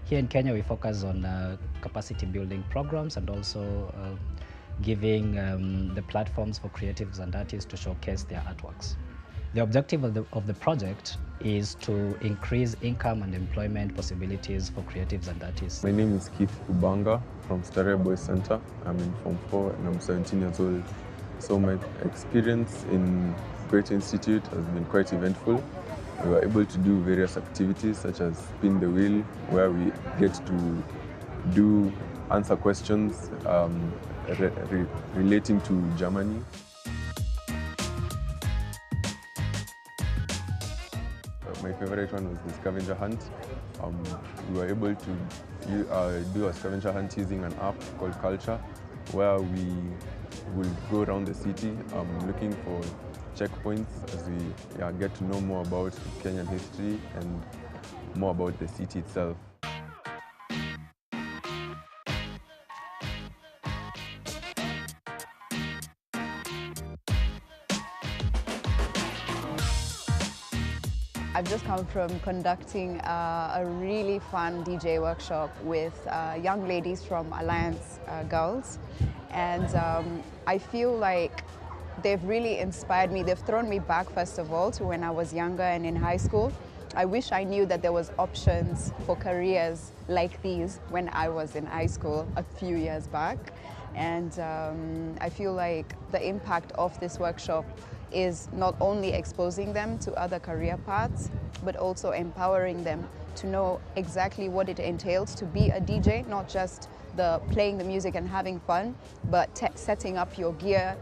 Here in Kenya, we focus on capacity building programs and also giving the platforms for creatives and artists to showcase their artworks. The objective of the project is to increase income and employment possibilities for creatives and artists. My name is Keith Ubanga from Starehe Boys Center. I'm in Form 4 and I'm 17 years old. So my experience in Goethe Institute has been quite eventful. We were able to do various activities such as spin the wheel, where we get to answer questions relating to Germany. My favorite one was the scavenger hunt. We were able to do a scavenger hunt using an app called KALASHA, where we will go around the city looking for checkpoints as we get to know more about Kenyan history and more about the city itself. I've just come from conducting a really fun DJ workshop with young ladies from Alliance Girls, and I feel like they've really inspired me. They've thrown me back, first of all, to when I was younger and in high school. I wish I knew that there was options for careers like these when I was in high school a few years back. And I feel like the impact of this workshop is not only exposing them to other career paths, but also empowering them to know exactly what it entails to be a DJ, not just the playing the music and having fun, but setting up your gear,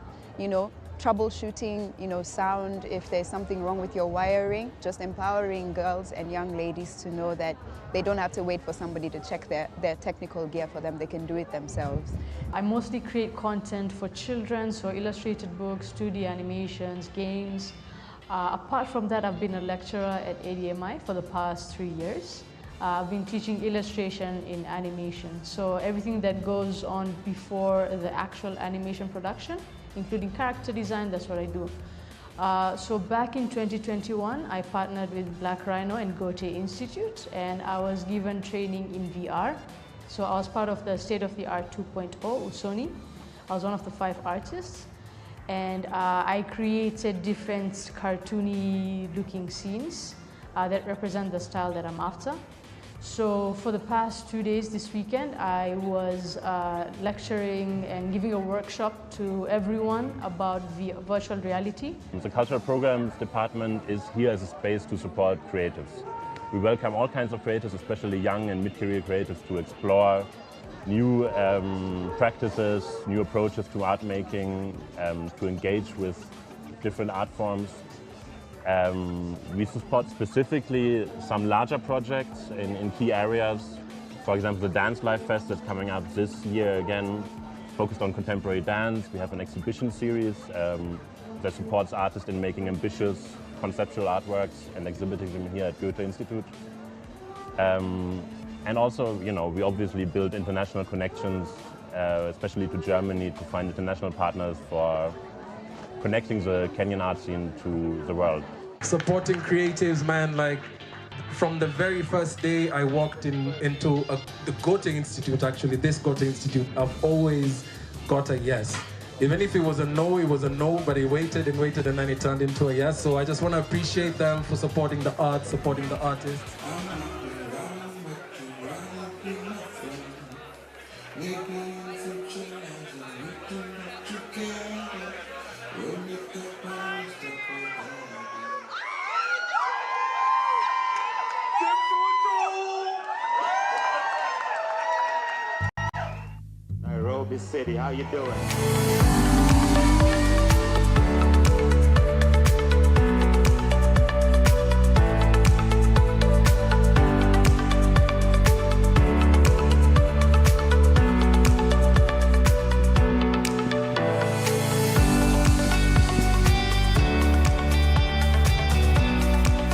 troubleshooting, sound, if there's something wrong with your wiring, just empowering girls and young ladies to know that they don't have to wait for somebody to check their technical gear for them. They can do it themselves. I mostly create content for children, so illustrated books, 2D animations, games. Apart from that, I've been a lecturer at ADMI for the past 3 years. I've been teaching illustration in animation, so everything that goes on before the actual animation production, including character design, that's what I do. So back in 2021, I partnered with Black Rhino and Goethe Institute, and I was given training in VR. So I was part of the state-of-the-art 2.0 Usoni. I was one of the 5 artists, and I created different cartoony-looking scenes that represent the style that I'm after. So for the past 2 days this weekend, I was lecturing and giving a workshop to everyone about virtual reality. The Cultural Programs Department is here as a space to support creatives. We welcome all kinds of creatives, especially young and mid-career creatives, to explore new practices, new approaches to art making, to engage with different art forms. We support specifically some larger projects in key areas. For example, the Dance Life Fest that's coming up this year again, focused on contemporary dance. We have an exhibition series that supports artists in making ambitious conceptual artworks and exhibiting them here at Goethe Institute. And also, we obviously build international connections, especially to Germany, to find international partners for connecting the Kenyan art scene to the world. Supporting creatives, man, like from the very first day I walked into the Goethe Institute, actually, this Goethe Institute, I've always got a yes. Even if it was a no, but it waited and waited and then it turned into a yes. So I just want to appreciate them for supporting the art, supporting the artists. Nairobi City, how you doing?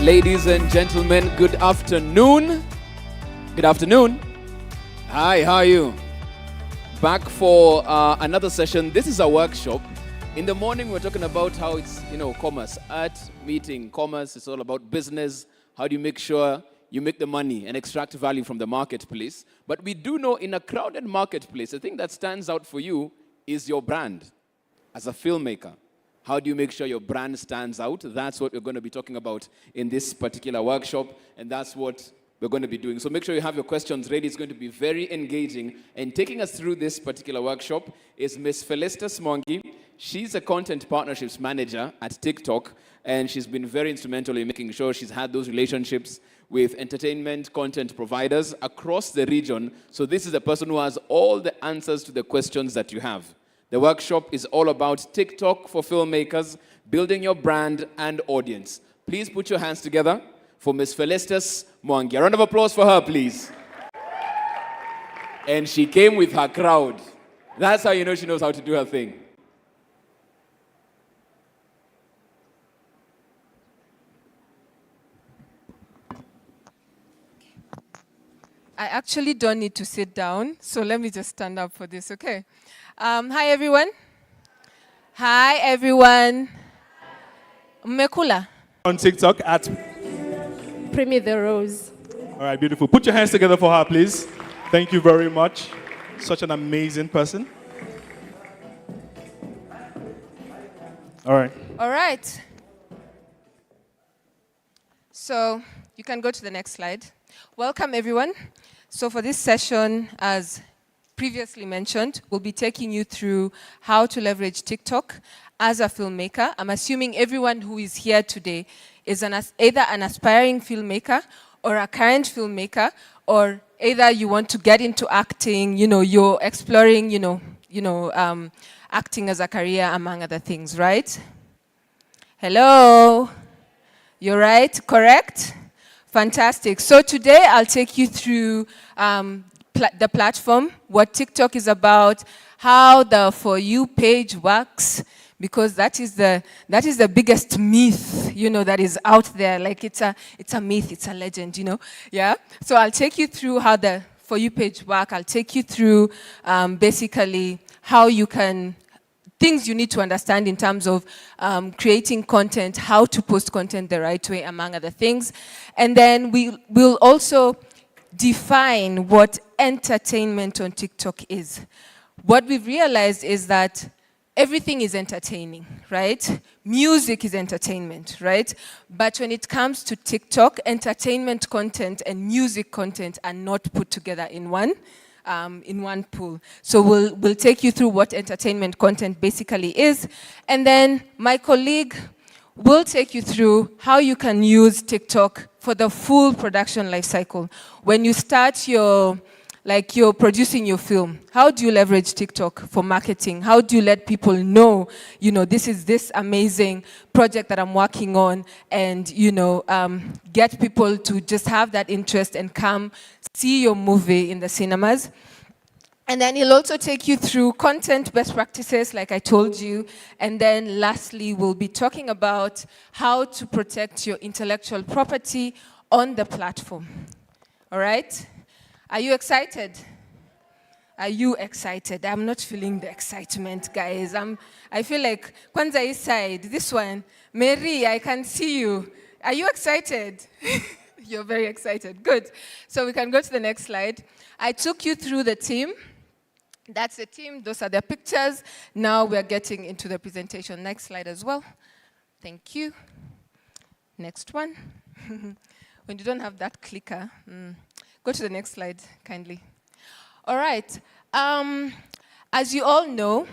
Ladies and gentlemen, good afternoon. Good afternoon. Hi, how are you? Back for another session. This is a workshop. In the morning, we're talking about how it's, commerce, art, meeting, commerce. It's all about business. How do you make sure you make the money and extract value from the marketplace. But we do know in a crowded marketplace, the thing that stands out for you is your brand as a filmmaker. How do you make sure your brand stands out? That's what we're going to be talking about in this particular workshop, and that's what we're going to be doing. So make sure you have your questions ready. It's going to be very engaging. And taking us through this particular workshop is Miss Felicitas Mwangi. She's a content partnerships manager at TikTok, and she's been very instrumental in making sure she's had those relationships with entertainment content providers across the region. So this is the person who has all the answers to the questions that you have. The workshop is all about TikTok for filmmakers, building your brand and audience. Please put your hands together for Ms. Felicitas Mwangi. A round of applause for her, please. And she came with her crowd. That's how you know she knows how to do her thing. I actually don't need to sit down, so let me just stand up for this, okay? Hi, everyone. Hi, everyone. Mmekula. On TikTok at Premier the Rose. All right, beautiful. Put your hands together for her, please. Thank you very much. Such an amazing person. All right. All right. So you can go to the next slide. Welcome, everyone. So for this session, as previously mentioned, we'll be taking you through how to leverage TikTok as a filmmaker. I'm assuming everyone who is here today is either an aspiring filmmaker or a current filmmaker, or either you want to get into acting, you're exploring, acting as a career, among other things, right? Hello? You're right, correct? Fantastic. So today I'll take you through the platform, what TikTok is about, how the For You page works, because that is the biggest myth, that is out there. Like it's a myth, it's a legend, Yeah. So I'll take you through how the For You page works. I'll take you through basically how you can things you need to understand in terms of creating content, how to post content the right way, among other things. And then we'll also define what entertainment on TikTok is. What we've realized is that everything is entertaining, right? Music is entertainment, right? But when it comes to TikTok, entertainment content and music content are not put together in one pool. So we'll take you through what entertainment content basically is. And then my colleague will take you through how you can use TikTok for the full production life cycle. When you start you're producing your film, how do you leverage TikTok for marketing? How do you let people know, this is this amazing project that I'm working on, and, get people to just have that interest and come see your movie in the cinemas. And then he'll also take you through content best practices, like I told you. And then lastly, we'll be talking about how to protect your intellectual property on the platform. All right? Are you excited? Are you excited? I'm not feeling the excitement, guys. I feel like, Kwanza is side, this one, Mary, I can see you. Are you excited? You're very excited. Good. So we can go to the next slide. I took you through the team. That's the team. Those are their pictures. Now we're getting into the presentation. Next slide as well. Thank you. Next one. When you don't have that clicker, go to the next slide, kindly. All right. As you all know,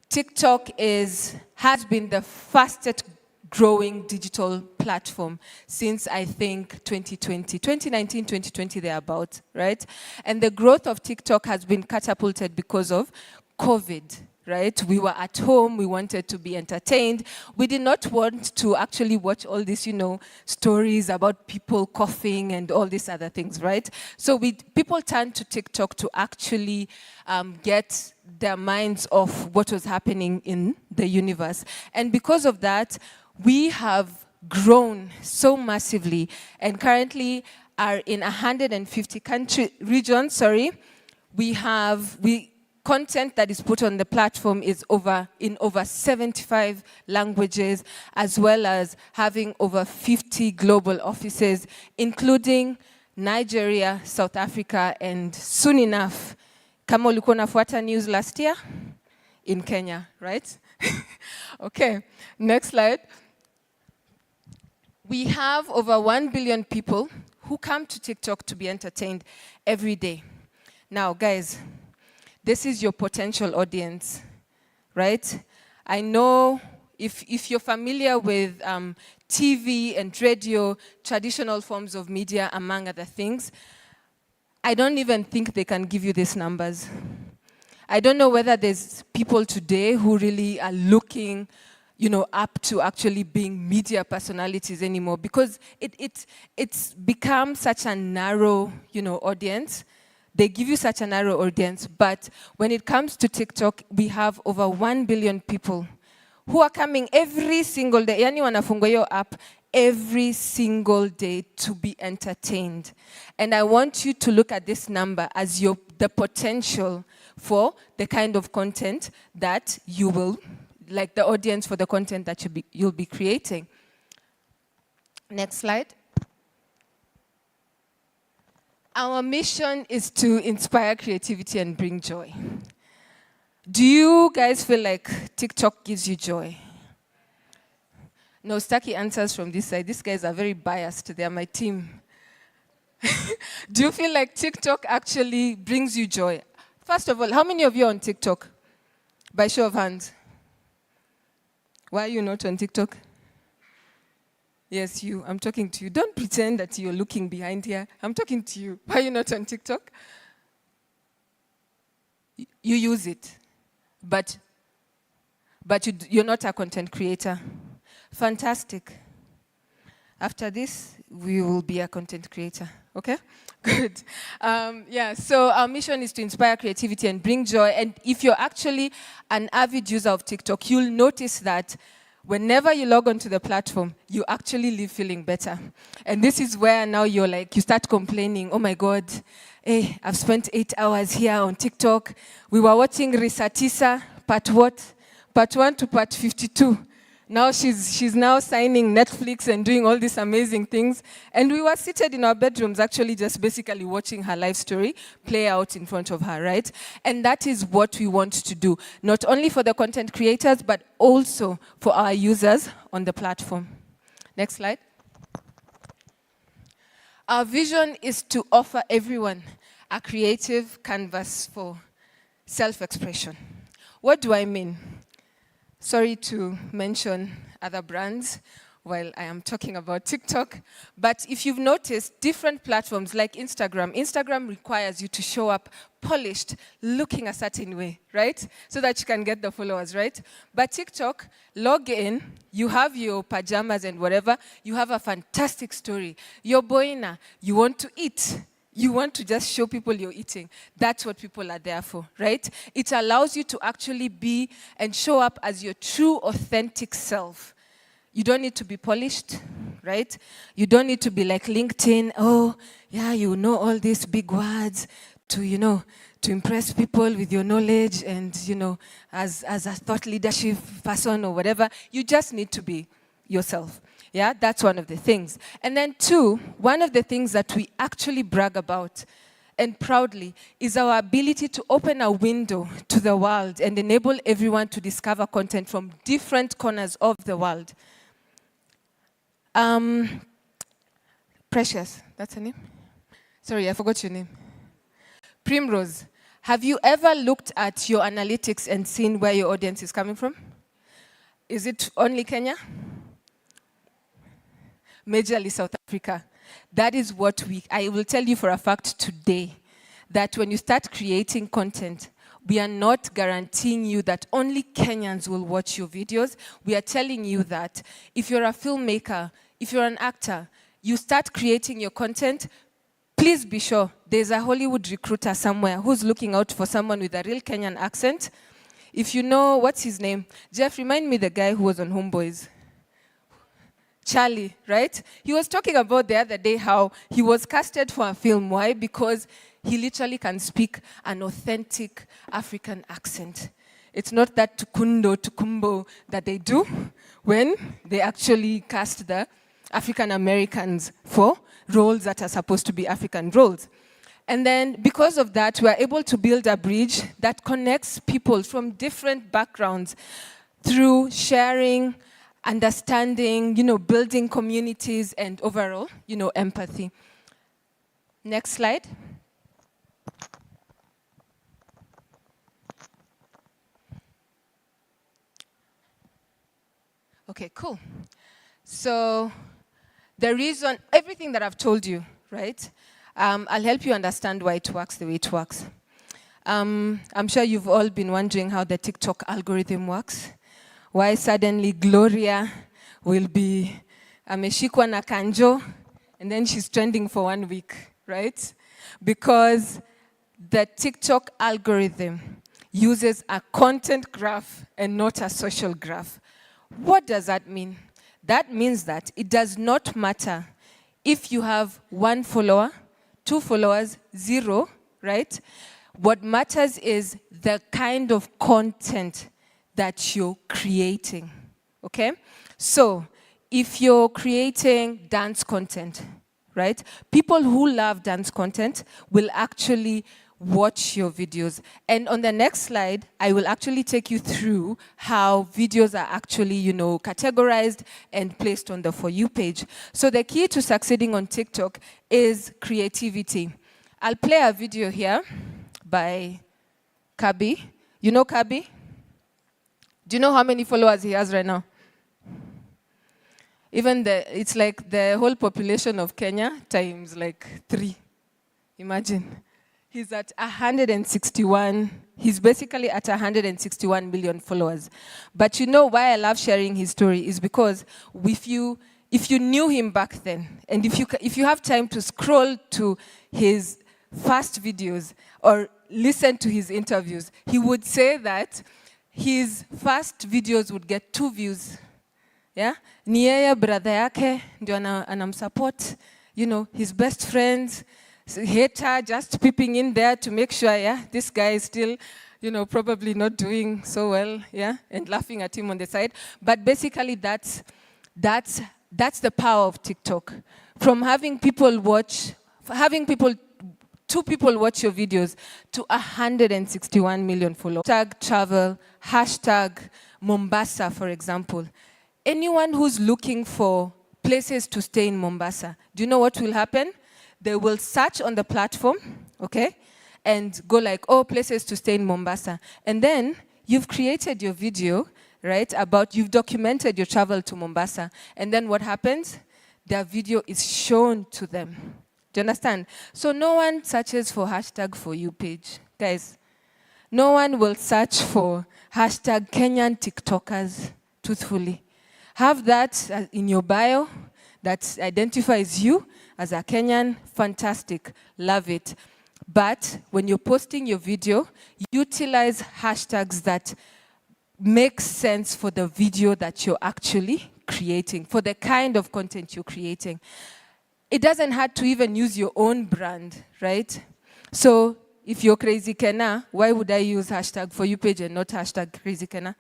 TikTok has been the fastest growing digital platform since, I think, 2019, 2020, thereabout, right? And the growth of TikTok has been catapulted because of COVID, right? We were at home, we wanted to be entertained. We did not want to actually watch all these, stories about people coughing and all these other things, right? So people turned to TikTok to actually get their minds off what was happening in the universe. And because of that, we have grown so massively and currently are in 150 regions. We content that is put on the platform is in over 75 languages, as well as having over 50 global offices, including Nigeria, South Africa, and soon enough, kama ulikuwa unafuata news last year, in Kenya, right? Okay, next slide. We have over 1 billion people who come to TikTok to be entertained every day. Now, guys, this is your potential audience, right? I know if you're familiar with TV and radio, traditional forms of media, among other things, I don't even think they can give you these numbers. I don't know whether there's people today who really are looking, up to actually being media personalities anymore, because it's become such a narrow, audience. They give you such a narrow audience, but when it comes to TikTok, we have over 1 billion people who are coming every single day. Yani wanafungua your app every single day to be entertained. And I want you to look at this number as the potential for the kind of content that you will, like the audience for the content that you'll be creating. Next slide. Our mission is to inspire creativity and bring joy. Do you guys feel like TikTok gives you joy? No, Staki answers from this side. These guys are very biased. They are my team. Do you feel like TikTok actually brings you joy? First of all, how many of you are on TikTok? By show of hands. Why are you not on TikTok? Yes, you. I'm talking to you. Don't pretend that you're looking behind here. I'm talking to you. Why are you not on TikTok? You use it, but you're not a content creator. Fantastic. After this, we will be a content creator. Okay? Good. So our mission is to inspire creativity and bring joy. And if you're actually an avid user of TikTok, you'll notice that whenever you log onto the platform, you actually leave feeling better. And this is where now you start complaining, oh my God, hey, I've spent 8 hours here on TikTok. We were watching Risatisa, part 1 to part 52. Now she's now signing Netflix and doing all these amazing things. And we were seated in our bedrooms actually just basically watching her life story play out in front of her, right? And that is what we want to do, not only for the content creators, but also for our users on the platform. Next slide. Our vision is to offer everyone a creative canvas for self-expression. What do I mean? Sorry to mention other brands while I am talking about TikTok, but if you've noticed, different platforms like Instagram requires you to show up polished, looking a certain way, right? So that you can get the followers, right? But TikTok, log in, you have your pajamas and whatever, you have a fantastic story. You're boina, you want to eat. You want to just show people you're eating. That's what people are there for, right? It allows you to actually be and show up as your true, authentic self. You don't need to be polished, right? You don't need to be like LinkedIn. Oh, yeah, you know all these big words to impress people with your knowledge and, as a thought leadership person or whatever. You just need to be yourself. Yeah, that's one of the things. And then 2, one of the things that we actually brag about and proudly is our ability to open a window to the world and enable everyone to discover content from different corners of the world. Precious, that's her name? Sorry, I forgot your name. Primrose, have you ever looked at your analytics and seen where your audience is coming from? Is it only Kenya? Majorly South Africa. That is what I will tell you for a fact today, that when you start creating content, we are not guaranteeing you that only Kenyans will watch your videos. We are telling you that if you're a filmmaker, if you're an actor, you start creating your content, please be sure there's a Hollywood recruiter somewhere who's looking out for someone with a real Kenyan accent. If you know, what's his name? Jeff, remind me the guy who was on Homeboys. Charlie, right? He was talking about the other day how he was casted for a film. Why? Because he literally can speak an authentic African accent. It's not that tukundo, tukumbo that they do when they actually cast the African Americans for roles that are supposed to be African roles. And then because of that, we are able to build a bridge that connects people from different backgrounds through sharing, understanding, building communities and overall, empathy. Next slide. Okay, cool. So the reason, everything that I've told you, right? I'll help you understand why it works the way it works. I'm sure you've all been wondering how the TikTok algorithm works. Why suddenly Gloria will be ameshikwa na kanjo, and then she's trending for 1 week, right? Because the TikTok algorithm uses a content graph and not a social graph. What does that mean? That means that it does not matter if you have 1 follower, 2 followers, 0, right? What matters is the kind of content that you're creating, okay? So if you're creating dance content, right? People who love dance content will actually watch your videos. And on the next slide, I will actually take you through how videos are actually, categorized and placed on the For You page. So the key to succeeding on TikTok is creativity. I'll play a video here by Kabi. You know Kabi? Do you know how many followers he has right now? It's like the whole population of Kenya times like 3. Imagine. He's at 161. He's basically at 161 million followers. But you know why I love sharing his story is because if you knew him back then, and if you have time to scroll to his first videos or listen to his interviews, he would say that his first videos would get 2 views. Yeah? Ni yeye brother yake ndio anamsupport, his best friends, hater just peeping in there to make sure, this guy is still, probably not doing so well, and laughing at him on the side. But basically that's the power of TikTok. From having 2 people watch your videos to 161 million followers. Hashtag travel, hashtag Mombasa, for example. Anyone who's looking for places to stay in Mombasa, do you know what will happen? They will search on the platform, okay, and go like, places to stay in Mombasa. And then you've created your video, right, you've documented your travel to Mombasa. And then what happens? Their video is shown to them. Do you understand? So no one searches for hashtag For You page. Guys, no one will search for hashtag Kenyan TikTokers, truthfully. Have that in your bio that identifies you as a Kenyan. Fantastic. Love it. But when you're posting your video, utilize hashtags that make sense for the video that you're actually creating, for the kind of content you're creating. It doesn't have to even use your own brand, right? So if you're Crazy Kena, why would I use hashtag For You page and not hashtag Crazy Kena?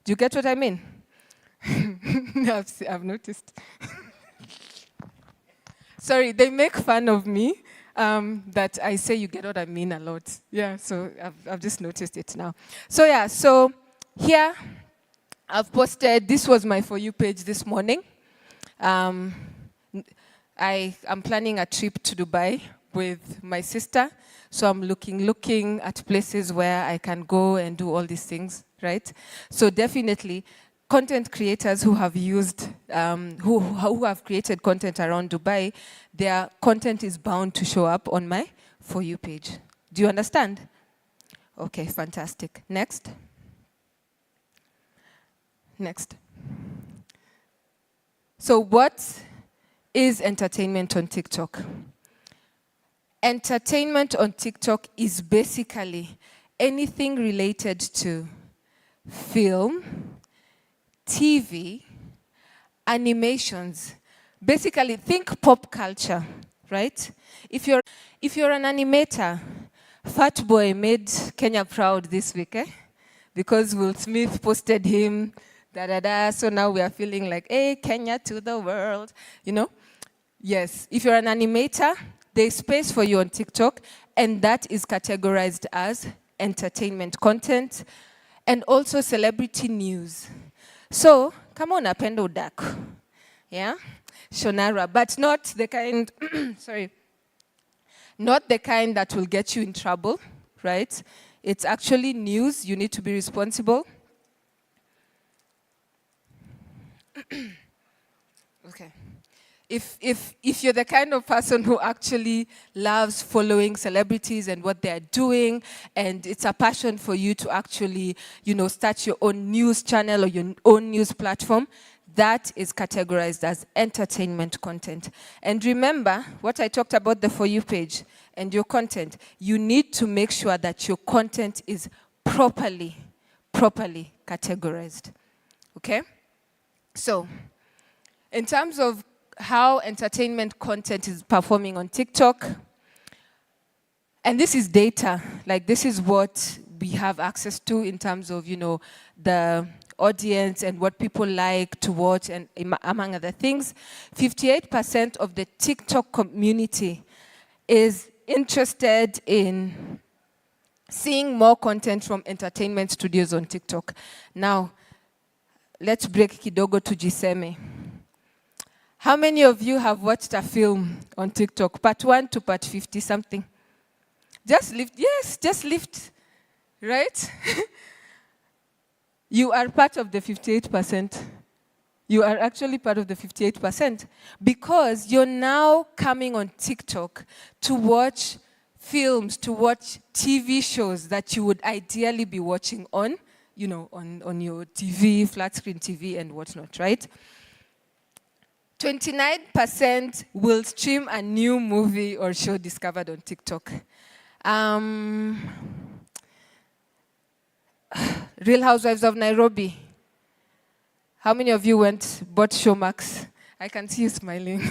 Do you get what I mean? I've noticed. Sorry, they make fun of me that I say you get what I mean a lot. Yeah, so I've just noticed it now. So here I've posted, this was my For You page this morning. I'm planning a trip to Dubai with my sister. So I'm looking at places where I can go and do all these things, right? So definitely, content creators who have used, who have created content around Dubai, their content is bound to show up on my For You page. Do you understand? Okay, fantastic. Next. So what is entertainment on TikTok? Entertainment on TikTok is basically anything related to film, TV, animations. Basically, think pop culture, right? If if you're an animator, Fat Boy made Kenya proud this week, because Will Smith posted him, so now we are feeling like, hey, Kenya to the world, you know? Yes, if you're an animator, there's space for you on TikTok, and that is categorized as entertainment content and also celebrity news. So, come on, Apendo Dak. Yeah? Shonara, but not the kind, sorry, not the kind that will get you in trouble, right? It's actually news. You need to be responsible. Okay. If you're the kind of person who actually loves following celebrities and what they're doing, and it's a passion for you to actually, start your own news channel or your own news platform, that is categorized as entertainment content. And remember what I talked about, the For You page and your content. You need to make sure that your content is properly categorized. Okay? So, in terms of how entertainment content is performing on TikTok, and this is data, like this is what we have access to in terms of, the audience and what people like to watch, and among other things, 58% of the TikTok community is interested in seeing more content from entertainment studios on TikTok. Now, let's break kidogo tujiseme. How many of you have watched a film on TikTok, part 1 to part 50 something? Just lift, yes, just lift, right? You are part of the 58%. You are actually part of the 58% because you're now coming on TikTok to watch films, to watch TV shows that you would ideally be watching on, on your TV, flat screen TV and whatnot, right? 29% will stream a new movie or show discovered on TikTok. Real Housewives of Nairobi. How many of you bought Showmax? I can see you smiling.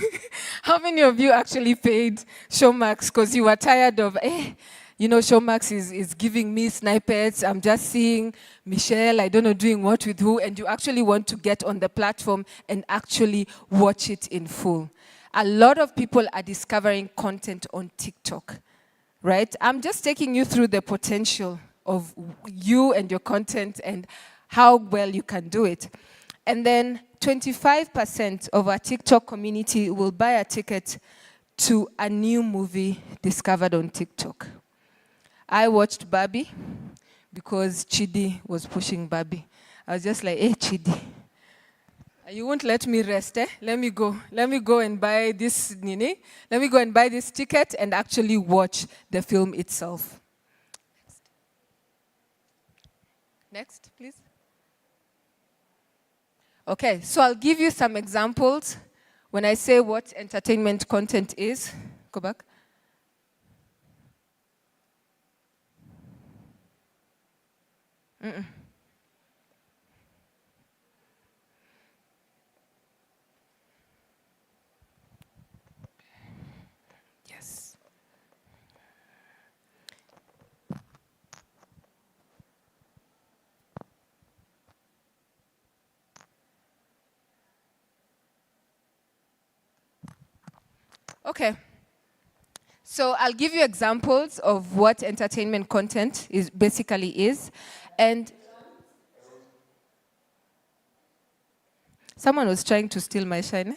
How many of you actually paid Showmax because you were tired of, Showmax is giving me snippets. I'm just seeing Michelle, I don't know, doing what with who, and you actually want to get on the platform and actually watch it in full. A lot of people are discovering content on TikTok, right? I'm just taking you through the potential of you and your content and how well you can do it. And then 25% of our TikTok community will buy a ticket to a new movie discovered on TikTok. I watched Barbie because Chidi was pushing Barbie. I was just like, hey, Chidi, you won't let me rest, eh? Let me go and buy this, Nini. Let me go and buy this ticket and actually watch the film itself. Next, please. Okay, so I'll give you some examples when I say what entertainment content is. Go back. Yes. Okay. So I'll give you examples of what entertainment content basically is. And someone was trying to steal my shine.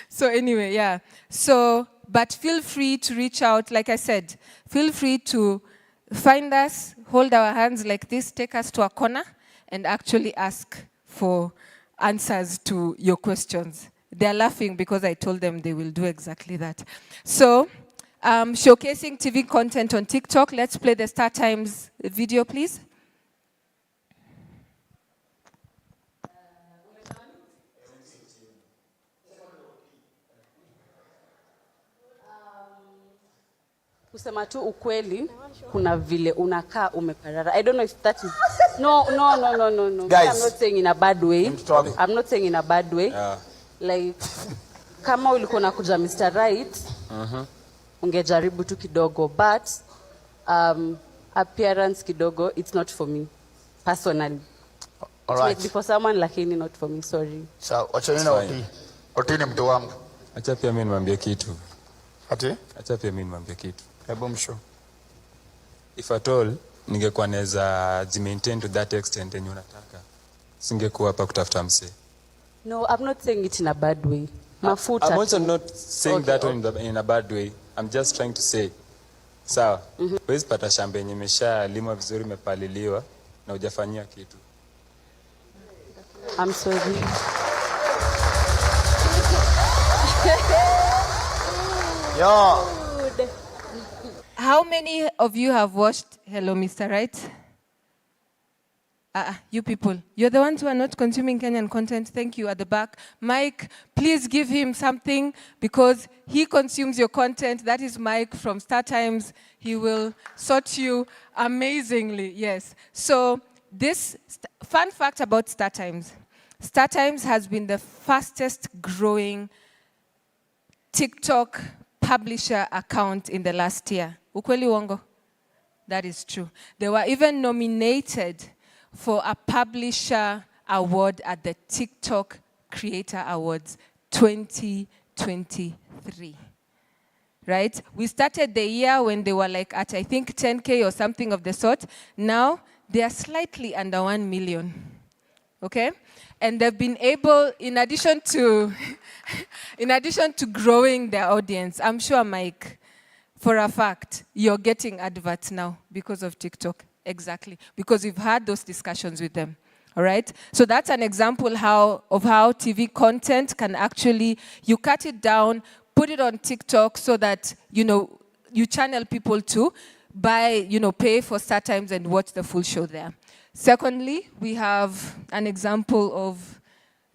So anyway, yeah. So, but feel free to reach out. Like I said, feel free to find us, hold our hands like this, take us to a corner, and actually ask for answers to your questions. They're laughing because I told them they will do exactly that. So, showcasing TV content on TikTok. Let's play the Star Times video, please. Kusema tu ukweli, kuna vile unakaa umeparara. I don't know if that is... No. Guys, I'm not saying in a bad way. I'm not saying in a bad way. Yeah. Like, kama ulikuwa unakuja Mr. Right, ungejaribu tu kidogo, but appearance kidogo, it's not for me personally. It might be for someone, lakini not for me, sorry. So wachana na Oti ni mtu wangu. Acha pia mimi nimwambie kitu. Ati? Acha pia mimi nimwambie kitu. Hebu msho. If at all ningekuwa naweza maintain to that extent yenye unataka, singekuwa hapa kutafuta msee. No, I'm not saying it in a bad way. Mafuta. I'm also not saying that in a bad way. I'm just trying to say, sawa, huwezi pata shamba yenye imeshalimwa vizuri, imepaliliwa na hujafanyia kitu. I'm sorry. Yo. How many of you have watched Hello Mr. Right? You people, you're the ones who are not consuming Kenyan content. Thank you at the back. Mike, please give him something because he consumes your content. That is Mike from Star Times. He will sort you amazingly, yes. So this fun fact about Star Times. Star Times has been the fastest growing TikTok publisher account in the last year. Ukweli uongo? That is true. They were even nominated for a publisher award at the TikTok Creator Awards 2023. Right? We started the year when they were like at, I think, 10K or something of the sort. Now, they are slightly under 1 million. Okay? And they've been able, in addition to growing their audience, I'm sure, Mike, for a fact, you're getting adverts now because of TikTok. Exactly, because we've had those discussions with them. All right? So that's an example of how TV content can actually, you cut it down, put it on TikTok so that, you channel people to buy, pay for Star Times and watch the full show there. Secondly, we have an example of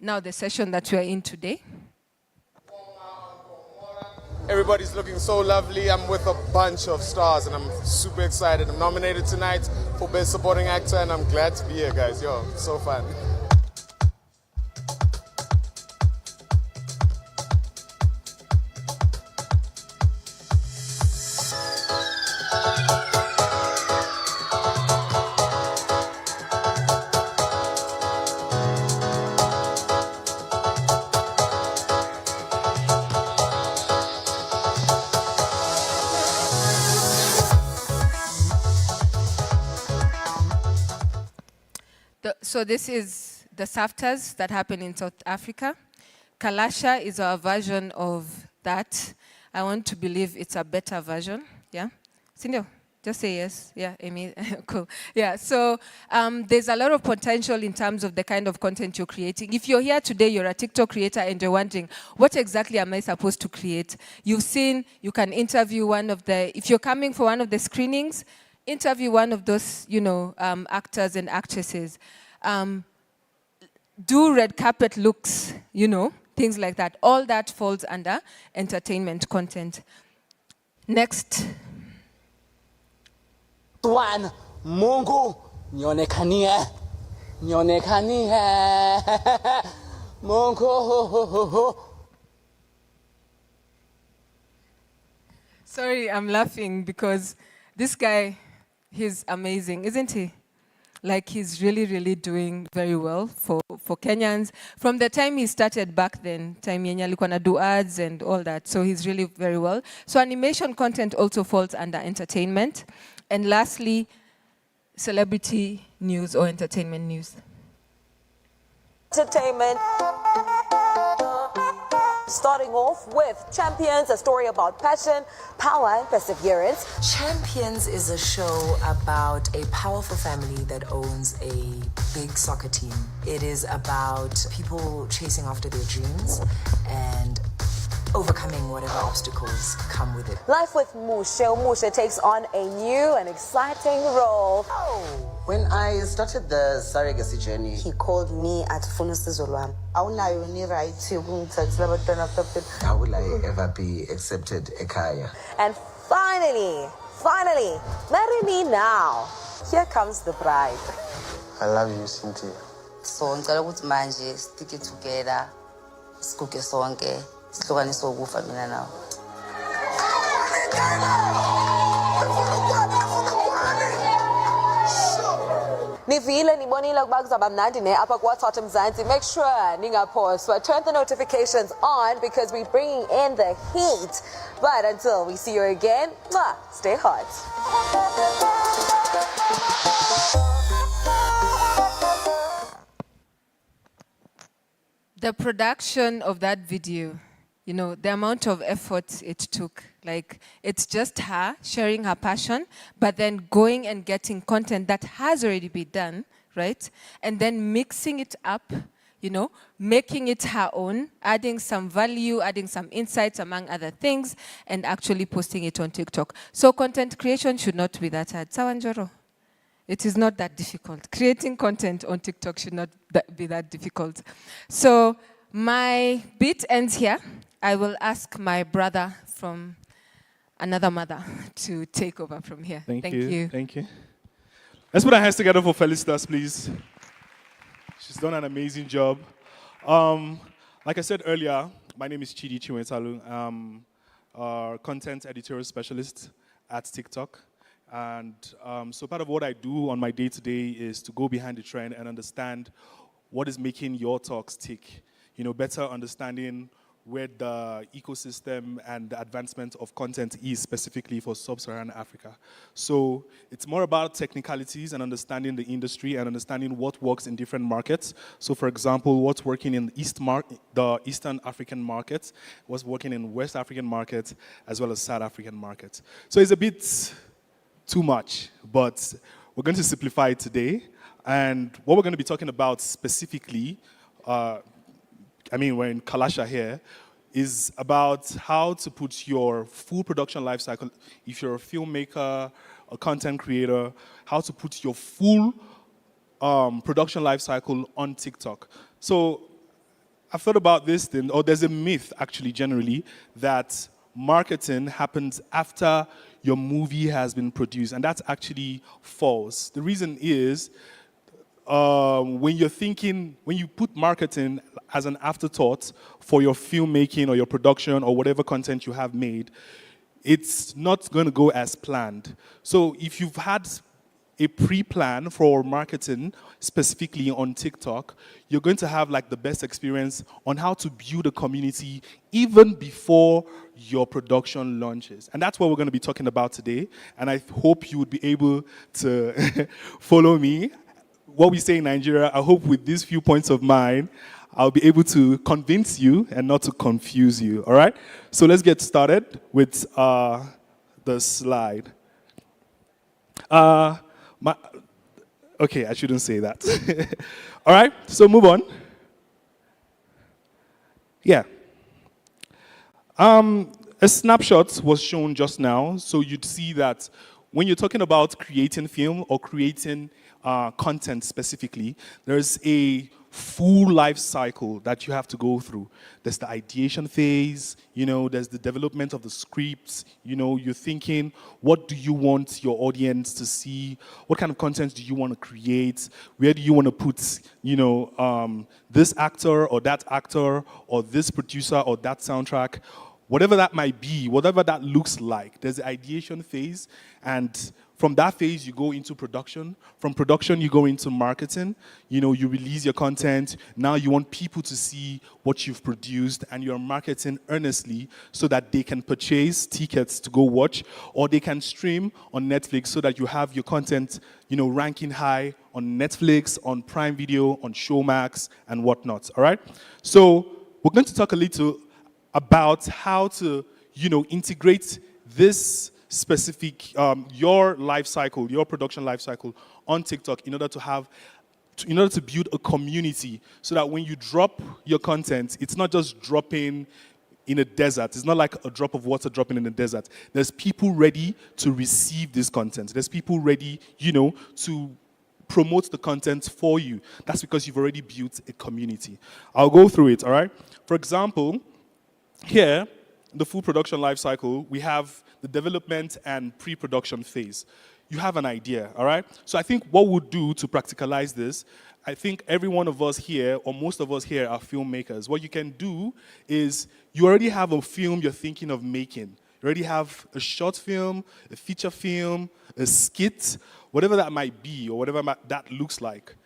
now the session that we are in today. Everybody's looking so lovely. I'm with a bunch of stars and I'm super excited. I'm nominated tonight for Best Supporting Actor and I'm glad to be here, guys. Yo, so fun. So this is the SAFTAs that happen in South Africa. KALASHA is our version of that. I want to believe it's a better version. Yeah? Cindy, just say yes. Yeah, Amy, cool. Yeah, so there's a lot of potential in terms of the kind of content you're creating. If you're here today, you're a TikTok creator and you're wondering, what exactly am I supposed to create? You've seen, you can interview if you're coming for one of the screenings, interview one of those, actors and actresses. Do red carpet looks, things like that. All that falls under entertainment content. Next. Tuan, Mungu, nionekanie. Mungu. Sorry, I'm laughing because this guy, he's amazing, isn't he? Like, he's really, really doing very well for Kenyans. From the time he started back then, time yenye alikuwa na do ads and all that, so he's really very well. So animation content also falls under entertainment. And lastly, celebrity news or entertainment news. Entertainment. Starting off with Champions, a story about passion, power, and perseverance. Champions is a show about a powerful family that owns a big soccer team. It is about people chasing after their dreams and overcoming whatever obstacles come with it. Life with Mushe. Mushe takes on a new and exciting role. When I started the surrogacy journey, He called me at Funisizolwam. how will I ever be accepted ekaya? And finally, marry me now. Here comes the bride. I love you, Cynthia. So ngicela ukuthi manje stick it together. Sikuke sonke. Sihlukaniswe ukufa mina nawe. Nivile nibonile ukuba kuzaba mnandi ne apha kwaThotha Mzansi. Make sure ningaphoswa. Turn the notifications on because we're bringing in the heat. But until we see you again, stay hot. The production of that video, you know, the amount of effort it took, like it's just her sharing her passion, but then going and getting content that has already been done, right? And then mixing it up, you know, making it her own, adding some value, adding some insights among other things, and actually posting it on TikTok. So content creation should not be that hard. Sawanjoro. It is not that difficult. Creating content on TikTok should not be that difficult. So my bit ends here. I will ask my brother from another mother to take over from here. Thank you. Thank you. Let's put our hands together for Felicitas, please. She's done an amazing job. Like I said earlier, my name is Chidi Chiwetalu. I'm a content editorial specialist at TikTok. And so part of what I do on my day-to-day is to go behind the trend and understand what is making your talks tick. You know, better understanding where the ecosystem and the advancement of content is specifically for sub-Saharan Africa. So it's more about technicalities and understanding the industry and understanding what works in different markets. So for example, what's working in the Eastern African markets, what's working in West African markets, as well as South African markets. So it's a bit too much, but we're going to simplify it today. And what we're going to be talking about specifically, we're in KALASHA here, is about how to put your full production lifecycle, if you're a filmmaker, a content creator, how to put your full production lifecycle on TikTok. So I've thought about this thing, or there's a myth actually generally that marketing happens after your movie has been produced, and that's actually false. The reason is when you put marketing as an afterthought for your filmmaking or your production or whatever content you have made, it's not going to go as planned. So if you've had a pre-plan for marketing, specifically on TikTok, you're going to have like the best experience on how to build a community even before your production launches. And that's what we're going to be talking about today. And I hope you would be able to follow me. What we say in Nigeria, I hope with these few points of mine, I'll be able to convince you and not to confuse you, all right? So let's get started with the slide. Okay, I shouldn't say that. All right, so move on. Yeah. A snapshot was shown just now, so you'd see that when you're talking about creating film or creating content specifically, there's a full life cycle that you have to go through. There's the ideation phase, there's the development of the scripts, you're thinking, what do you want your audience to see? What kind of content do you want to create? Where do you want to put, this actor or that actor or this producer or that soundtrack? Whatever that might be, whatever that looks like, there's the ideation phase, and from that phase, you go into production. From production, you go into marketing. You release your content. Now you want people to see what you've produced, and you're marketing earnestly so that they can purchase tickets to go watch, or they can stream on Netflix so that you have your content, ranking high on Netflix, on Prime Video, on Showmax, and whatnot, all right? So we're going to talk a little about how to, integrate this specific, your life cycle, your production life cycle on TikTok in order to build a community so that when you drop your content, it's not just dropping in a desert. It's not like a drop of water dropping in a desert. There's people ready to receive this content. There's people ready, to promote the content for you. That's because you've already built a community. I'll go through it, all right? For example, here, the full production life cycle, we have the development and pre-production phase. You have an idea, all right? So I think what we'll do to practicalize this, I think every one of us here, or most of us here, are filmmakers. What you can do is you already have a film you're thinking of making. You You already have a short film, a feature film, a skit, whatever that might be or whatever that looks like.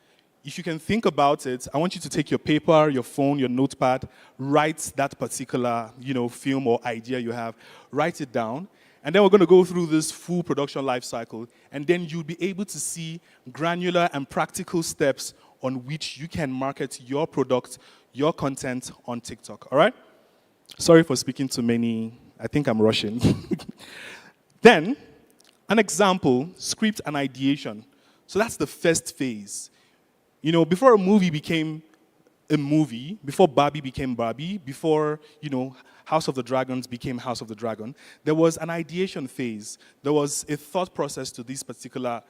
If you can think about it, I want you to take your paper, your phone, your notepad, write that particular, film or idea you have, write it down, and then we're going to go through this full production life cycle, and then you'll be able to see granular and practical steps on which you can market your product, your content on TikTok, all right? Sorry for speaking too many. I think I'm rushing. Then, an example, script and ideation. So that's the first phase. Before a movie became a movie, before Barbie became Barbie, before, House of the Dragons became House of the Dragon, there was an ideation phase. There was a thought process to this particular,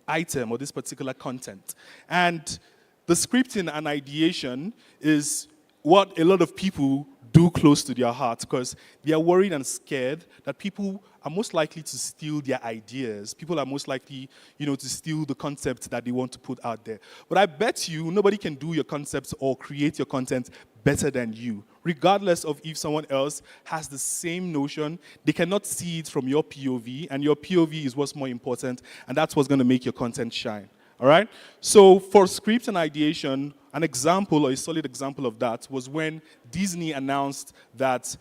item or this particular content. And the scripting and ideation is what a lot of people do close to their heart because they are worried and scared that people are most likely to steal their ideas. People are most likely, to steal the concept that they want to put out there. But I bet you nobody can do your concepts or create your content better than you. Regardless of if someone else has the same notion, they cannot see it from your POV, and your POV is what's more important, and that's what's going to make your content shine. All right? So for script and ideation, an example or a solid example of that was when Disney announced that,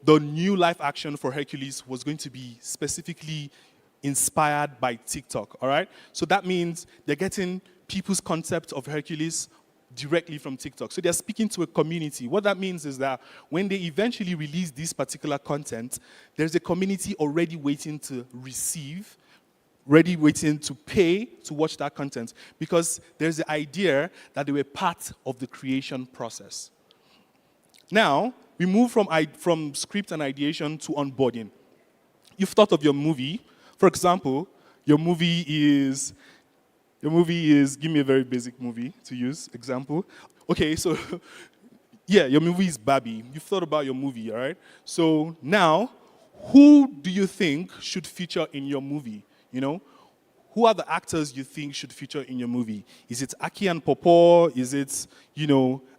the new live action for Hercules was going to be specifically inspired by TikTok, all right? So that means they're getting people's concept of Hercules directly from TikTok. So they're speaking to a community. What that means is that when they eventually release this particular content, there's a community already waiting to receive, ready waiting to pay to watch that content because there's the idea that they were part of the creation process. Now, we move from script and ideation to onboarding. You've thought of your movie. For example, your movie is, give me a very basic movie to use, example. Okay, so, yeah, your movie is Barbie. You've thought about your movie, all right? So now, who do you think should feature in your movie? Who are the actors you think should feature in your movie? Is it Aki and Popo? Is it,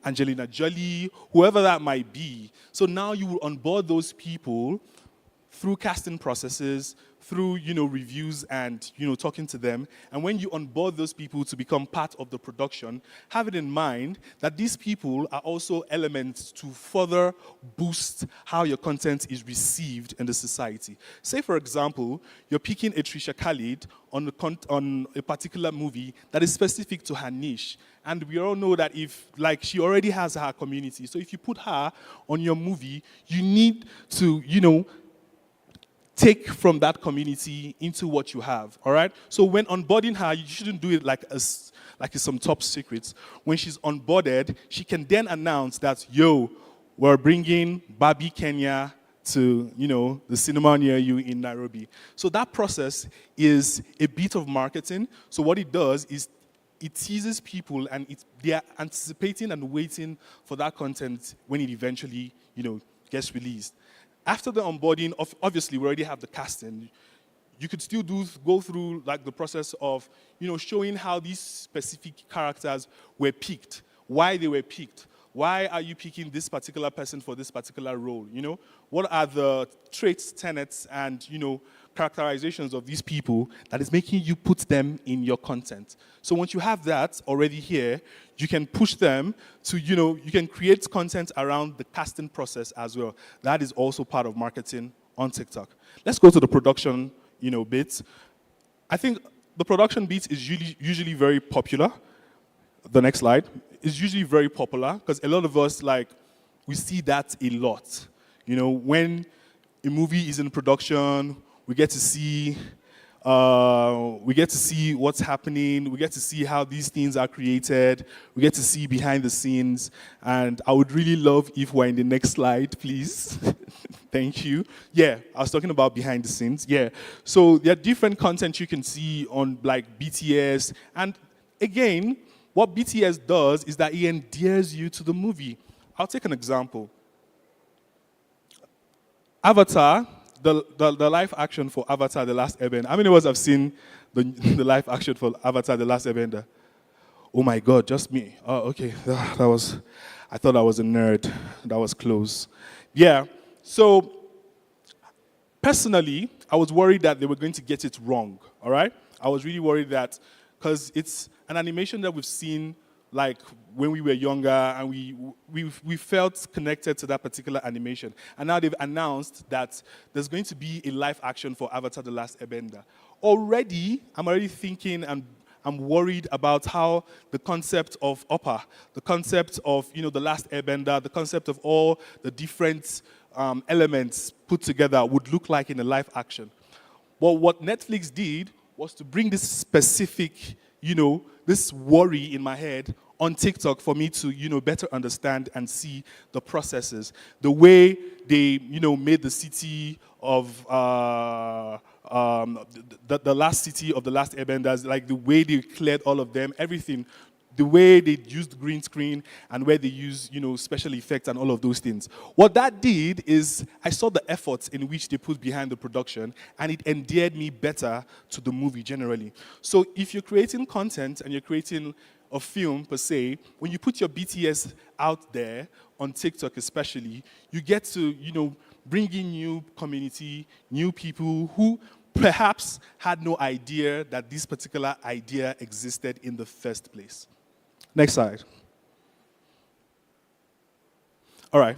Angelina Jolie? Whoever that might be. So now you will onboard those people through casting processes, through, reviews and, talking to them. And when you onboard those people to become part of the production, have it in mind that these people are also elements to further boost how your content is received in the society. Say, for example, you're picking a Trisha Khalid on a particular movie that is specific to her niche. And we all know that she already has her community. So if you put her on your movie, you need to, take from that community into what you have, all right? So when onboarding her, you shouldn't do it like it's some top secrets. When she's onboarded, she can then announce that, we're bringing Barbie Kenya to, the cinema near you in Nairobi. So that process is a bit of marketing. So what it does is it teases people and they are anticipating and waiting for that content when it eventually, gets released. After the onboarding, obviously we already have the casting. You could still go through the process of, showing how these specific characters were picked, why they were picked. Why are you picking this particular person for this particular role? What are the traits, tenets, and characterizations of these people that is making you put them in your content? So once you have that already here, you can push them to, you can create content around the casting process as well. That is also part of marketing on TikTok. Let's go to the production, bit. I think the production bit is usually very popular. The next slide is usually very popular because a lot of us, we see that a lot. When a movie is in production, we get to see what's happening. We get to see how these things are created. We get to see behind the scenes. And I would really love if we're in the next slide, please. Thank you. Yeah, I was talking about behind the scenes. Yeah. So there are different content you can see on BTS. And again, what BTS does is that it endears you to the movie. I'll take an example. Avatar, the live action for Avatar, The Last Airbender. How many of us have seen the live action for Avatar, The Last Airbender? Oh my God, just me. Oh, okay. I thought I was a nerd. That was close. Yeah, so Personally, I was worried that they were going to get it wrong, all right? I was really worried that, because it's an animation that we've seen like when we were younger, and we felt connected to that particular animation. And now they've announced that there's going to be a live action for Avatar: The Last Airbender. I'm already thinking and I'm worried about how the concept of Appa, the concept of The Last Airbender, the concept of all the different elements put together would look like in a live action. But what Netflix did was to bring this specific, this worry in my head on TikTok for me to, better understand and see the processes. The way they, made the city of the last city of The Last Airbenders, like the way they cleared all of them, everything. The way they used green screen and where they used, special effects and all of those things. What that did is I saw the efforts in which they put behind the production, and it endeared me better to the movie generally. So if you're creating content and you're creating a film per se, when you put your BTS out there on TikTok especially, you get to, bring in new community, new people who perhaps had no idea that this particular idea existed in the first place. Next slide. All right.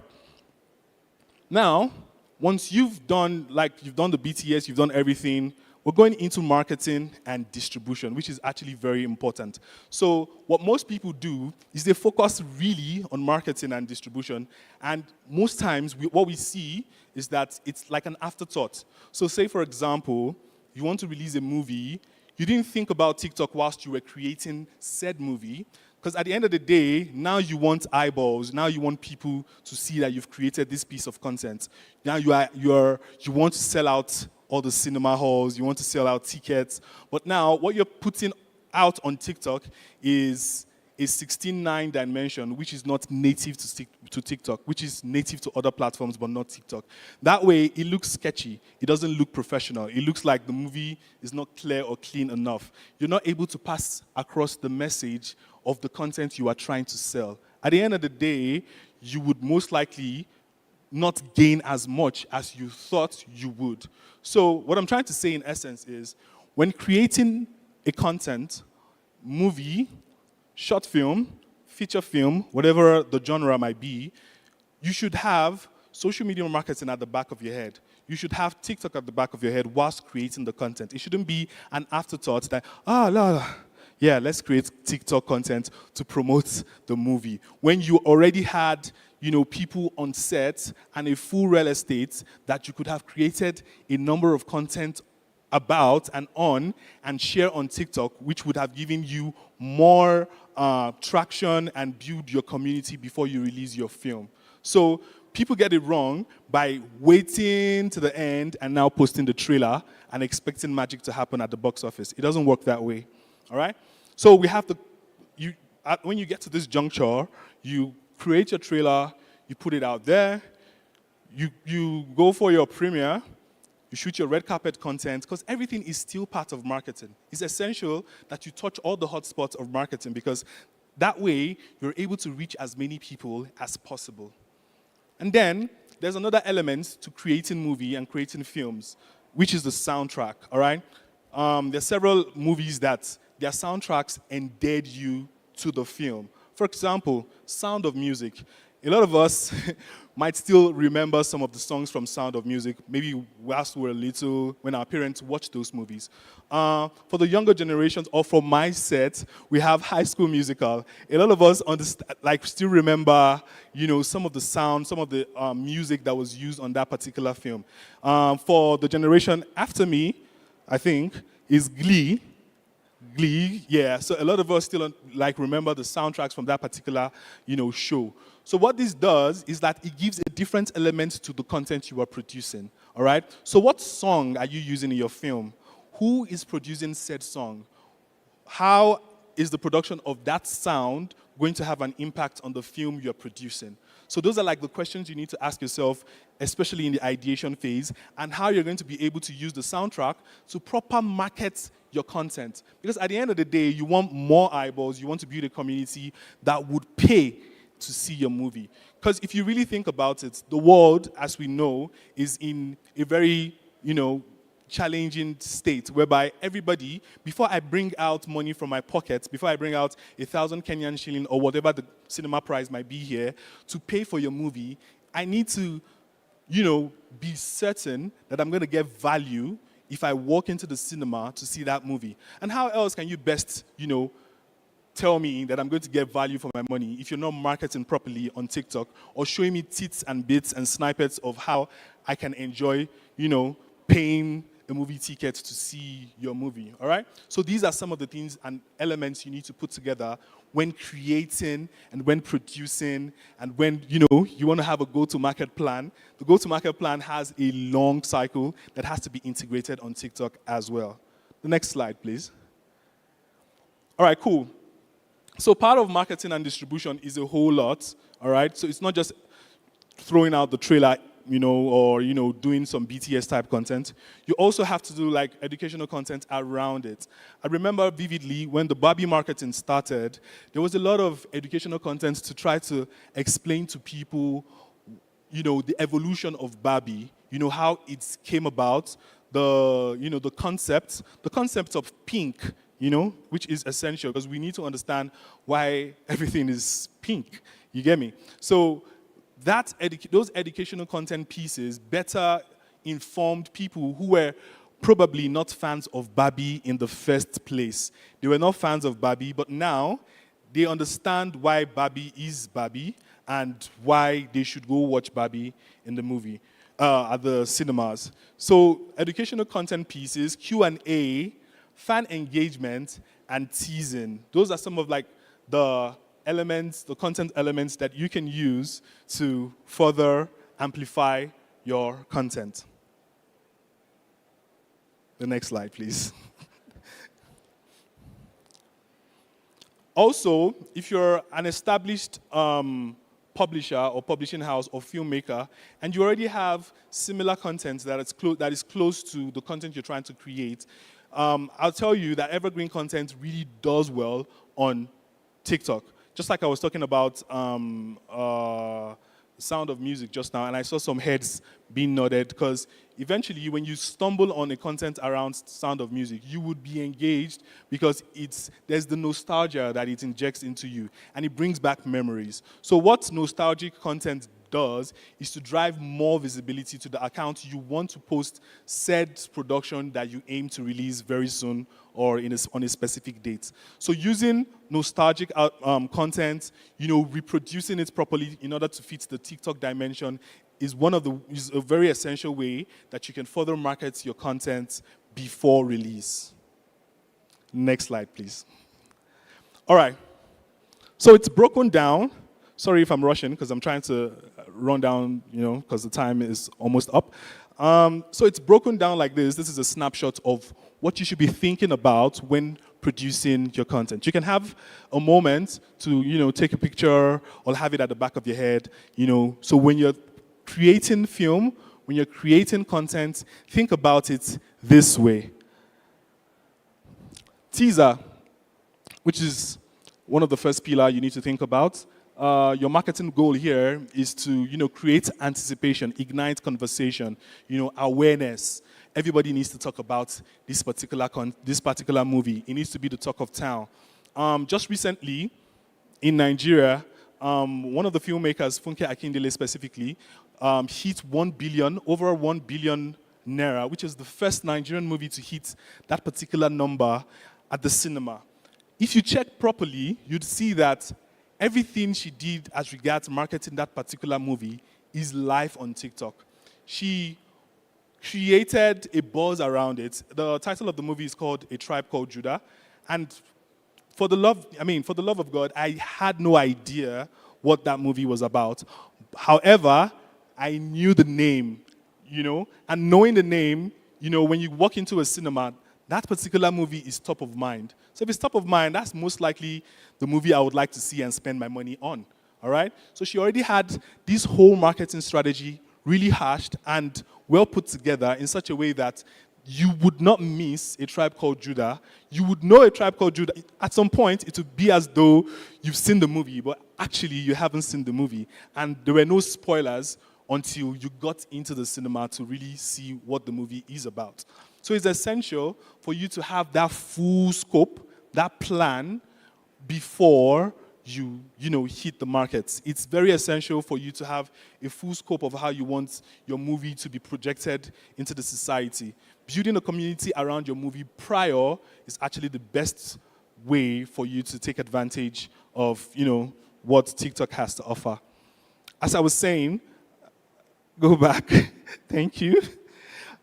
Now, once you've done the BTS, you've done everything, we're going into marketing and distribution, which is actually very important. So what most people do is they focus really on marketing and distribution, and most times what we see is that it's like an afterthought. So say, for example, you want to release a movie, you didn't think about TikTok whilst you were creating said movie, because at the end of the day, now you want eyeballs. Now you want people to see that you've created this piece of content. Now you want to sell out all the cinema halls. You want to sell out tickets. But now what you're putting out on TikTok is a 16:9 dimension, which is not native to TikTok, which is native to other platforms but not TikTok. That way, it looks sketchy. It doesn't look professional. It looks like the movie is not clear or clean enough. You're not able to pass across the message of the content you are trying to sell. At the end of the day, you would most likely not gain as much as you thought you would. So what I'm trying to say in essence is, when creating a content, movie, short film, feature film, whatever the genre might be, you should have social media marketing at the back of your head. You should have TikTok at the back of your head whilst creating the content. It shouldn't be an afterthought that, yeah, let's create TikTok content to promote the movie. When you already had, people on set and a full real estate that you could have created a number of content about and on and share on TikTok, which would have given you more traction and build your community before you release your film. So people get it wrong by waiting to the end and now posting the trailer and expecting magic to happen at the box office. It doesn't work that way, all right? So we have when you get to this juncture, you create your trailer, you put it out there, you go for your premiere, you shoot your red carpet content, because everything is still part of marketing. It's essential that you touch all the hot spots of marketing, because that way you're able to reach as many people as possible. And then there's another element to creating movie and creating films, which is the soundtrack, all right? There's several movies that their soundtracks endeared you to the film. For example, Sound of Music. A lot of us might still remember some of the songs from Sound of Music, maybe whilst we were little, when our parents watched those movies. For the younger generations, or for my set, we have High School Musical. A lot of us still remember, some of the sound, some of the music that was used on that particular film. For the generation after me, I think, is Glee. Yeah. So a lot of us still remember the soundtracks from that particular, show. So what this does is that it gives a different element to the content you are producing. All right. So what song are you using in your film? Who is producing said song? How is the production of that sound going to have an impact on the film you're producing? So those are the questions you need to ask yourself, especially in the ideation phase, and how you're going to be able to use the soundtrack to proper market your content. Because at the end of the day, you want more eyeballs, you want to build a community that would pay to see your movie. Because if you really think about it, the world, as we know, is in a very, challenging state whereby everybody, before I bring out money from my pocket, before I bring out 1,000 Kenyan shilling or whatever the cinema price might be here to pay for your movie, I need to, be certain that I'm going to get value if I walk into the cinema to see that movie. And how else can you best, tell me that I'm going to get value for my money if you're not marketing properly on TikTok or showing me tits and bits and snippets of how I can enjoy, paying a movie ticket to see your movie, all right? So these are some of the things and elements you need to put together when creating and when producing and when, you want to have a go-to-market plan. The go-to-market plan has a long cycle that has to be integrated on TikTok as well. The next slide, please. All right, cool. So part of marketing and distribution is a whole lot, all right? So it's not just throwing out the trailer, or, doing some BTS type content. You also have to do like educational content around it. I remember vividly when the Barbie marketing started, there was a lot of educational content to try to explain to people, the evolution of Barbie, how it came about, the concept of pink, which is essential because we need to understand why everything is pink. You get me? So those educational content pieces better informed people who were probably not fans of Barbie in the first place. They were not fans of Barbie, but now they understand why Barbie is Barbie and why they should go watch Barbie in the movie, at the cinemas. So educational content pieces, Q&A, fan engagement, and teasing. Those are some of like the content elements that you can use to further amplify your content. The next slide, please. Also, if you're an established publisher or publishing house or filmmaker, and you already have similar content that is close to the content you're trying to create, I'll tell you that evergreen content really does well on TikTok. Just like I was talking about Sound of Music just now, and I saw some heads being nodded, because eventually when you stumble on a content around Sound of Music, you would be engaged because there's the nostalgia that it injects into you, and it brings back memories. So what nostalgic content does is to drive more visibility to the account you want to post said production that you aim to release very soon or on a specific date. So using nostalgic content, reproducing it properly in order to fit the TikTok dimension is a very essential way that you can further market your content before release. Next slide, please. All right. So it's broken down. Sorry if I'm rushing, because I'm trying to run down, because the time is almost up. So it's broken down like this. This is a snapshot of what you should be thinking about when producing your content. You can have a moment to, take a picture or have it at the back of your head, So when you're creating film, when you're creating content, think about it this way. Teaser, which is one of the first pillars you need to think about. Your marketing goal here is to, create anticipation, ignite conversation, awareness. Everybody needs to talk about this particular movie. It needs to be the talk of town. Just recently, in Nigeria, one of the filmmakers, Funke Akindele specifically, hit over 1 billion naira, which is the first Nigerian movie to hit that particular number at the cinema. If you check properly, you'd see that everything she did as regards marketing that particular movie is live on TikTok. She created a buzz around it. The title of the movie is called A Tribe Called Judah. And for the love of God, I had no idea what that movie was about. However, I knew the name, and knowing the name, when you walk into a cinema, that particular movie is top of mind. So if it's top of mind, that's most likely the movie I would like to see and spend my money on, all right? So she already had this whole marketing strategy really hashed and well put together in such a way that you would not miss A Tribe Called Judah. You would know A Tribe Called Judah. At some point, it would be as though you've seen the movie, but actually you haven't seen the movie. And there were no spoilers until you got into the cinema to really see what the movie is about. So it's essential for you to have that full scope, that plan, before you hit the markets. It's very essential for you to have a full scope of how you want your movie to be projected into the society. Building a community around your movie prior is actually the best way for you to take advantage of, what TikTok has to offer. As I was saying, go back. Thank you.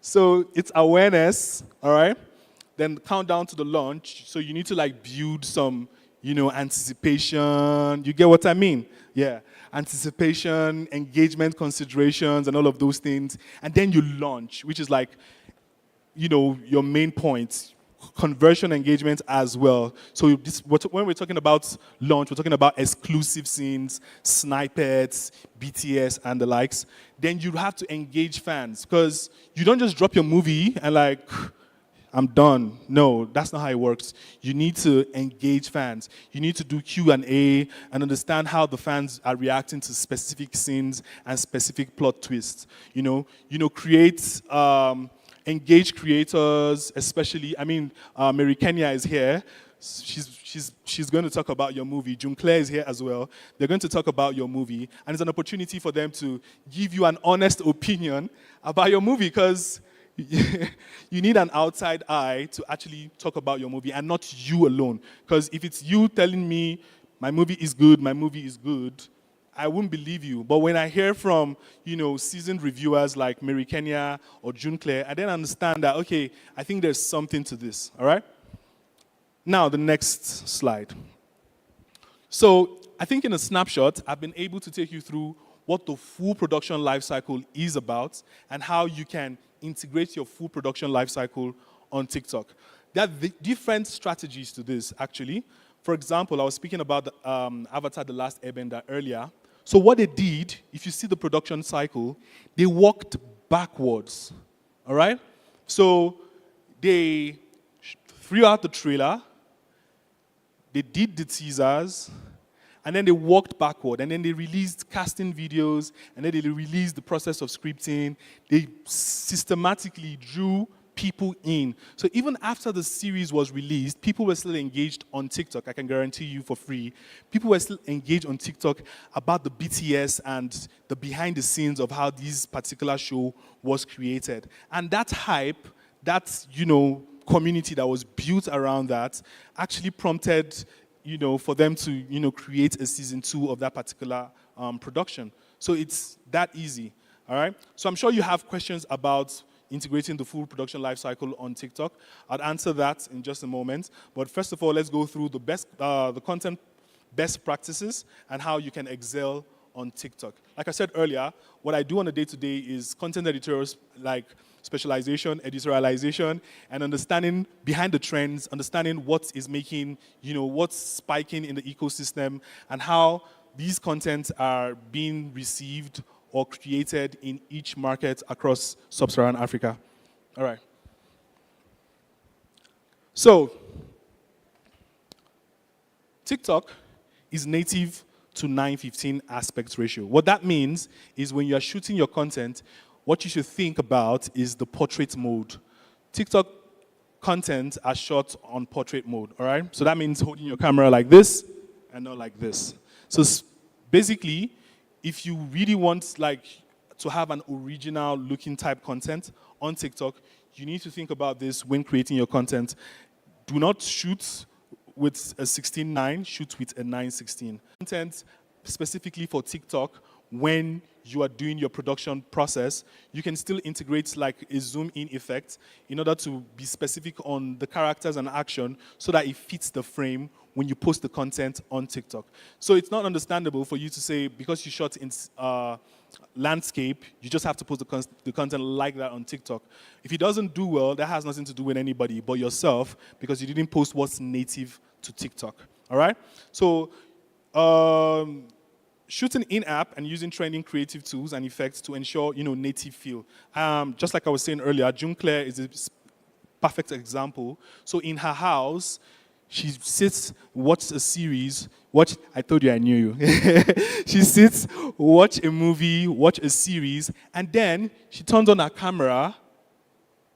So it's awareness, all right? Then countdown to the launch. So you need to build some, anticipation. You get what I mean? Yeah. Anticipation, engagement considerations, and all of those things. And then you launch, which is your main point. Conversion engagement as well. So when we're talking about launch, we're talking about exclusive scenes, snippets, BTS, and the likes. Then you have to engage fans, because you don't just drop your movie and I'm done. No, that's not how it works. You need to engage fans. You need to do Q&A and understand how the fans are reacting to specific scenes and specific plot twists. Create engage creators, especially. Mary Kenya is here. She's going to talk about your movie. June Claire is here as well. They're going to talk about your movie, and it's an opportunity for them to give you an honest opinion about your movie, because you need an outside eye to actually talk about your movie, and not you alone. Because if it's you telling me my movie is good, I wouldn't believe you. But when I hear from, seasoned reviewers like Mary Kenya or June Claire, I then understand that, okay, I think there's something to this, all right? Now, the next slide. So I think in a snapshot, I've been able to take you through what the full production lifecycle is about and how you can integrate your full production lifecycle on TikTok. There are different strategies to this, actually. For example, I was speaking about Avatar: The Last Airbender earlier. So what they did, if you see the production cycle, they walked backwards, all right? So they threw out the trailer, they did the teasers, and then they walked backward, and then they released casting videos, and then they released the process of scripting. They systematically drew people in. So even after the series was released, people were still engaged on TikTok. I can guarantee you for free. People were still engaged on TikTok about the BTS and the behind the scenes of how this particular show was created. And that hype, that, community that was built around that actually prompted, for them to, create a season 2 of that particular production. So it's that easy, all right? So I'm sure you have questions about integrating the full production lifecycle on TikTok. I'll answer that in just a moment. But first of all, let's go through the content best practices and how you can excel on TikTok. Like I said earlier, what I do on a day-to-day is content editorials, like specialization, editorialization, and understanding behind the trends, understanding what is making, what's spiking in the ecosystem, and how these contents are being received or created in each market across sub-Saharan Africa. All right. So, TikTok is native to 9:15 aspect ratio. What that means is when you are shooting your content, what you should think about is the portrait mode. TikTok content are shot on portrait mode, all right? So that means holding your camera like this and not like this. So basically, if you really want to have an original looking type content on TikTok, you need to think about this when creating your content. Do not shoot with a 16:9, shoot with a 9:16. Content specifically for TikTok, when you are doing your production process, you can still integrate a zoom in effect in order to be specific on the characters and action so that it fits the frame when you post the content on TikTok. So it's not understandable for you to say, because you shot in landscape, you just have to post the content like that on TikTok. If it doesn't do well, that has nothing to do with anybody but yourself, because you didn't post what's native to TikTok, all right? So shooting in-app and using trending creative tools and effects to ensure, native feel. Just like I was saying earlier, June Claire is a perfect example. So in her house, She sits, watches a series, I told you I knew you. She sits, watch a movie, watch a series, and then she turns on her camera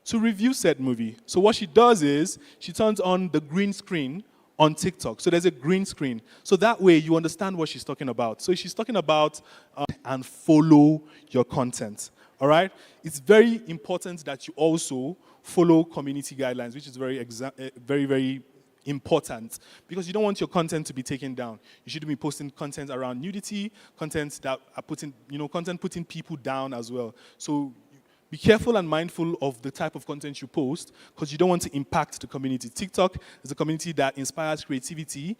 to review said movie. So what she does is, she turns on the green screen on TikTok. So there's a green screen. So that way you understand what she's talking about. So she's talking about and follow your content. All right? It's very important that you also follow community guidelines, which is very, very important, because you don't want your content to be taken down. You shouldn't be posting content around nudity, content that are content putting people down as well. So be careful and mindful of the type of content you post, because you don't want to impact the community. TikTok is a community that inspires creativity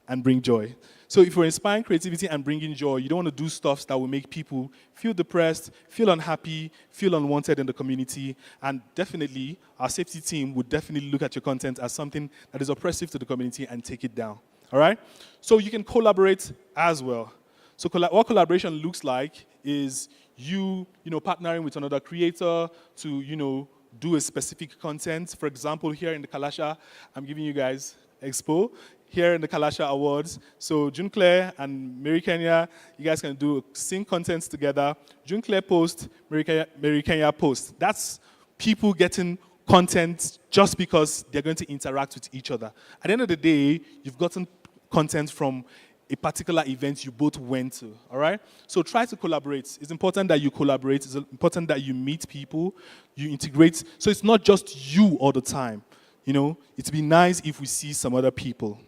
and bring joy. So if you're inspiring creativity and bringing joy, you don't want to do stuff that will make people feel depressed, feel unhappy, feel unwanted in the community. And definitely, our safety team would definitely look at your content as something that is oppressive to the community and take it down. All right? So you can collaborate as well. So what collaboration looks like is you partnering with another creator to, do a specific content. For example, here in the KALASHA, I'm giving you guys expo. Here in the KALASHA Awards. So June Claire and Mary Kenya, you guys can sing contents together. June Claire post, Mary Kenya post. That's people getting content just because they're going to interact with each other. At the end of the day, you've gotten content from a particular event you both went to, all right? So try to collaborate. It's important that you collaborate. It's important that you meet people, you integrate. So it's not just you all the time. It'd be nice if we see some other people.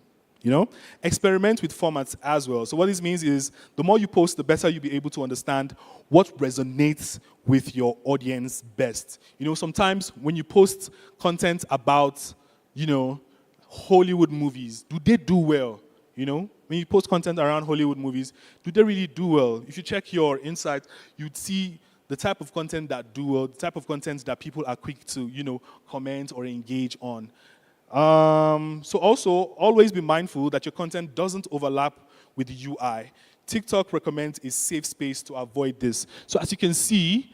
Experiment with formats as well. So what this means is the more you post, the better you'll be able to understand what resonates with your audience best. Sometimes when you post content about, Hollywood movies, do they do well? When you post content around Hollywood movies, do they really do well? If you check your insights, you'd see the type of content that do well, the type of content that people are quick to, comment or engage on. So also, always be mindful that your content doesn't overlap with the UI. TikTok recommends a safe space to avoid this. So as you can see,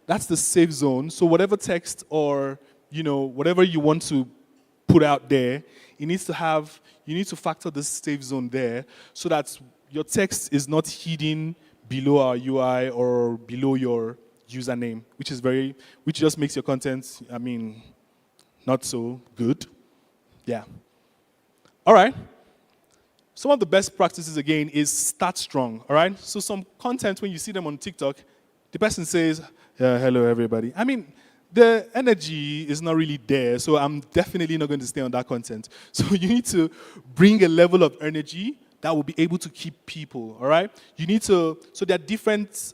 that's the safe zone. So whatever text or, whatever you want to put out there, you need to factor this safe zone there so that your text is not hidden below our UI or below your username, which just makes your content, not so good. Yeah. All right. Some of the best practices, again, is start strong. All right. So some content, when you see them on TikTok, the person says, hello, everybody. The energy is not really there, so I'm definitely not going to stay on that content. So you need to bring a level of energy that will be able to keep people, all right? So there are different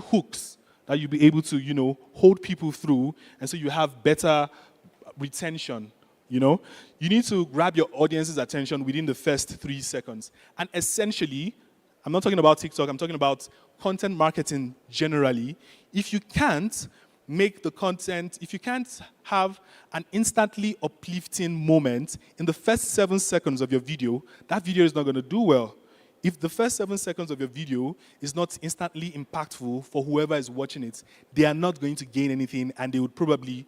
hooks that you'll be able to, hold people through, and so you have better retention, You need to grab your audience's attention within the first 3 seconds. And essentially, I'm not talking about TikTok, I'm talking about content marketing generally. If you can't make the content, if you can't have an instantly uplifting moment in the first 7 seconds of your video, that video is not going to do well. If the first 7 seconds of your video is not instantly impactful for whoever is watching it, they are not going to gain anything, and they would probably,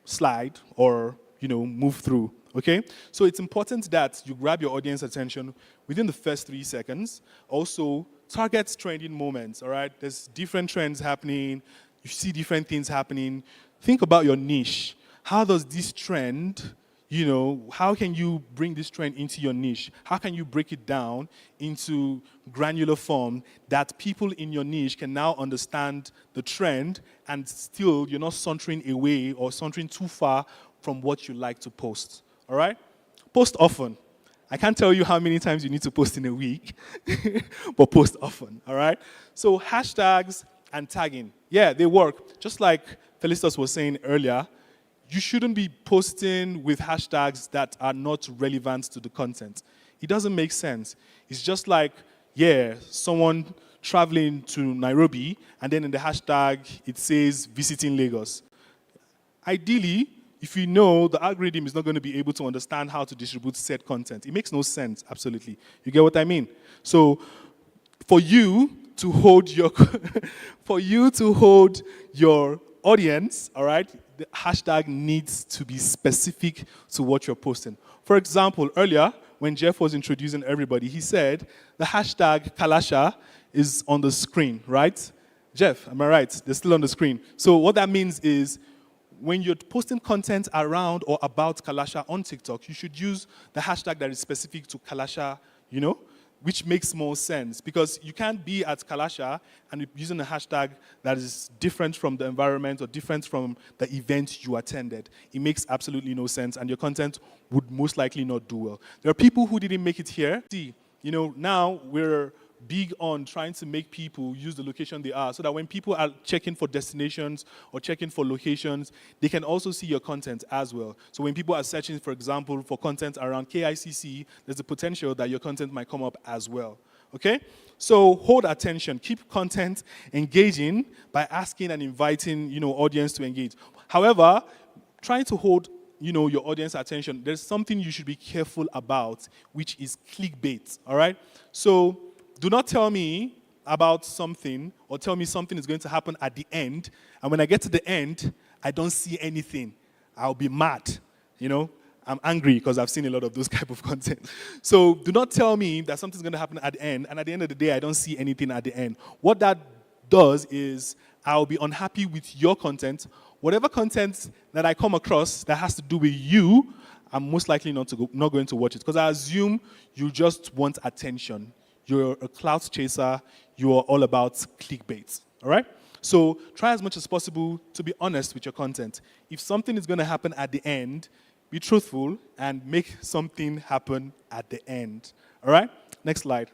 slide or, move through, okay? So it's important that you grab your audience attention within the first 3 seconds. Also, target trending moments, all right? There's different trends happening. You see different things happening. Think about your niche. How does this trend, how can you bring this trend into your niche? How can you break it down into granular form that people in your niche can now understand the trend and still you're not sauntering away or sauntering too far from what you like to post, all right? Post often. I can't tell you how many times you need to post in a week, but post often, all right? So hashtags and tagging, they work. Just like Felicitas was saying earlier, you shouldn't be posting with hashtags that are not relevant to the content. It doesn't make sense. It's just like, someone traveling to Nairobi, and then in the hashtag, it says visiting Lagos. Ideally, if you know the algorithm is not going to be able to understand how to distribute said content, it makes no sense, absolutely. You get what I mean? So for you to hold your audience, all right, the hashtag needs to be specific to what you're posting. For example, earlier, when Jeff was introducing everybody, he said the hashtag KALASHA is on the screen, right? Jeff, am I right? They're still on the screen. So what that means is when you're posting content around or about KALASHA on TikTok, you should use the hashtag that is specific to KALASHA, you know, which makes more sense because you can't be at KALASHA and using a hashtag that is different from the environment or different from the event you attended. It makes absolutely no sense and your content would most likely not do well. There are people who didn't make it here. See, you know, now we're big on trying to make people use the location they are so that when people are checking for destinations or checking for locations, they can also see your content as well. So when people are searching, for example, for content around KICC, there's a potential that your content might come up as well. Okay? So hold attention. Keep content engaging by asking and inviting, you know, audience to engage. However, trying to hold, you know, your audience attention, there's something you should be careful about, which is clickbait. All right? So do not tell me about something or tell me something is going to happen at the end, and when I get to the end, I don't see anything. I'll be mad, you know? I'm angry because I've seen a lot of those type of content. So do not tell me that something's going to happen at the end, and at the end of the day, I don't see anything at the end. What that does is I'll be unhappy with your content. Whatever content that I come across that has to do with you, I'm most likely not going to watch it because I assume you just want attention. You're a clout chaser, you're all about clickbait, all right? So try as much as possible to be honest with your content. If something is going to happen at the end, be truthful and make something happen at the end, all right? Next slide.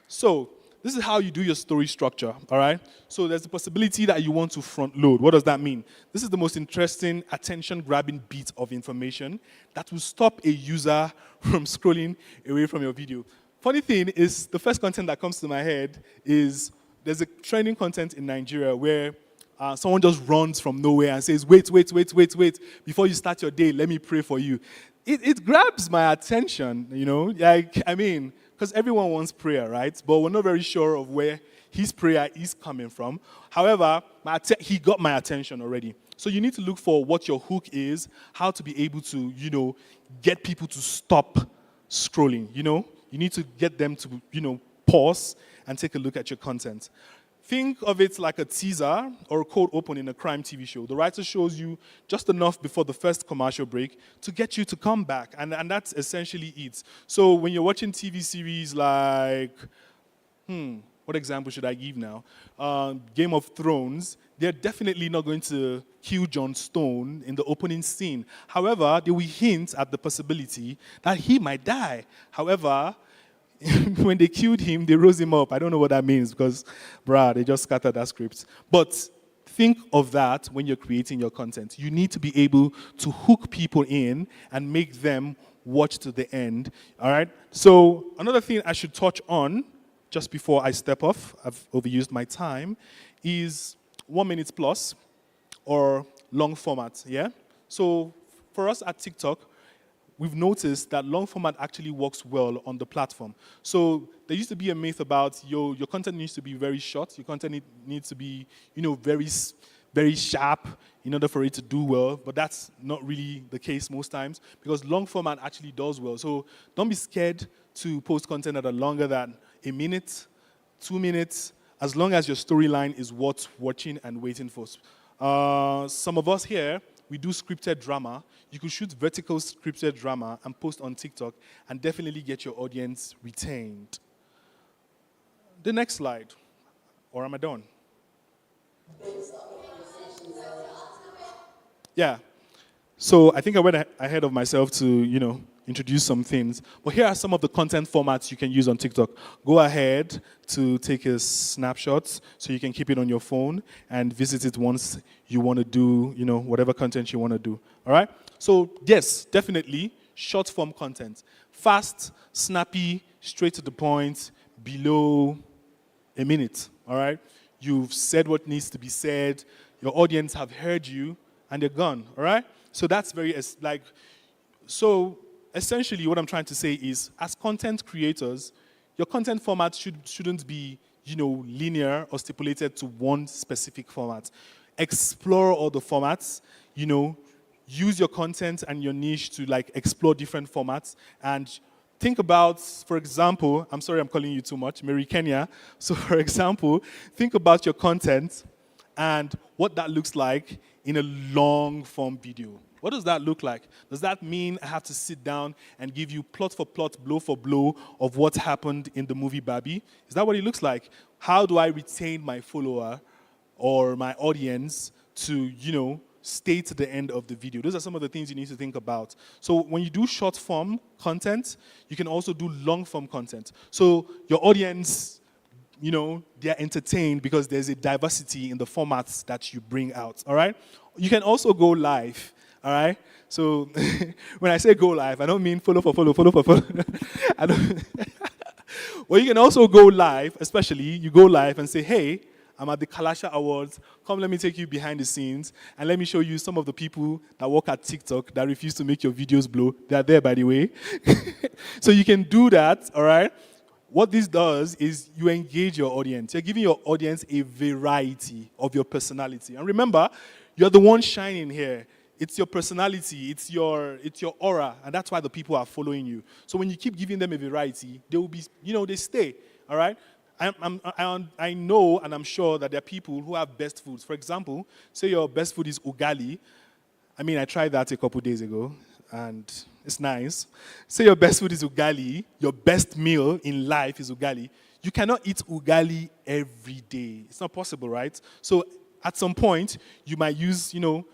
So this is how you do your story structure, all right? So there's the possibility that you want to front load. What does that mean? This is the most interesting, attention-grabbing bit of information that will stop a user from scrolling away from your video. Funny thing is, the first content that comes to my head is there's a trending content in Nigeria where someone just runs from nowhere and says, wait, before you start your day, let me pray for you. It grabs my attention, you know, like, I mean, because everyone wants prayer, right? But we're not very sure of where his prayer is coming from. However, he got my attention already. So you need to look for what your hook is, how to be able to, you know, get people to stop scrolling, you know? You need to get them to, you know, pause and take a look at your content. Think of it like a teaser or a cold open in a crime TV show. The writer shows you just enough before the first commercial break to get you to come back, and that's essentially it. So when you're watching TV series like, what example should I give now? Game of Thrones, they're definitely not going to kill Jon Snow in the opening scene. However, they will hint at the possibility that he might die. However, when they killed him, they rose him up. I don't know what that means because, they just scattered that script. But think of that when you're creating your content. You need to be able to hook people in and make them watch to the end. All right? So another thing I should touch on just before I step off, I've overused my time, is 1 minute plus or long format, yeah? So for us at TikTok, we've noticed that long format actually works well on the platform. So there used to be a myth about your content needs to be very short, your content needs to be, you know, very, very sharp in order for it to do well, but that's not really the case most times because long format actually does well. So don't be scared to post content that are longer than a minute, 2 minutes, as long as your storyline is worth watching and waiting for. Some of us here, we do scripted drama. You could shoot vertical scripted drama and post on TikTok and definitely get your audience retained. The next slide, or am I done? Yeah. So I think I went ahead of myself to, you know, introduce some things. But here are some of the content formats you can use on TikTok. Go ahead to take a snapshot so you can keep it on your phone and visit it once you want to do, you know, whatever content you want to do. All right? So yes, definitely short form content. Fast, snappy, straight to the point, below a minute. All right? You've said what needs to be said. Your audience have heard you and they're gone. All right? So that's very, so essentially what I'm trying to say is, as content creators, your content format shouldn't be, you know, linear or stipulated to one specific format. explore all the formats, you know, use your content and your niche to like explore different formats, and think about, for example, I'm sorry I'm calling you too much, Mary Kenya. So for example, think about your content and what that looks like in a long form video. What does that look like? Does that mean I have to sit down and give you plot for plot, blow for blow of what happened in the movie Barbie? Is that what it looks like? How do I retain my follower or my audience to, you know, stay to the end of the video? Those are some of the things you need to think about. So when you do short form content, you can also do long form content. So your audience, you know, they're entertained because there's a diversity in the formats that you bring out, all right? You can also go live, all right? So when I say go live, I don't mean follow for follow. I don't well, you can also go live, especially you go live and say, hey, I'm at the KALASHA Awards. Come, let me take you behind the scenes and let me show you some of the people that work at TikTok that refuse to make your videos blow. They are there, by the way. So you can do that, all right? What this does is you engage your audience. You're giving your audience a variety of your personality. And remember, you're the one shining here. It's your personality, it's your aura, and that's why the people are following you. So when you keep giving them a variety, they will be, you know, they stay, all right? I know and I'm sure that there are people who have best foods. For example, say your best food is ugali. I mean, I tried that a couple days ago, and it's nice. Say your best food is ugali, your best meal in life is ugali. You cannot eat ugali every day. It's not possible, right? So at some point, you might use, you know,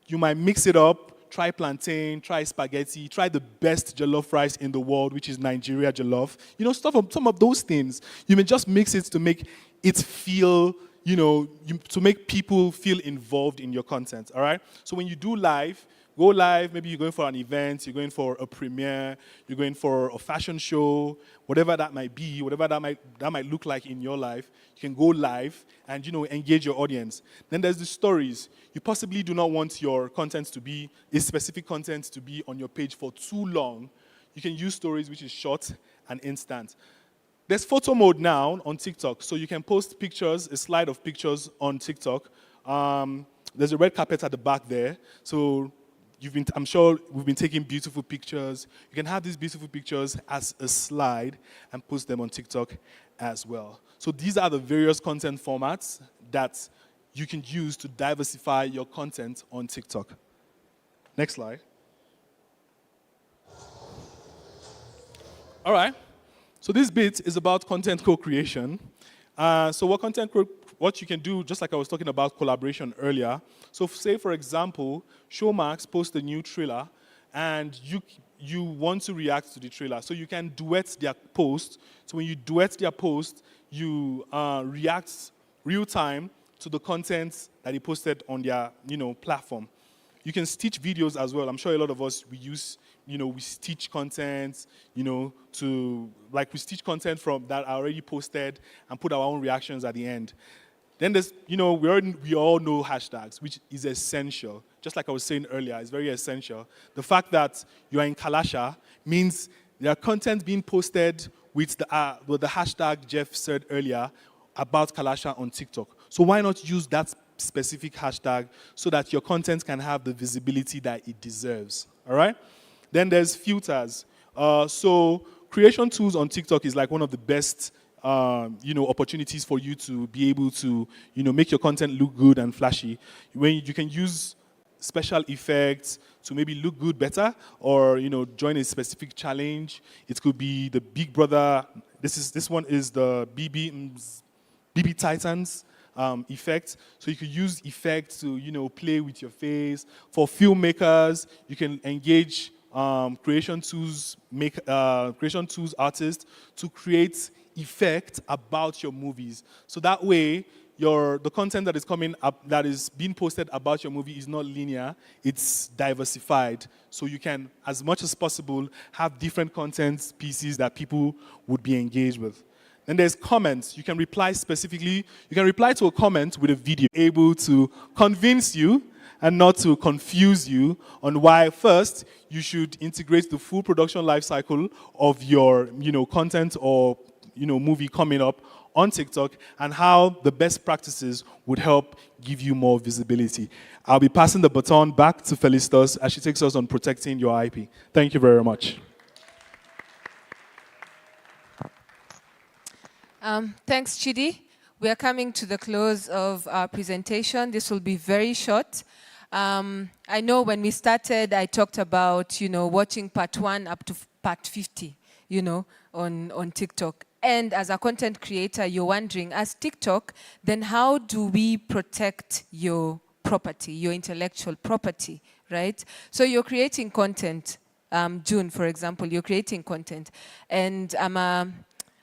you might mix it up, try plantain, try spaghetti, try the best jollof rice in the world, which is Nigeria jollof. You know, some of those things. You may just mix it to make it feel, you know, to make people feel involved in your content, all right? So when you do live, go live, maybe you're going for an event, you're going for a premiere, you're going for a fashion show, whatever that might be, whatever that might look like in your life, you can go live and, you know, engage your audience. Then there's the stories. You possibly do not want your content to be, a specific content to be on your page for too long. You can use stories, which is short and instant. There's photo mode now on TikTok, so you can post pictures, a slide of pictures on TikTok. There's a red carpet at the back there, so I'm sure we've been taking beautiful pictures. You can have these beautiful pictures as a slide and post them on TikTok as well. So these are the various content formats that you can use to diversify your content on TikTok. Next slide. All right. So this bit is about content co-creation. So what you can do, just like I was talking about collaboration earlier. So say, for example, Showmax posts a new trailer, and you want to react to the trailer. So you can duet their post. So when you duet their post, you react real time to the content that they posted on their, you know, platform. You can stitch videos as well. I'm sure a lot of us, we stitch content, you know, we stitch content from that are already posted and put our own reactions at the end. Then there's, you know, we all know hashtags, which is essential. Just like I was saying earlier, it's very essential. The fact that you are in KALASHA means there are content being posted with the hashtag Jeff said earlier about KALASHA on TikTok. So why not use that specific hashtag so that your content can have the visibility that it deserves, all right? Then there's filters. So creation tools on TikTok is like one of the best opportunities for you to be able to, make your content look good and flashy. When you can use special effects to maybe look good better, or join a specific challenge. It could be the Big Brother. This one is the BB Titans effect. So you could use effects to play with your face. For filmmakers, you can engage creation tools artists to create effect about your movies. So that way, the content that is coming up, that is being posted about your movie, is not linear, it's diversified. So you can, as much as possible, have different content pieces that people would be engaged with. Then there's comments. You can reply specifically. You can reply to a comment with a video, able to convince you and not to confuse you on why, first, you should integrate the full production life cycle of your content or movie coming up on TikTok and how the best practices would help give you more visibility. I'll be passing the baton back to Felicitas as she takes us on protecting your IP. Thank you very much. Thanks, Chidi. We are coming to the close of our presentation. This will be very short. I know when we started, I talked about, watching part 1 up to part 50, on TikTok. And as a content creator, you're wondering, as TikTok, then how do we protect your property, your intellectual property, right? So you're creating content. June, for example, you're creating content. And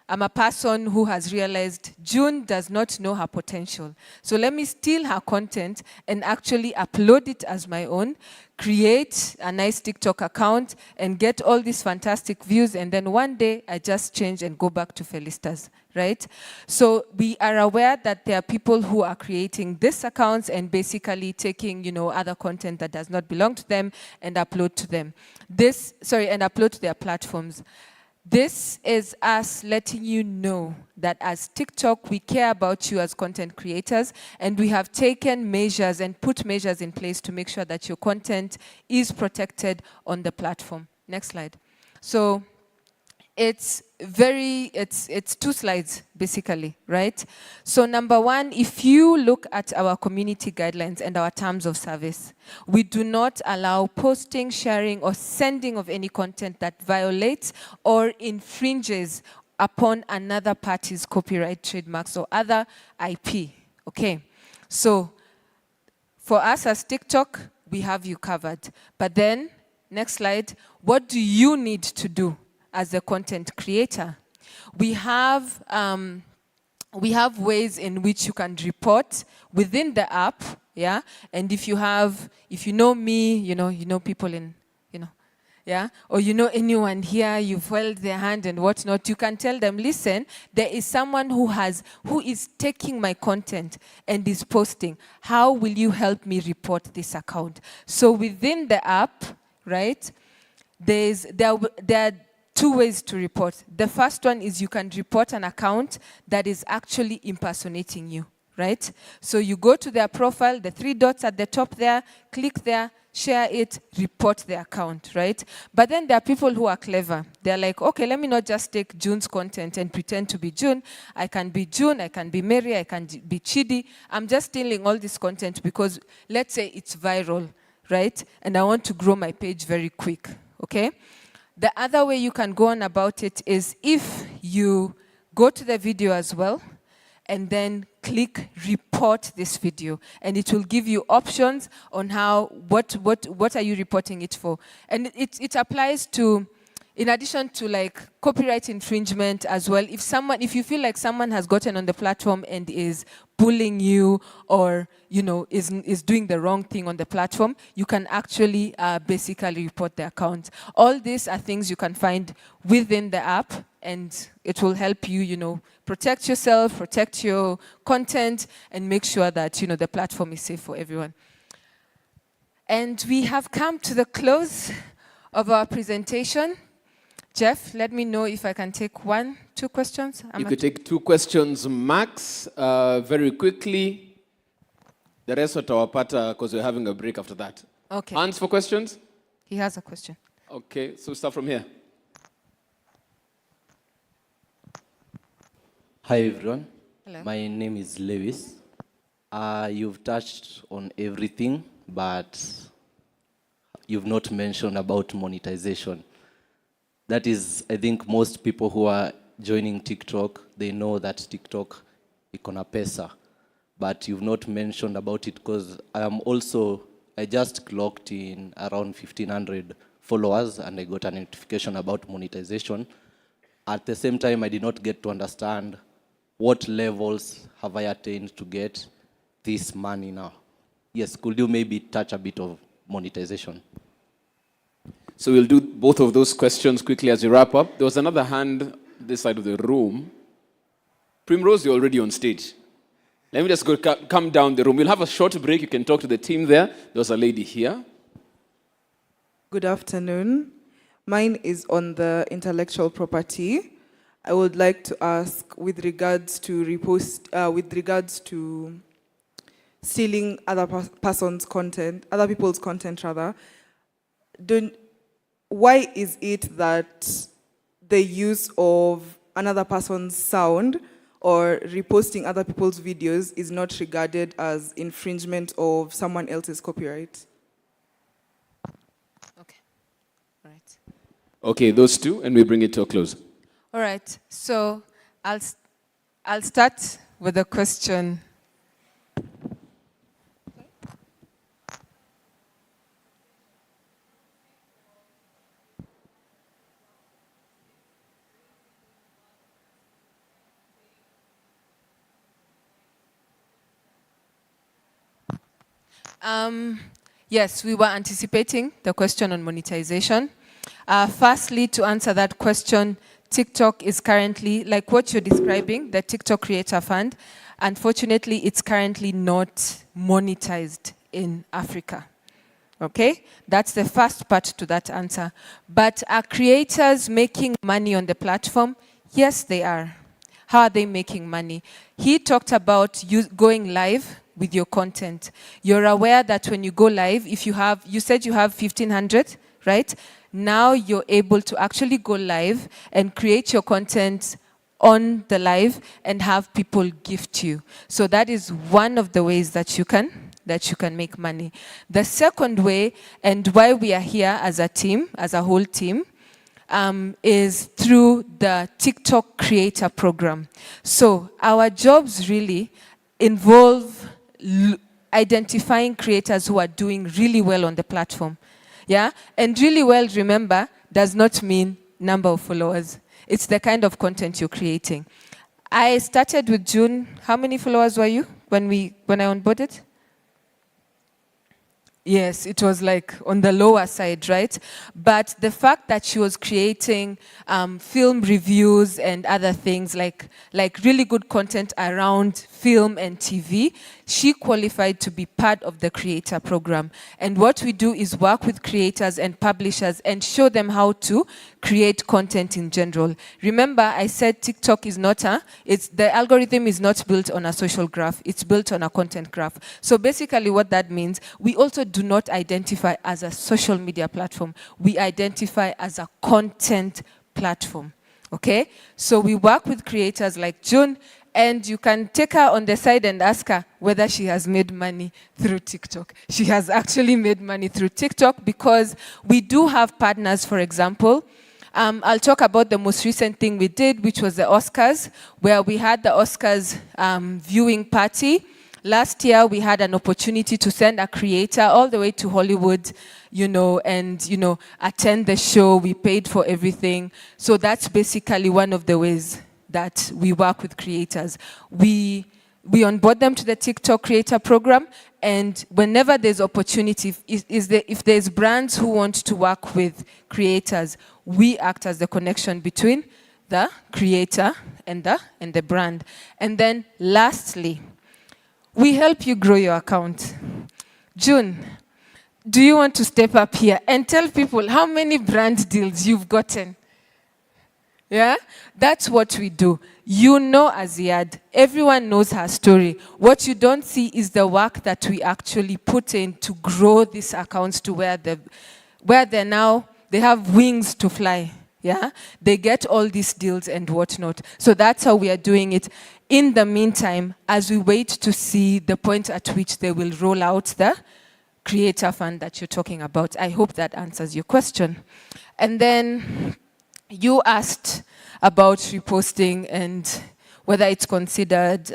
I'm a person who has realized June does not know her potential. So let me steal her content and actually upload it as my own, create a nice TikTok account, and get all these fantastic views. And then one day, I just change and go back to Felicitas, right? So we are aware that there are people who are creating these accounts and basically taking, other content that does not belong to them and upload to them. And upload to their platforms. This is us letting you know that as TikTok, we care about you as content creators, and we have taken measures and put measures in place to make sure that your content is protected on the platform. Next slide. So it's 2 slides, basically, right? So number 1, if you look at our community guidelines and our terms of service, we do not allow posting, sharing, or sending of any content that violates or infringes upon another party's copyright, trademarks, or other IP, okay? So for us as TikTok, we have you covered. But then, next slide, what do you need to do as a content creator? We have ways in which you can report within the app, yeah? And if you know me, you know people in, yeah? Or you know anyone here, you've held their hand and whatnot, you can tell them, listen, there is someone who is taking my content and is posting. How will you help me report this account? So within the app, right, there are 2 ways to report. The first one is you can report an account that is actually impersonating you, right? So you go to their profile, the 3 dots at the top there, click there, share it, report the account, right? But then there are people who are clever. They're like, okay, let me not just take June's content and pretend to be June. I can be June, I can be Mary, I can be Chidi. I'm just stealing all this content because let's say it's viral, right? And I want to grow my page very quick, okay? The other way you can go on about it is if you go to the video as well and then click report this video, and it will give you options on what are you reporting it for. And it applies to, in addition to like copyright infringement as well, if you feel like someone has gotten on the platform and is bullying you or is doing the wrong thing on the platform, you can actually basically report the account. All these are things you can find within the app, and it will help you, protect yourself, protect your content, and make sure that the platform is safe for everyone. And we have come to the close of our presentation. Jeff, let me know if I can take 1, 2 questions. You could take 2 questions max, very quickly. The rest of our part, because we're having a break after that. Okay. Hands for questions? He has a question. Okay, so start from here. Hi everyone. Hello. My name is Lewis. You've touched on everything, but you've not mentioned about monetization. That is, I think most people who are joining TikTok, they know that TikTok iko na pesa, but you've not mentioned about it because I just clocked in around 1,500 followers and I got a notification about monetization. At the same time, I did not get to understand what levels have I attained to get this money now. Yes, could you maybe touch a bit of monetization? So we'll do both of those questions quickly as we wrap up. There was another hand this side of the room. Primrose, you're already on stage. Let me just go come down the room. We'll have a short break. You can talk to the team there. There was a lady here. Good afternoon. Mine is on the intellectual property. I would like to ask with regards to stealing other person's content, other people's content rather. Why is it that the use of another person's sound or reposting other people's videos is not regarded as infringement of someone else's copyright? Okay, all right. Okay, those two, and we bring it to a close. All right, so I'll start with a question. Yes, we were anticipating the question on monetization. Firstly, to answer that question, TikTok is currently, like what you're describing, the TikTok Creator Fund, unfortunately, it's currently not monetized in Africa. Okay? That's the first part to that answer. But are creators making money on the platform? Yes, they are. How are they making money? He talked about you going live with your content. You're aware that when you go live, if you said you have 1,500, right? Now you're able to actually go live and create your content on the live and have people gift you. So that is one of the ways that you can make money. The second way, and why we are here as a team, as a whole team, is through the TikTok Creator Program. So our jobs really involve identifying creators who are doing really well on the platform. Yeah? And really well, remember, does not mean number of followers. It's the kind of content you're creating. I started with June. How many followers were you when I onboarded? Yes, it was like on the lower side, right? But the fact that she was creating film reviews and other things like really good content around film and TV, she qualified to be part of the creator program. And what we do is work with creators and publishers and show them how to create content in general. Remember, I said TikTok is not the algorithm is not built on a social graph, it's built on a content graph. So basically what that means, we also do not identify as a social media platform. We identify as a content platform, okay? So we work with creators like June, and you can take her on the side and ask her whether she has made money through TikTok. She has actually made money through TikTok because we do have partners, for example. I'll talk about the most recent thing we did, which was the Oscars, where we had the Oscars viewing party. Last year, we had an opportunity to send a creator all the way to Hollywood, and, attend the show. We paid for everything. So that's basically one of the ways that we work with creators. We onboard them to the TikTok Creator Program, and whenever there's opportunity, if there's brands who want to work with creators, we act as the connection between the creator and the brand. And then lastly, we help you grow your account. June, do you want to step up here and tell people how many brand deals you've gotten? Yeah, that's what we do. Aziad, everyone knows her story. What you don't see is the work that we actually put in to grow these accounts to where they're now, they have wings to fly. Yeah, they get all these deals and whatnot. So that's how we are doing it. In the meantime, as we wait to see the point at which they will roll out the creator fund that you're talking about. I hope that answers your question. And then you asked about reposting and whether it's considered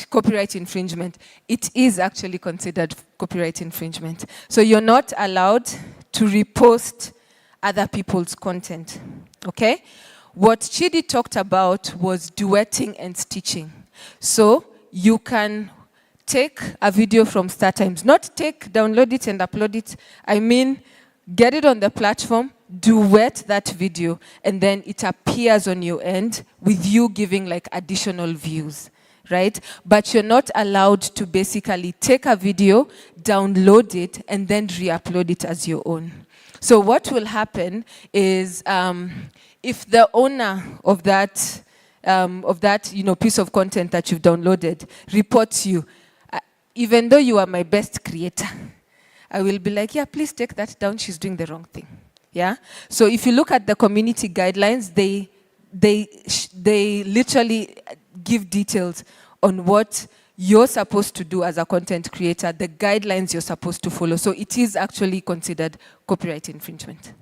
copyright infringement. It is actually considered copyright infringement. So you're not allowed to repost other people's content, okay? What Chidi talked about was duetting and stitching. So you can take a video from StarTimes, not download it and upload it. I mean, get it on the platform, duet that video, and then it appears on your end with you giving like additional views, right? But you're not allowed to basically take a video, download it, and then re-upload it as your own. So what will happen is if the owner of that piece of content that you've downloaded reports you, even though you are my best creator, I will be like, yeah, please take that down. She's doing the wrong thing. Yeah. So if you look at the community guidelines, they literally give details on what you're supposed to do as a content creator, the guidelines you're supposed to follow. So it is actually considered copyright infringement.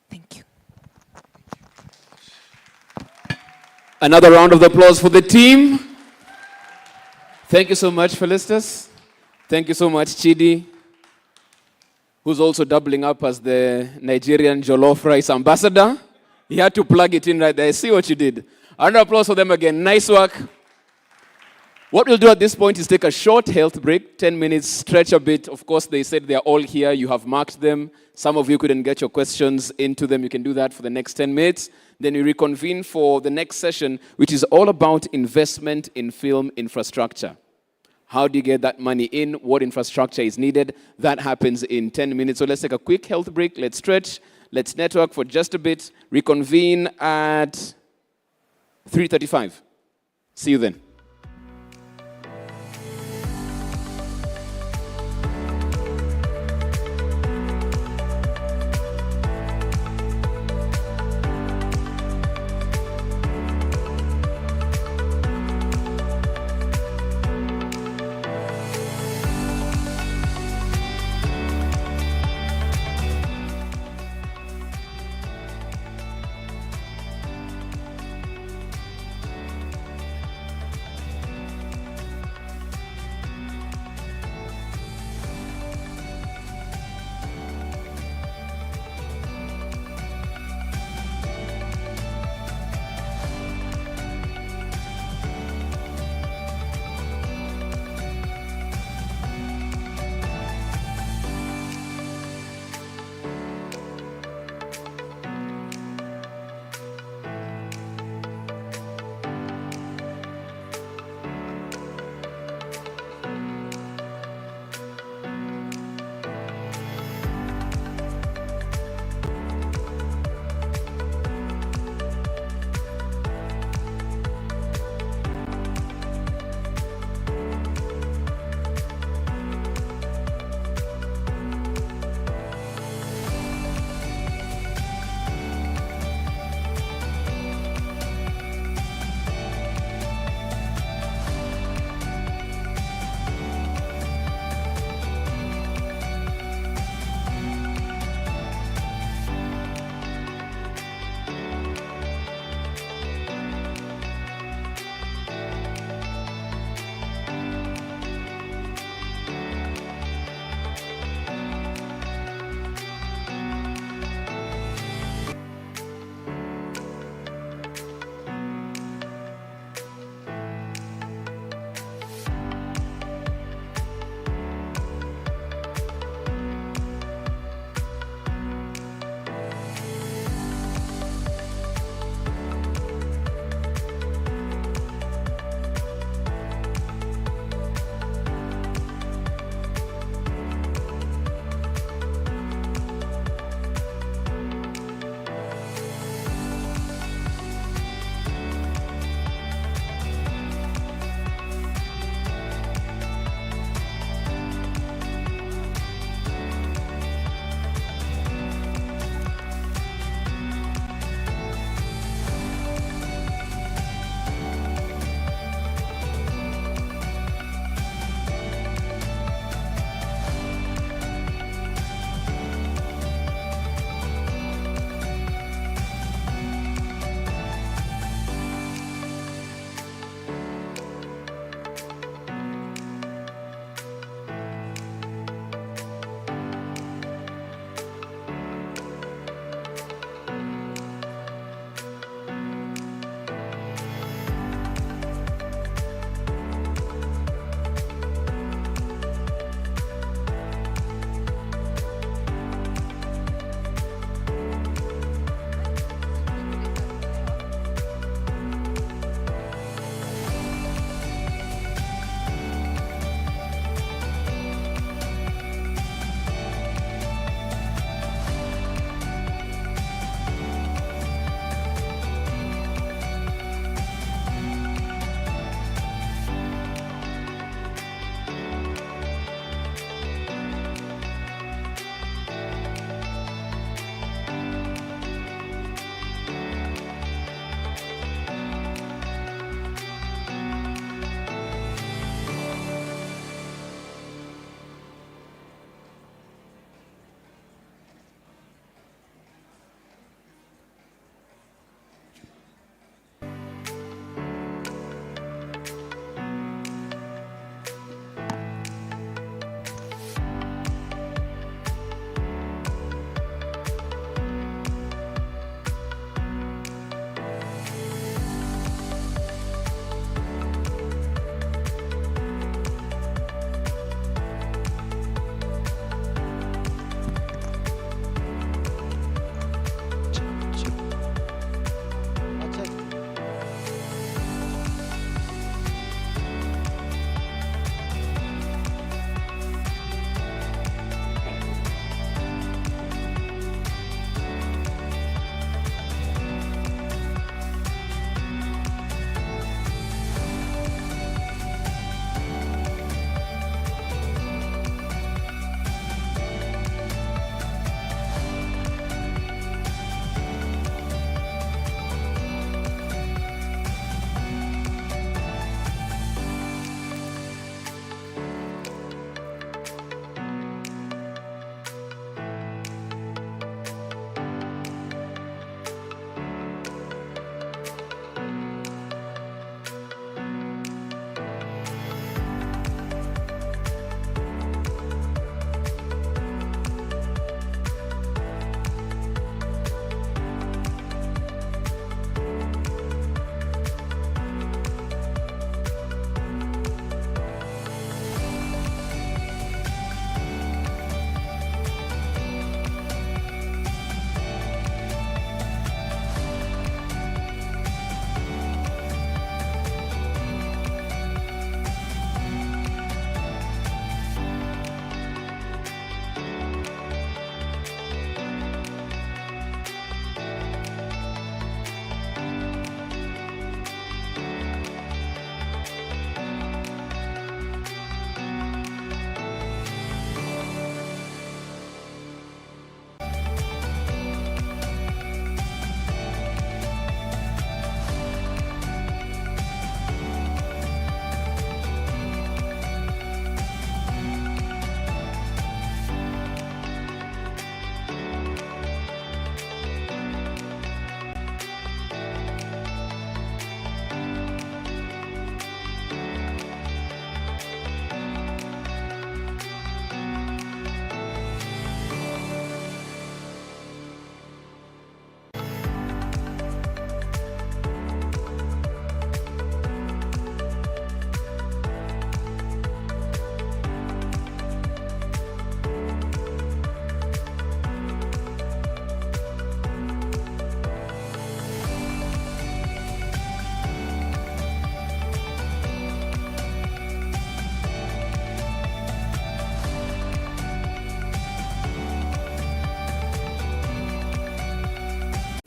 Thank you. Another round of applause for the team. Thank you so much, Felicitas. Thank you so much, Chidi, who's also doubling up as the Nigerian jollof rice ambassador. He had to plug it in right there. I see what you did. Another applause for them again. Nice work. What we'll do at this point is take a short health break, 10 minutes, stretch a bit. Of course, they said they're all here. You have marked them. Some of you couldn't get your questions into them. You can do that for the next 10 minutes. Then we reconvene for the next session, which is all about investment in film infrastructure. How do you get that money in? What infrastructure is needed? That happens in 10 minutes. So let's take a quick health break. Let's stretch. Let's network for just a bit. Reconvene at 3:35. See you then.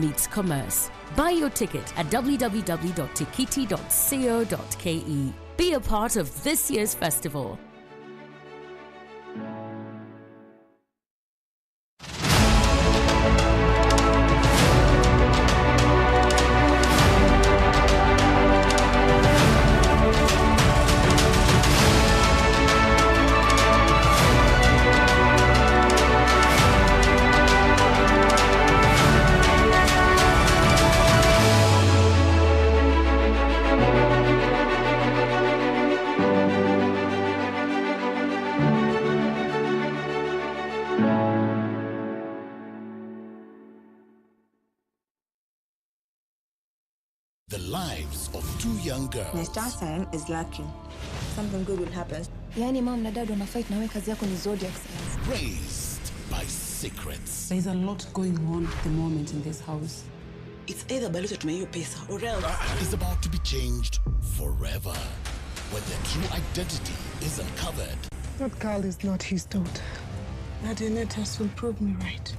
meets commerce. Buy your ticket at www.tikiti.co.ke. Be a part of this year's festival. The lives of two young girls. My star sign is lucky. Something good will happen. Yani mom na dad wana fight na wewe kazi yako ni zodiac signs. Raised by secrets. There's a lot going on at the moment in this house. It's either balota tumehiyo pesa or else. Is about to be changed forever when their true identity is uncovered. That girl is not his daughter. That DNA test will prove me right.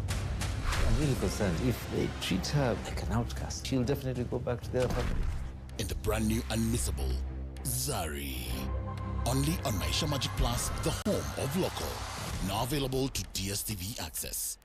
I'm really concerned. If they treat her like an outcast, she'll definitely go back to their family. In the brand new Unmissable, Zari. Only on Maisha Magic Plus, the home of local. Now available to DSTV Access.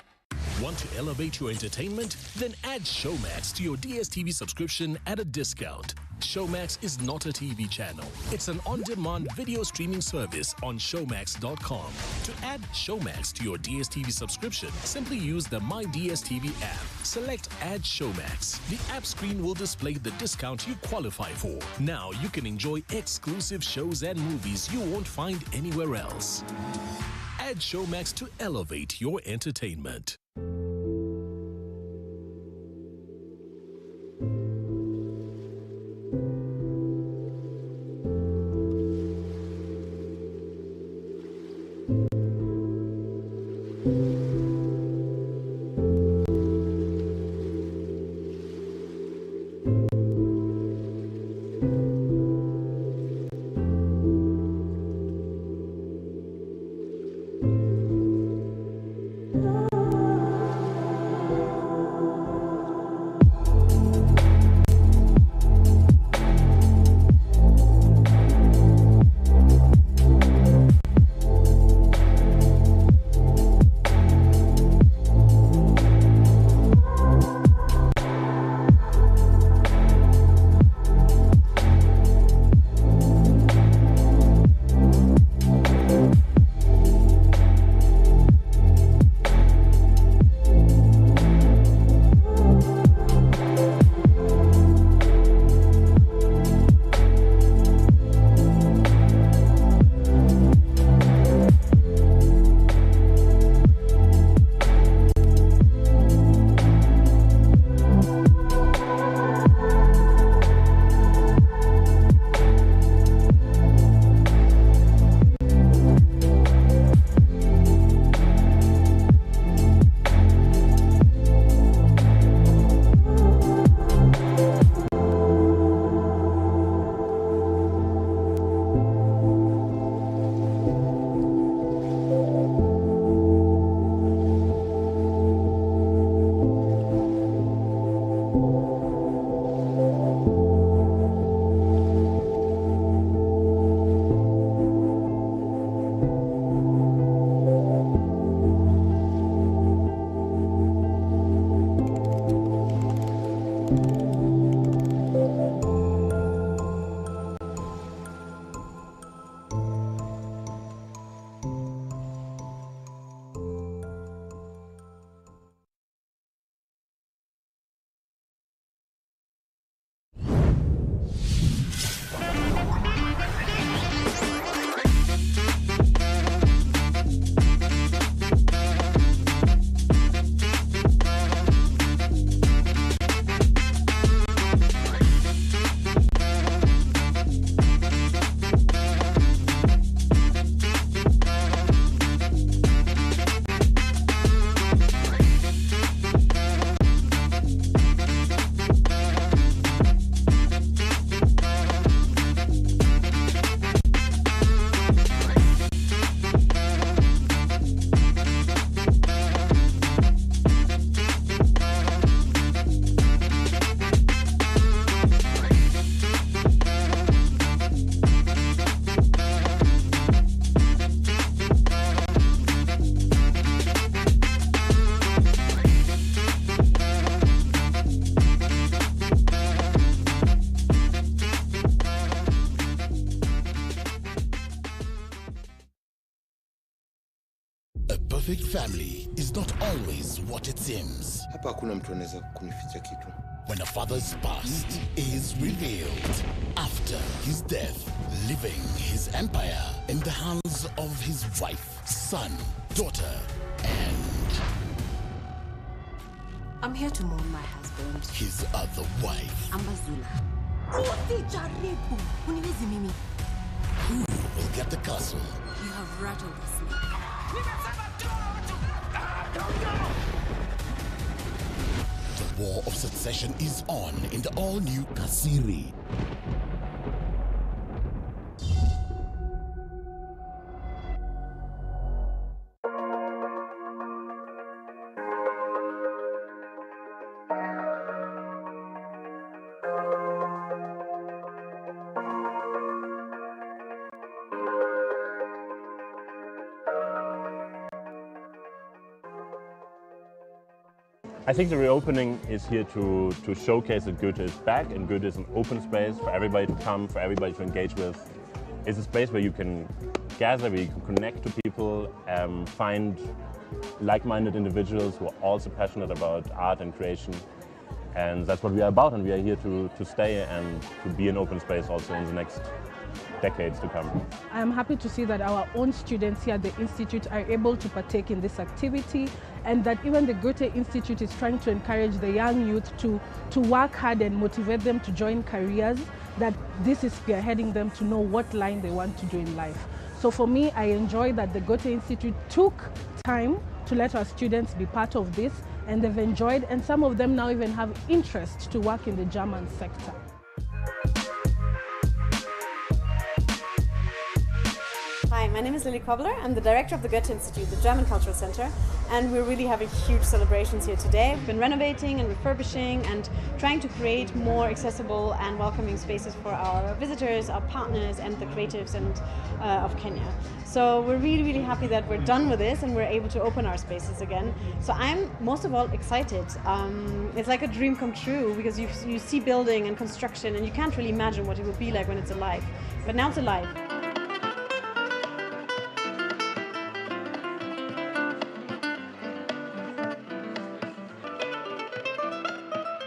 Want to elevate your entertainment? Then add Showmax to your DSTV subscription at a discount. Showmax is not a TV channel. It's an on-demand video streaming service on showmax.com. To add Showmax to your DSTV subscription, simply use the My DSTV app. Select Add Showmax. The app screen will display the discount you qualify for. Now you can enjoy exclusive shows and movies you won't find anywhere else. Add Showmax to elevate your entertainment. perfect family is not always what it seems. Hapa hakuna mtu anaweza kunificha kitu. When a father's past is revealed after his death, leaving his empire in the hands of his wife, son, daughter, and I'm here to mourn my husband. his other wife. Ambazula. Who will get the castle? You have rattled the snake. The war of succession is on in the all-new Kasiri. I think the reopening is here to showcase that Goethe is back, and Goethe is an open space for everybody to come, for everybody to engage with. It's a space where you can gather, where you can connect to people, find like-minded individuals who are also passionate about art and creation. And that's what we are about, and we are here to stay and to be an open space also in the next decades to come. I am happy to see that our own students here at the Institute are able to partake in this activity, and that even the Goethe Institute is trying to encourage the young youth to work hard and motivate them to join careers, that this is spearheading them to know what line they want to do in life. So for me, I enjoy that the Goethe Institute took time to let our students be part of this, and they've enjoyed, and some of them now even have interest to work in the German sector. Hi, my name is Lily Kobler. I'm the director of the Goethe Institute, the German Cultural Center, and we're really having huge celebrations here today. We've been renovating and refurbishing and trying to create more accessible and welcoming spaces for our visitors, our partners, and the creatives of Kenya. So we're really, really happy that we're done with this and we're able to open our spaces again. So I'm most of all excited. It's like a dream come true, because you see building and construction and you can't really imagine what it will be like when it's alive. But now it's alive.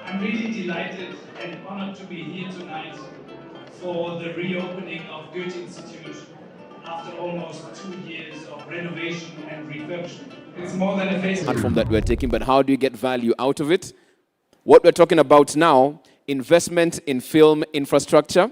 I'm really delighted and honored to be here tonight for the reopening of Goethe Institute after almost 2 years of renovation and refurbishment. It's more than a face platform that we're taking, but how do you get value out of it? What we're talking about now, investment in film infrastructure.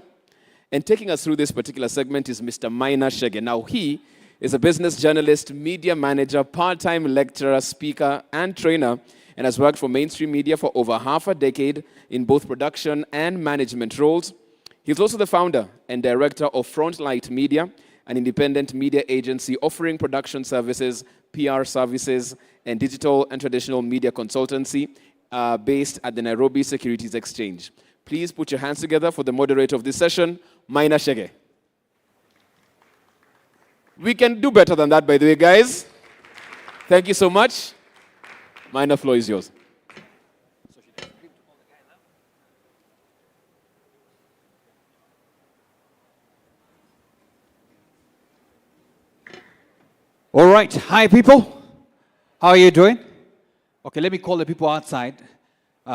And taking us through this particular segment is Mr. Maina Shege. Now, he is a business journalist, media manager, part-time lecturer, speaker, and trainer, and has worked for mainstream media for over half a decade in both production and management roles. He's also the founder and director of Frontlight Media, an independent media agency offering production services, PR services, and digital and traditional media consultancy based at the Nairobi Securities Exchange. Please put your hands together for the moderator of this session, Maina Shege. We can do better than that, by the way, guys. Thank you so much. Maina, floor is yours. All right. Hi, people. How are you doing? Okay, let me call the people outside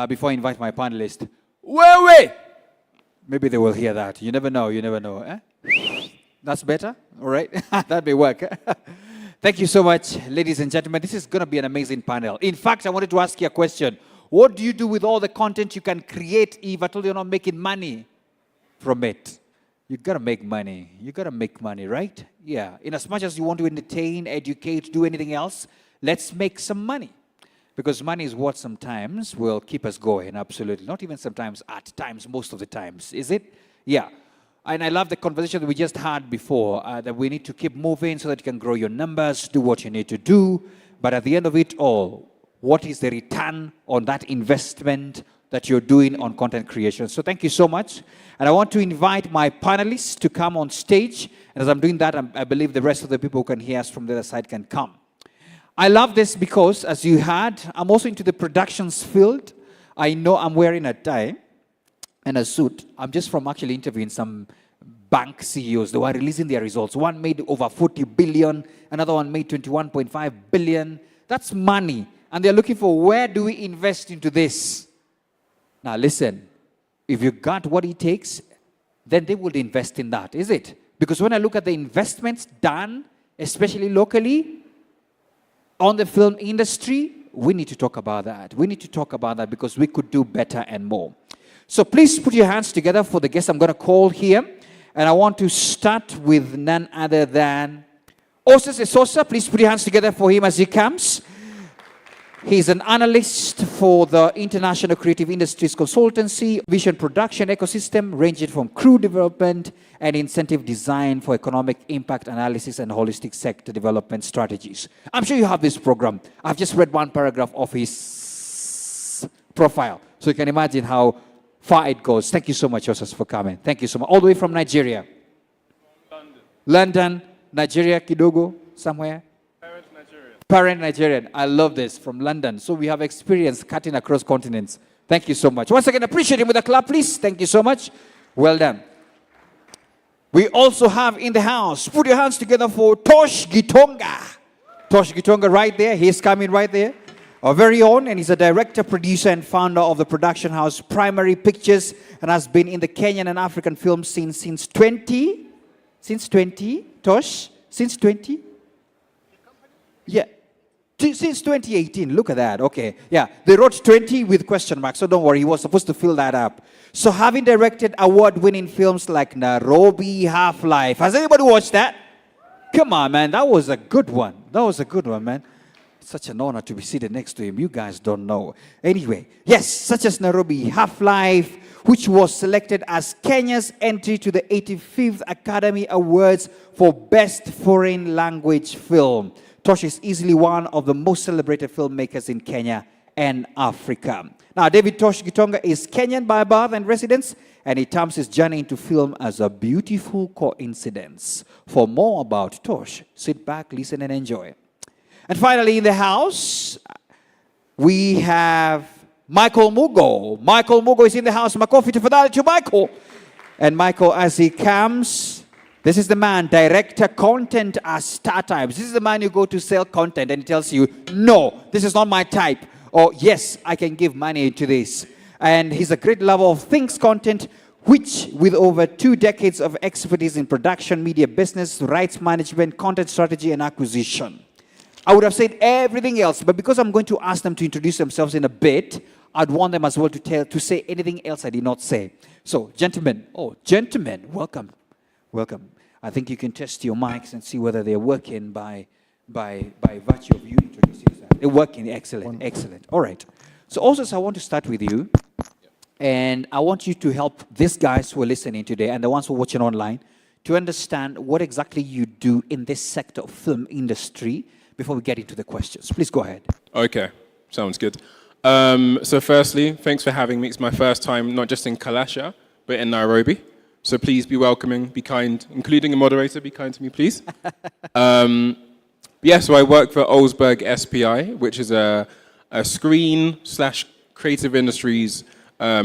before I invite my panelists. Wait! Maybe they will hear that. You never know. You never know. Eh? That's better? All right. That may work. Thank you so much, ladies and gentlemen. This is going to be an amazing panel. In fact, I wanted to ask you a question. What do you do with all the content you can create if at all you're not making money from it? You got to make money. You got to make money, right? Yeah. In as much as you want to entertain, educate, do anything else, let's make some money. Because money is what sometimes will keep us going, absolutely. Not even sometimes, at times, most of the times. Is it? Yeah. And I love the conversation that we just had before, that we need to keep moving so that you can grow your numbers, do what you need to do. But at the end of it all, what is the return on that investment that you're doing on content creation? So thank you so much. And I want to invite my panelists to come on stage. And as I'm doing that, I believe the rest of the people who can hear us from the other side can come. I love this because, as you heard, I'm also into the productions field. I know I'm wearing a tie and a suit. I'm just from actually interviewing some bank CEOs. They were releasing their results. One made over 40 billion, another one made 21.5 billion. That's money. And they're looking for, where do we invest into this? Now listen, if you got what it takes, then they would invest in that, is it? Because when I look at the investments done, especially locally, on the film industry, we need to talk about that. We need to talk about that because we could do better and more. So please put your hands together for the guest I'm going to call here. And I want to start with none other than Oses Esosa. Please put your hands together for him as he comes. He's an analyst for the International Creative Industries Consultancy, vision production ecosystem, ranging from crew development and incentive design for economic impact analysis and holistic sector development strategies. I'm sure you have this program. I've just read one paragraph of his profile, so you can imagine how far it goes. Thank you so much, Oses, for coming. Thank you so much. All the way from Nigeria. London, Nigeria, Kidogo, somewhere? Parent Nigerian. I love this, from London. So we have experience cutting across continents. Thank you so much. Once again, appreciate him with a clap, please. Thank you so much. Well done. We also have in the house, put your hands together for Tosh Gitonga. Tosh Gitonga right there. He's coming right there. Our very own, and he's a director, producer, and founder of the production house Primary Pictures, and has been in the Kenyan and African film scene since 20? Since 20? Tosh? Since 20? Yeah. Since 2018, look at that. Okay, yeah. They wrote 20 with question marks, so don't worry, he was supposed to fill that up. So having directed award-winning films like Nairobi, Half-Life, has anybody watched that? Come on, man, that was a good one. That was a good one, man. Such an honor to be seated next to him. You guys don't know. Anyway, yes, such as Nairobi, Half-Life, which was selected as Kenya's entry to the 85th Academy Awards for Best Foreign Language Film. Tosh is easily one of the most celebrated filmmakers in Kenya and Africa. Now, David Tosh Gitonga is Kenyan by birth and residence, and he terms his journey into film as a beautiful coincidence. For more about Tosh, sit back, listen, and enjoy. And finally, in the house, we have Michael Mugo. Michael Mugo is in the house. Makofi tafadhali to Michael. And Michael, as he comes, this is the man, director, content at StarTimes. This is the man you go to sell content and he tells you, no, this is not my type. Or, yes, I can give money to this. And he's a great lover of things content, which with over 2 decades of expertise in production, media business, rights management, content strategy, and acquisition. I would have said everything else, but because I'm going to ask them to introduce themselves in a bit, I'd want them as well to say anything else I did not say. So, gentlemen, welcome. Welcome. I think you can test your mics and see whether they're working by virtue of you introducing yourself. They're working. Excellent. Excellent. All right. So also, I want to start with you. And I want you to help these guys who are listening today and the ones who are watching online to understand what exactly you do in this sector of film industry before we get into the questions. Please go ahead. Okay. Sounds good. So firstly, thanks for having me. It's my first time, not just in Kalasha, but in Nairobi. So please be welcoming, be kind, including the moderator, be kind to me, please. So I work for Olsberg SPI, which is a screen/creative industries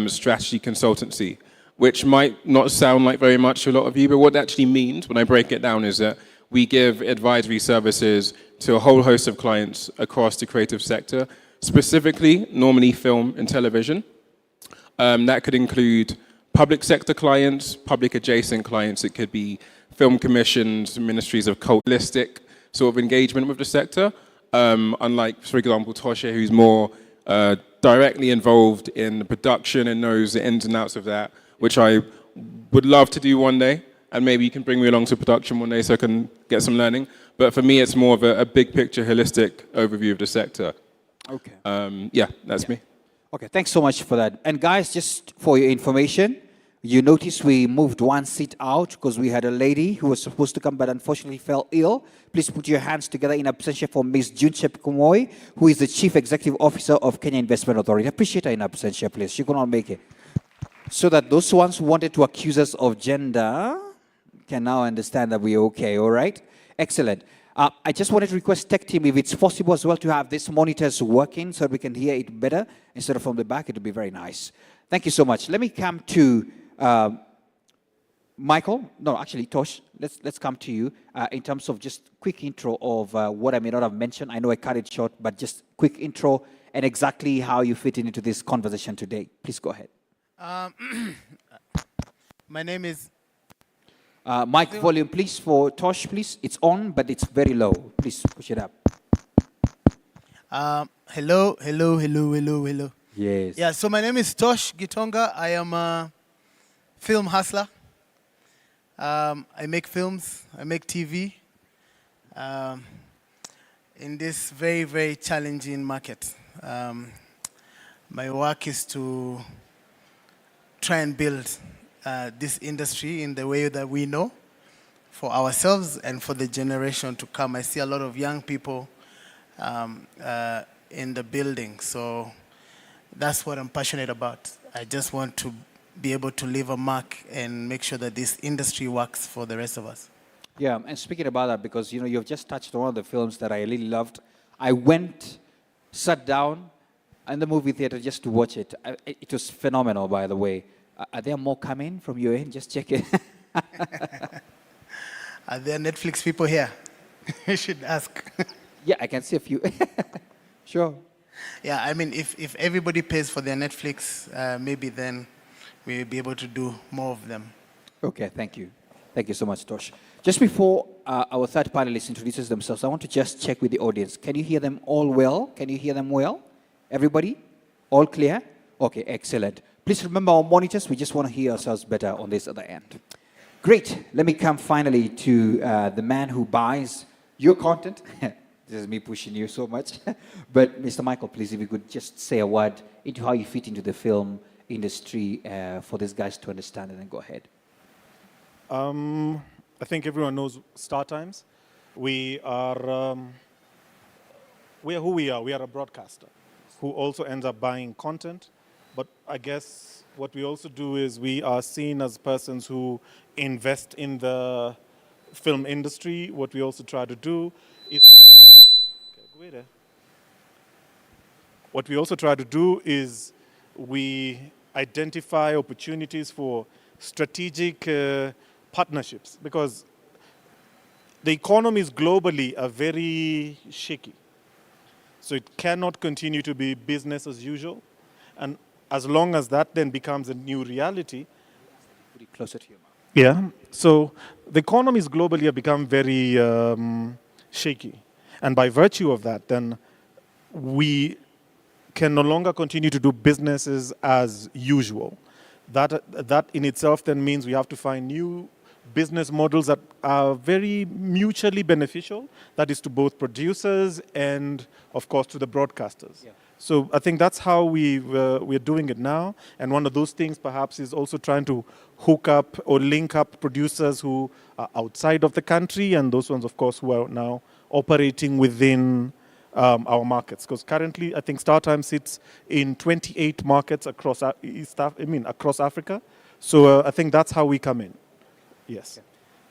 strategy consultancy, which might not sound like very much to a lot of you, but what it actually means when I break it down is that we give advisory services to a whole host of clients across the creative sector, specifically, normally film and television. That could include public sector clients, public adjacent clients. It could be film commissions, ministries of holistic sort of engagement with the sector. Unlike, for example, Toshe, who's more directly involved in the production and knows the ins and outs of that, which I would love to do one day. And maybe you can bring me along to production one day so I can get some learning. But for me, it's more of a big picture, holistic overview of the sector. Okay. That's me. Okay, thanks so much for that. And guys, just for your information, you notice we moved one seat out because we had a lady who was supposed to come but unfortunately fell ill. Please put your hands together in absentia for Ms. Junchep Kumoy, who is the Chief Executive Officer of Kenya Investment Authority. Appreciate her in absentia, please. She could not make it. So that those ones who wanted to accuse us of gender can now understand that we're okay, all right? Excellent. I just wanted to request tech team, if it's possible as well, to have these monitors working so that we can hear it better instead of from the back. It would be very nice. Thank you so much. Let me come to Michael, no, actually, Tosh, let's come to you in terms of just quick intro of what I may not have mentioned. I know I cut it short, but just quick intro and exactly how you fit into this conversation today. Please go ahead. My name is... Mic volume, please, for Tosh, please. It's on, but it's very low. Please push it up. Hello. Yes. Yeah, so my name is Tosh Gitonga. I am a film hustler. I make films, I make TV in this very, very challenging market. My work is to try and build this industry in the way that we know for ourselves and for the generation to come. I see a lot of young people in the building, so that's what I'm passionate about. I just want to be able to leave a mark and make sure that this industry works for the rest of us. Yeah, and speaking about that, because you've just touched on one of the films that I really loved. I went, sat down in the movie theater just to watch it. It was phenomenal, by the way. Are there more coming from your end? Just check it. Are there Netflix people here? You should ask. Yeah, I can see a few. Sure. Yeah, I mean, if everybody pays for their Netflix, maybe then we'll be able to do more of them. Okay, thank you. Thank you so much, Tosh. Just before our third panelist introduces themselves, I want to just check with the audience. Can you hear them all well? Can you hear them well? Everybody? All clear? Okay, excellent. Please remember our monitors. We just want to hear ourselves better on this other end. Great. Let me come finally to the man who buys your content. This is me pushing you so much. But Mr. Michael, please, if you could just say a word into how you fit into the film industry for these guys to understand, and then go ahead. I think everyone knows Star Times. We are who we are. We are a broadcaster who also ends up buying content. But I guess what we also do is we are seen as persons who invest in the film industry. What we also try to do is... What we also try to do is we identify opportunities for strategic partnerships, because the economies globally are very shaky. So it cannot continue to be business as usual. And as long as that then becomes a new reality... Put it closer to your mouth. Yeah. So the economies globally have become very shaky. And by virtue of that, then we can no longer continue to do businesses as usual. That in itself then means we have to find new business models that are very mutually beneficial. That is to both producers and, of course, to the broadcasters. Yeah. So I think that's how we're doing it now. And one of those things perhaps is also trying to hook up or link up producers who are outside of the country, and those ones, of course, who are now operating within our markets. Because currently, I think StarTime sits in 28 markets across across Africa. So I think that's how we come in. Yes.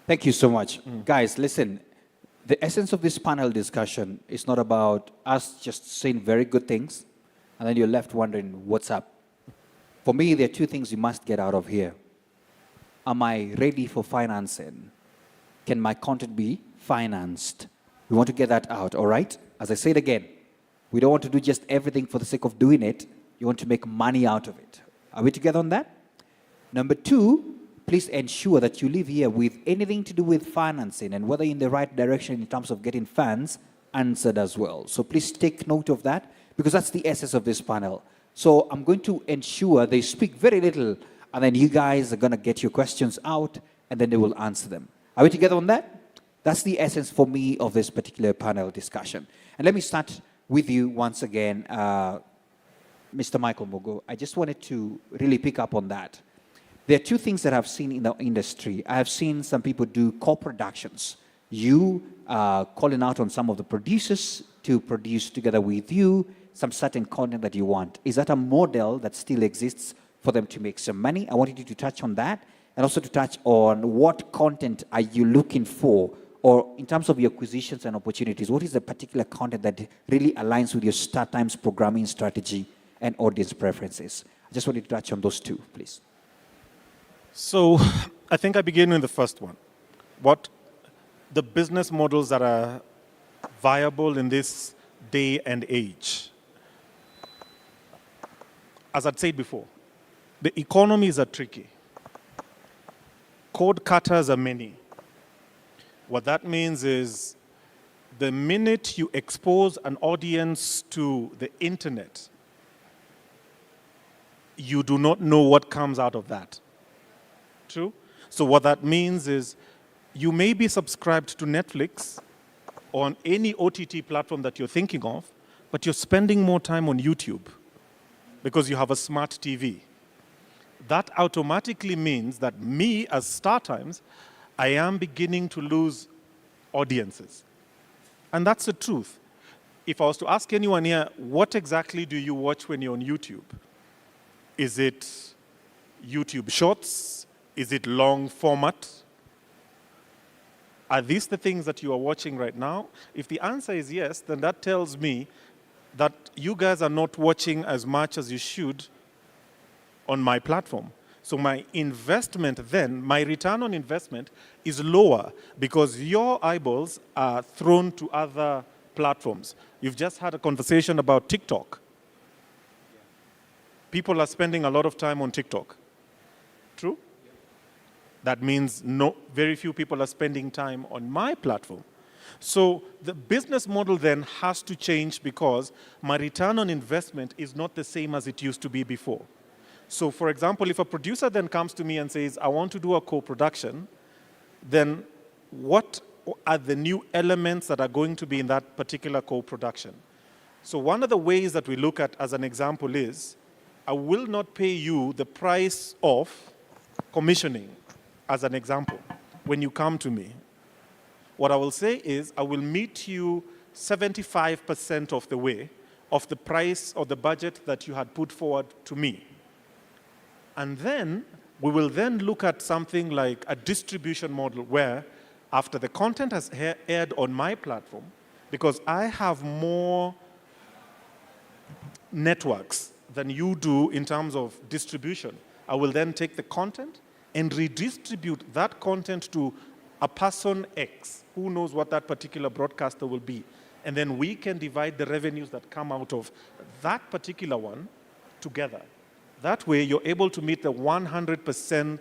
Thank you so much. Guys, listen, the essence of this panel discussion is not about us just saying very good things and then you're left wondering what's up. For me, there are two things you must get out of here. Am I ready for financing? Can my content be financed? We want to get that out, all right? As I said again, we don't want to do just everything for the sake of doing it. You want to make money out of it. Are we together on that? Number two, please ensure that you leave here with anything to do with financing and whether in the right direction in terms of getting funds answered as well. So please take note of that, because that's the essence of this panel. So I'm going to ensure they speak very little, and then you guys are going to get your questions out, and then they will answer them. Are we together on that? That's the essence for me of this particular panel discussion. And let me start with you once again, Mr. Michael Mugo. I just wanted to really pick up on that. There are two things that I've seen in the industry. I have seen some people do co-productions. You calling out on some of the producers to produce together with you some certain content that you want. Is that a model that still exists for them to make some money? I wanted you to touch on that, and also to touch on what content are you looking for, or in terms of your acquisitions and opportunities, what is the particular content that really aligns with your StarTimes programming strategy and audience preferences? I just wanted to touch on those two, please. So I think I begin with the first one. What the business models that are viable in this day and age. As I'd said before, the economies are tricky. Code cutters are many. What that means is the minute you expose an audience to the internet, you do not know what comes out of that. True? So what that means is you may be subscribed to Netflix or on any OTT platform that you're thinking of, but you're spending more time on YouTube because you have a smart TV. That automatically means that me, as StarTimes, I am beginning to lose audiences. And that's the truth. If I was to ask anyone here, what exactly do you watch when you're on YouTube? Is it YouTube Shorts? Is it long format? Are these the things that you are watching right now? If the answer is yes, then that tells me that you guys are not watching as much as you should on my platform. So my investment then, my return on investment is lower because your eyeballs are thrown to other platforms. You've just had a conversation about TikTok. People are spending a lot of time on TikTok. True? That means very few people are spending time on my platform. So the business model then has to change because my return on investment is not the same as it used to be before. So for example, if a producer then comes to me and says, I want to do a co-production, then what are the new elements that are going to be in that particular co-production? So one of the ways that we look at as an example is, I will not pay you the price of commissioning, as an example, when you come to me. What I will say is, I will meet you 75% of the way of the price or the budget that you had put forward to me. And then we will then look at something like a distribution model where after the content has aired on my platform, because I have more networks than you do in terms of distribution, I will then take the content and redistribute that content to a person X who knows what that particular broadcaster will be. And then we can divide the revenues that come out of that particular one together. That way, you're able to meet the 100%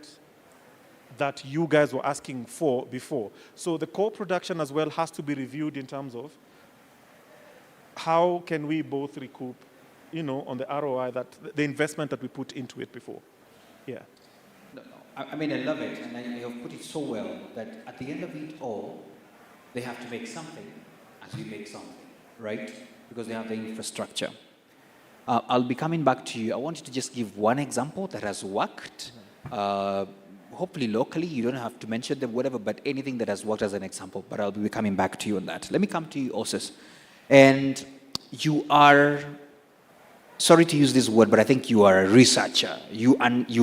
that you guys were asking for before. So the co-production as well has to be reviewed in terms of how can we both recoup, on the ROI, that the investment that we put into it before. Yeah. I mean, I love it, and you have put it so well that at the end of it all, they have to make something as we make something, right? Because they have the infrastructure. I'll be coming back to you. I want you to just give one example that has worked. Hopefully locally, you don't have to mention them, whatever, but anything that has worked as an example. But I'll be coming back to you on that. Let me come to you, Osis. And you are, sorry to use this word, but I think you are a researcher. You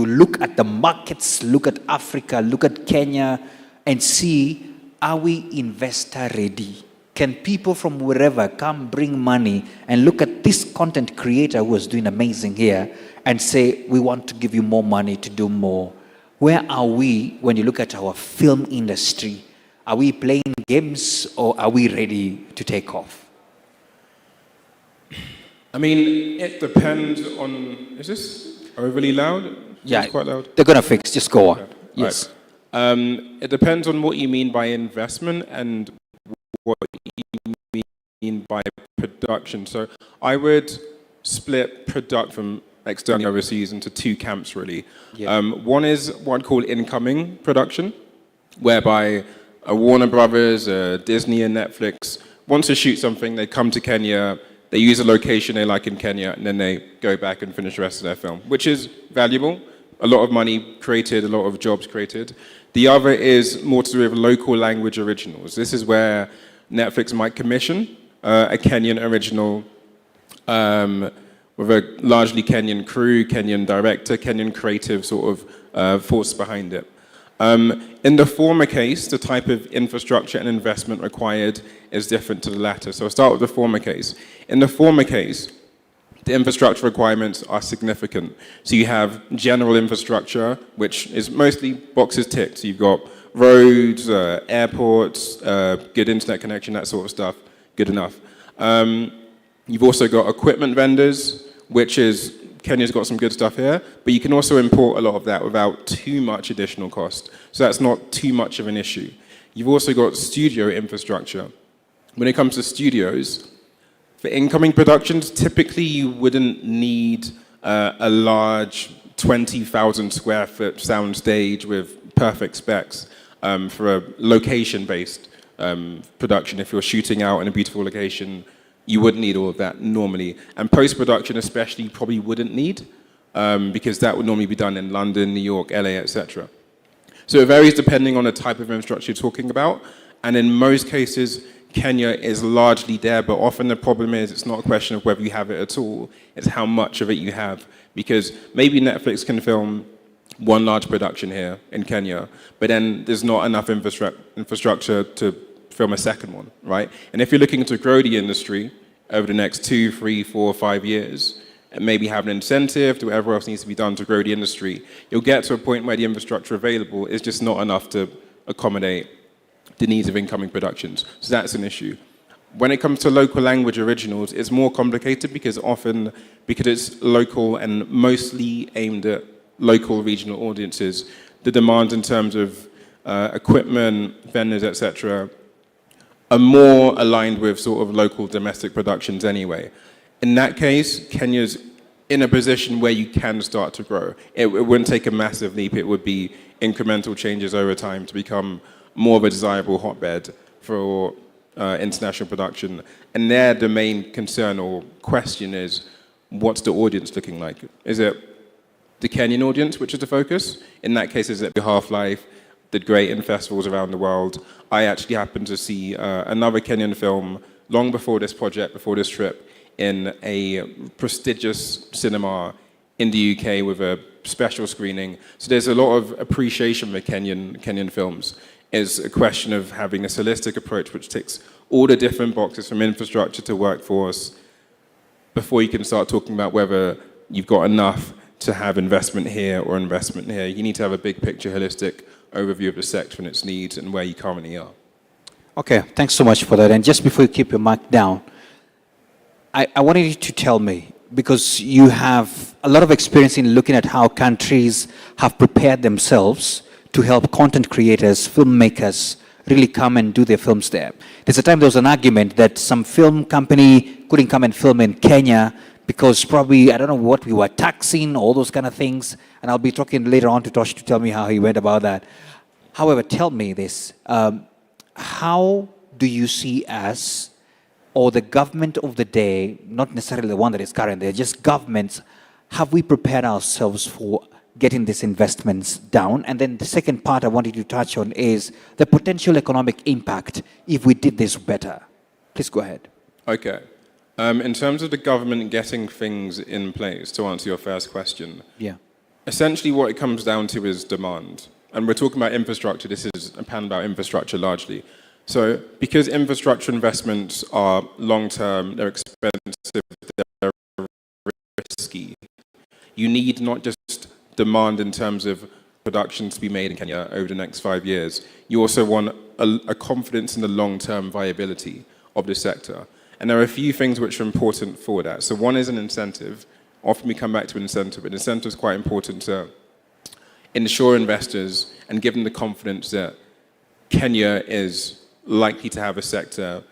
look at the markets, look at Africa, look at Kenya, and see, are we investor ready? Can people from wherever come bring money and look at this content creator who is doing amazing here and say, we want to give you more money to do more? Where are we when you look at our film industry? Are we playing games or are we ready to take off? I mean, it depends on, is this overly loud? Yeah, it's quite loud. They're going to fix, just go on. Okay. Yes. Right. It depends on what you mean by investment and what you mean by production. So I would split product from externally overseas into two camps, really. Yeah. One is what I call incoming production, whereby a Warner Brothers, a Disney, and Netflix wants to shoot something, they come to Kenya, they use a location they like in Kenya, and then they go back and finish the rest of their film, which is valuable. A lot of money created, a lot of jobs created. The other is more to do with local language originals. This is where Netflix might commission a Kenyan original with a largely Kenyan crew, Kenyan director, Kenyan creative sort of force behind it. In the former case, the type of infrastructure and investment required is different to the latter. So I'll start with the former case. In the former case, the infrastructure requirements are significant. So you have general infrastructure, which is mostly boxes ticked. So you've got roads, airports, good internet connection, that sort of stuff, good enough. You've also got equipment vendors, which is, Kenya's got some good stuff here, but you can also import a lot of that without too much additional cost. So that's not too much of an issue. You've also got studio infrastructure. When it comes to studios, for incoming productions, typically you wouldn't need a large 20,000 square foot sound stage with perfect specs for a location-based production. If you're shooting out in a beautiful location, you wouldn't need all of that normally. And post-production especially you probably wouldn't need because that would normally be done in London, New York, LA, etc. So it varies depending on the type of infrastructure you're talking about. And in most cases, Kenya is largely there, but often the problem is it's not a question of whether you have it at all, it's how much of it you have. Because maybe Netflix can film one large production here in Kenya, but then there's not enough infrastructure to film a second one, right? And if you're looking to grow the industry over the next 2, 3, 4, 5 years, and maybe have an incentive to whatever else needs to be done to grow the industry, you'll get to a point where the infrastructure available is just not enough to accommodate the needs of incoming productions. So that's an issue. When it comes to local language originals, it's more complicated because it's local and mostly aimed at local regional audiences, the demand in terms of equipment, vendors, etc., are more aligned with sort of local domestic productions anyway. In that case, Kenya's in a position where you can start to grow. It wouldn't take a massive leap. It would be incremental changes over time to become more of a desirable hotbed for international production. And there, the main concern or question is, what's the audience looking like? Is it the Kenyan audience, which is the focus? In that case, is it Half-Life, did great in festivals around the world? I actually happened to see another Kenyan film long before this project, before this trip, in a prestigious cinema in the UK with a special screening. So there's a lot of appreciation for Kenyan films. It's a question of having a holistic approach which ticks all the different boxes from infrastructure to workforce before you can start talking about whether you've got enough to have investment here or investment here. You need to have a big picture, holistic overview of the sector and its needs and where you currently are. Okay, thanks so much for that. And just before you keep your mic down, I wanted you to tell me, because you have a lot of experience in looking at how countries have prepared themselves to help content creators, filmmakers, really come and do their films there. There's a time there was an argument that some film company couldn't come and film in Kenya because probably, I don't know what we were taxing, all those kind of things. And I'll be talking later on to Tosh to tell me how he went about that. However, tell me this, how do you see us, or the government of the day, not necessarily the one that is current there, just governments, have we prepared ourselves for getting these investments down? And then the second part I wanted to touch on is the potential economic impact if we did this better. Please go ahead. Okay. In terms of the government getting things in place, to answer your first question, essentially what it comes down to is demand. And we're talking about infrastructure. This is a panel about infrastructure largely. So because infrastructure investments are long-term, they're expensive, they're risky, you need not just demand in terms of production to be made in Kenya over the next 5 years. You also want a confidence in the long-term viability of the sector. And there are a few things which are important for that. So one is an incentive. Often we come back to an incentive. An incentive is quite important to ensure investors and give them the confidence that Kenya is likely to have a sector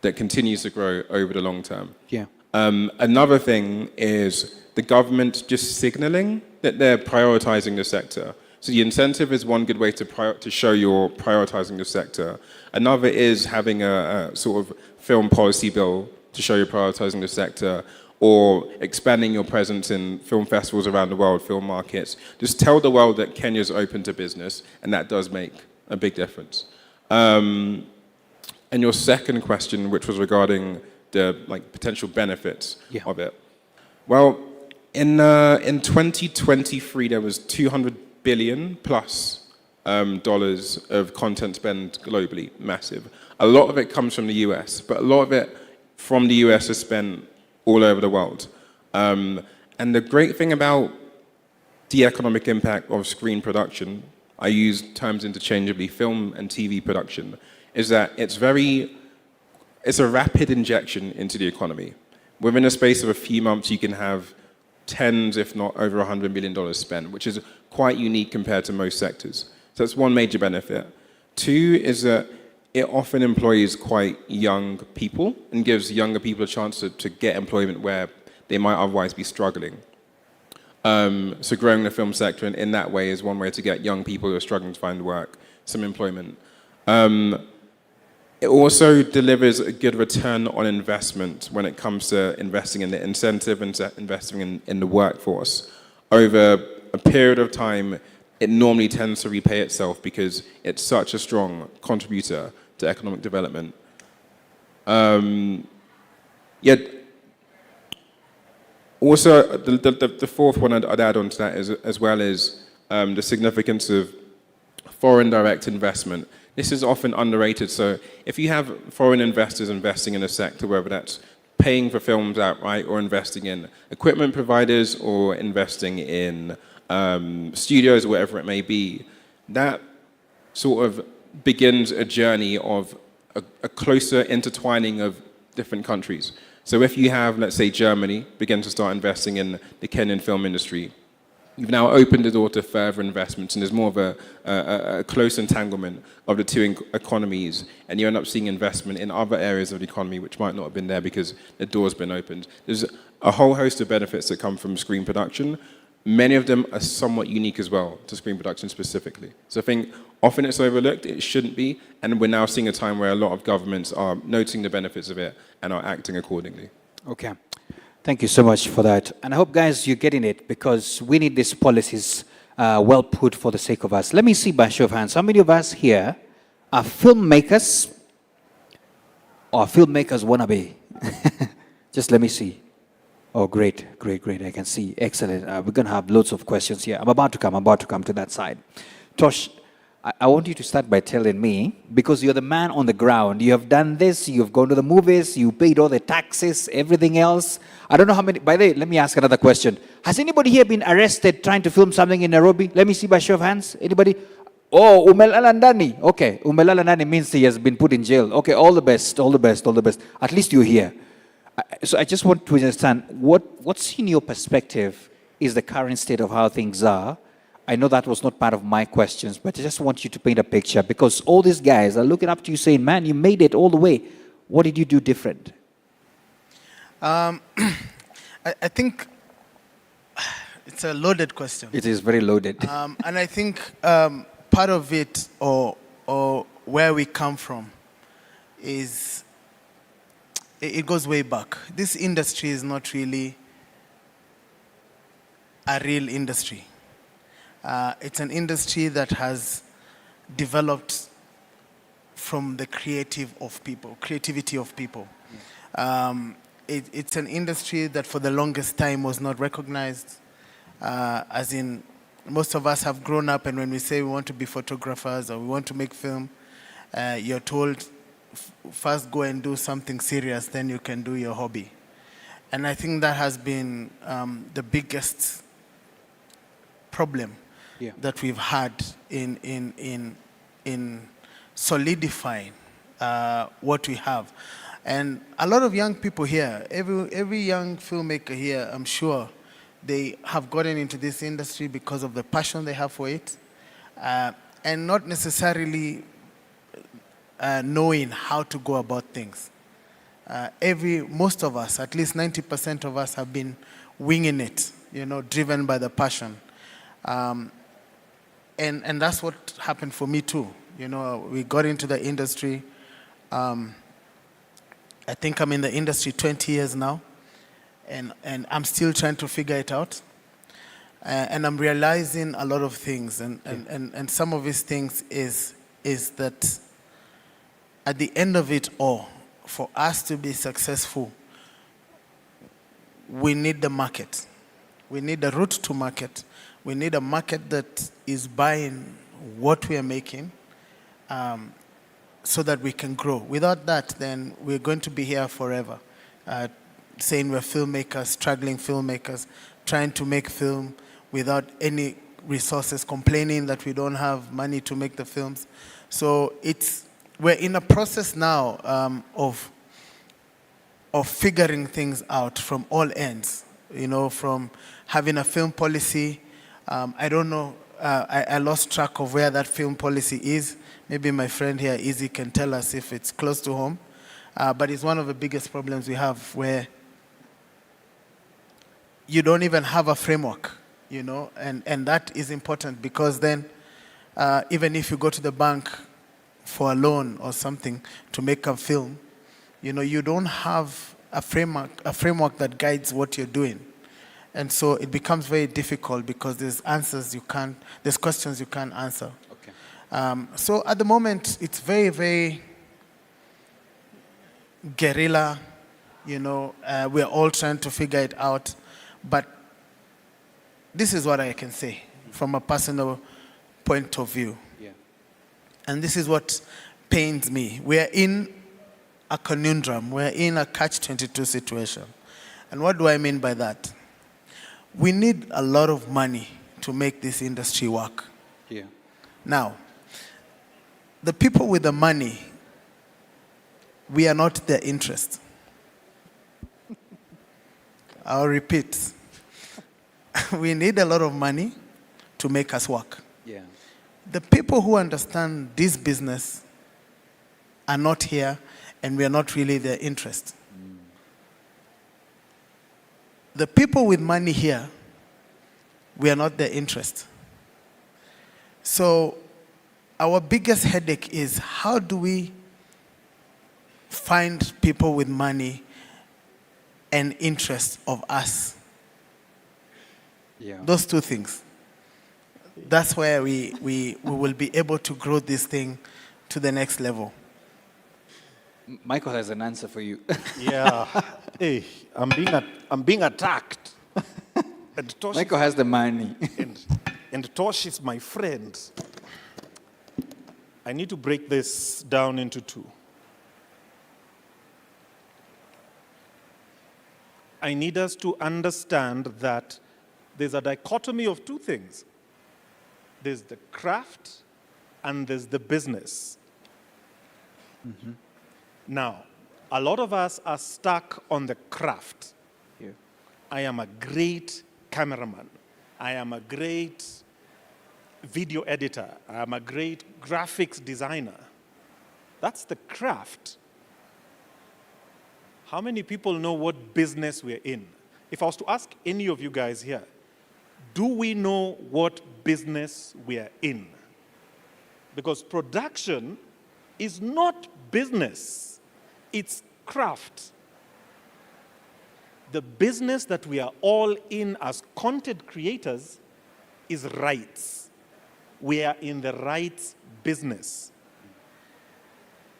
that continues to grow over the long term. Yeah. Another thing is the government just signaling that they're prioritizing the sector. So the incentive is one good way to show you're prioritizing the sector. Another is having a sort of film policy bill to show you're prioritizing the sector, or expanding your presence in film festivals around the world, film markets. Just tell the world that Kenya's open to business, and that does make a big difference. And your second question, which was regarding the potential benefits of it. Well, in 2023, there was $200 billion plus dollars of content spend globally, massive. A lot of it comes from the US, but a lot of it from the US is spent all over the world. And the great thing about the economic impact of screen production, I use terms interchangeably, film and TV production, is that it's a rapid injection into the economy. Within a space of a few months, you can have tens, if not over $100 million spent, which is quite unique compared to most sectors. So that's one major benefit. Two is that it often employs quite young people and gives younger people a chance to get employment where they might otherwise be struggling. So growing the film sector in that way is one way to get young people who are struggling to find work some employment. It also delivers a good return on investment when it comes to investing in the incentive and investing in the workforce. Over a period of time, it normally tends to repay itself because it's such a strong contributor to economic development. Yet, also, the fourth one I'd add on to that is, as well as the significance of foreign direct investment. This is often underrated. So if you have foreign investors investing in a sector, whether that's paying for films outright or investing in equipment providers or investing in studios or whatever it may be, that sort of begins a journey of a closer intertwining of different countries. So if you have, let's say, Germany begin to start investing in the Kenyan film industry, you've now opened the door to further investments, and there's more of a close entanglement of the two economies, and you end up seeing investment in other areas of the economy which might not have been there because the door's been opened. There's a whole host of benefits that come from screen production. Many of them are somewhat unique as well to screen production specifically. So I think often it's overlooked, it shouldn't be, and we're now seeing a time where a lot of governments are noting the benefits of it and are acting accordingly. Okay. Thank you so much for that. And I hope, guys, you're getting it because we need these policies well put for the sake of us. Let me see by show of hands. How many of us here are filmmakers or filmmakers wannabe? Just let me see. Oh, great. I can see. Excellent. We're going to have loads of questions here. I'm about to come to that side. Tosh, I want you to start by telling me, because you're the man on the ground, you have done this, you've gone to the movies, you paid all the taxes, everything else. I don't know how many, by the way, let me ask another question. Has anybody here been arrested trying to film something in Nairobi? Let me see by show of hands. Anybody? Oh, umelala ndani. Okay, umelala ndani means he has been put in jail. Okay, all the best. At least you're here. So I just want to understand, what's in your perspective is the current state of how things are? I know that was not part of my questions, but I just want you to paint a picture because all these guys are looking up to you saying, man, you made it all the way. What did you do different? I think it's a loaded question. It is very loaded. And I think part of it, or where we come from, is it goes way back. This industry is not really a real industry. It's an industry that has developed from the creativity of people. It's an industry that for the longest time was not recognized, as in most of us have grown up, and when we say we want to be photographers or we want to make film, you're told, first go and do something serious, then you can do your hobby. And I think that has been the biggest problem that we've had in solidifying what we have. And a lot of young people here, every young filmmaker here, I'm sure, they have gotten into this industry because of the passion they have for it, and not necessarily knowing how to go about things. Most of us, at least 90% of us, have been winging it, driven by the passion. And that's what happened for me too. We got into the industry. I think I'm in the industry 20 years now, and I'm still trying to figure it out. And I'm realizing a lot of things, and some of these things is that at the end of it all, for us to be successful, we need the market. We need the route to market. We need a market that is buying what we are making, so that we can grow. Without that, then we're going to be here forever. saying we're filmmakers, struggling filmmakers, trying to make film without any resources, complaining that we don't have money to make the films. So we're in a process now of figuring things out from all ends, from having a film policy. I don't know, I lost track of where that film policy is. Maybe my friend here, Izzy, can tell us if it's close to home. But it's one of the biggest problems we have, where you don't even have a framework, and that is important, because then even if you go to the bank for a loan or something to make a film, you don't have a framework that guides what you're doing. And so it becomes very difficult, because there's questions you can't answer. Okay. So at the moment, it's very, very guerrilla, we're all trying to figure it out. But this is what I can say from a personal point of view. Yeah. And this is what pains me. We're in a conundrum. We're in a catch-22 situation. And what do I mean by that? We need a lot of money to make this industry work. Yeah. Now, the people with the money, we are not their interest. I'll repeat. We need a lot of money to make us work. Yeah. The people who understand this business are not here, and we are not really their interest. The people with money here, we are not their interest. So our biggest headache is, how do we find people with money and interest of us? Yeah. Those two things. That's where we will be able to grow this thing to the next level. Michael has an answer for you. Yeah. Hey, I'm being attacked. And Michael has the money. and Tosh is my friend. I need to break this down into two. I need us to understand that there's a dichotomy of two things. There's the craft and there's the business. Mm-hmm. Now, a lot of us are stuck on the craft. Yeah. I am a great cameraman. I am a great video editor. I am a great graphics designer. That's the craft. How many people know what business we're in? If I was to ask any of you guys here, do we know what business we are in? Because production is not business, it's craft. The business that we are all in as content creators is rights. We are in the rights business.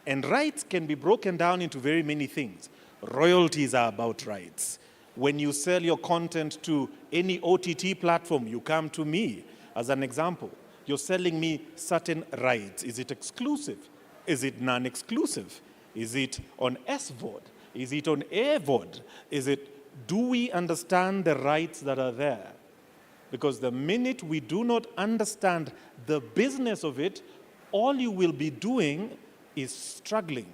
And rights can be broken down into very many things. Royalties are about rights. When you sell your content to any OTT platform, you come to me as an example. You're selling me certain rights. Is it exclusive? Is it non-exclusive? Is it on SVOD? Is it on AVOD? Do we understand the rights that are there? Because the minute we do not understand the business of it, all you will be doing is struggling.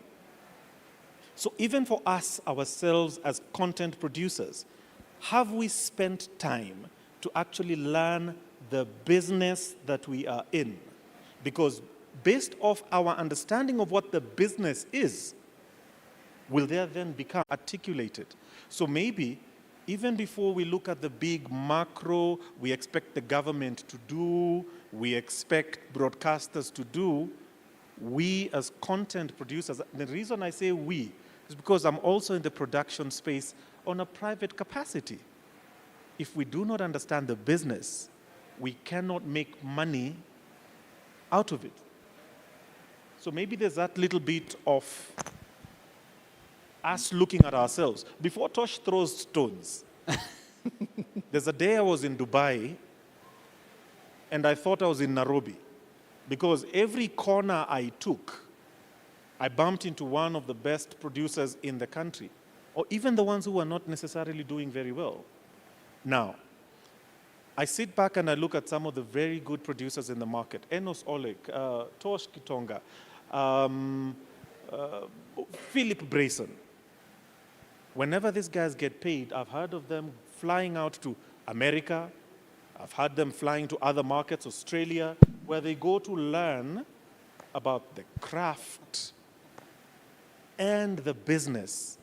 So even for us, ourselves as content producers, have we spent time to actually learn the business that we are in? Because based off our understanding of what the business is, will there then become articulated? So maybe even before we look at the big macro, we expect the government to do, we expect broadcasters to do, we as content producers, the reason I say we is because I'm also in the production space on a private capacity. If we do not understand the business, we cannot make money out of it. So maybe there's that little bit of us looking at ourselves. Before Tosh throws stones, there's a day I was in Dubai and I thought I was in Nairobi because every corner I took, I bumped into one of the best producers in the country. or even the ones who are not necessarily doing very well. Now, I sit back and I look at some of the very good producers in the market. Enos Oleg, Tosh Kitonga, Philip Brayson. Whenever these guys get paid, I've heard of them flying out to America. I've heard them flying to other markets, Australia, where they go to learn about the craft and the business.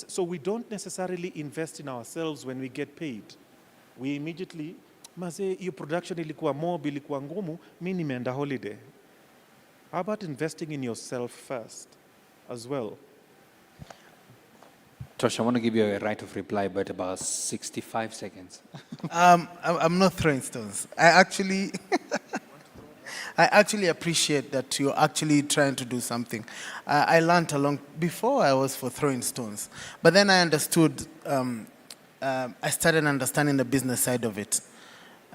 So we don't necessarily invest in ourselves when we get paid. We immediately, maze, your production ilikuwa mob, ilikuwa ngumu, mi nimeenda holiday. How about investing in yourself first as well? Tosh, I want to give you a right of reply, but about 65 seconds. I'm not throwing stones. I actually appreciate that you're actually trying to do something. I learned along, before I was for throwing stones, but then I understood, I started understanding the business side of it.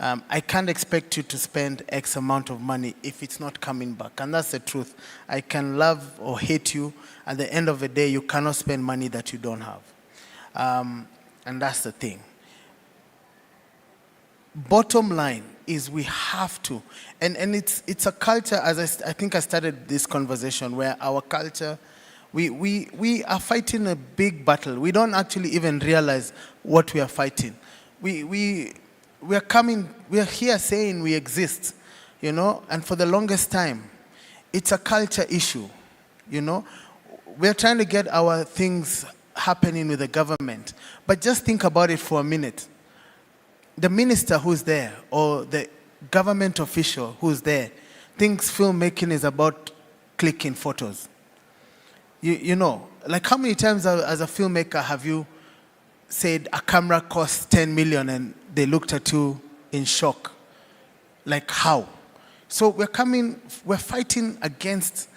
I can't expect you to spend X amount of money if it's not coming back. And that's the truth. I can love or hate you. At the end of the day, you cannot spend money that you don't have. And that's the thing. Bottom line is we have to. And it's a culture, as I think I started this conversation, where our culture, we are fighting a big battle. We don't actually even realize what we are fighting. We are here saying we exist, you know, and for the longest time, it's a culture issue, you know. We're trying to get our things happening with the government, but just think about it for a minute. The minister who's there, or the government official who's there, thinks filmmaking is about clicking photos. You know, like how many times as a filmmaker have you said a camera costs 10 million and they looked at you in shock? Like how? So we're fighting against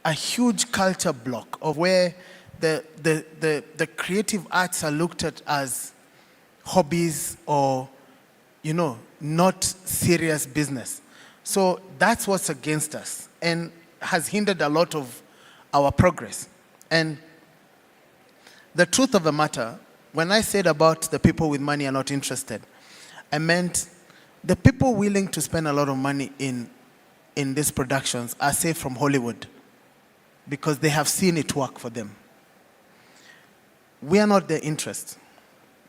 a huge culture block of where the creative arts are looked at as hobbies or, you know, not serious business. So that's what's against us and has hindered a lot of our progress. And the truth of the matter, when I said about the people with money are not interested, I meant the people willing to spend a lot of money in these productions are, say, from Hollywood, because they have seen it work for them. We are not their interest,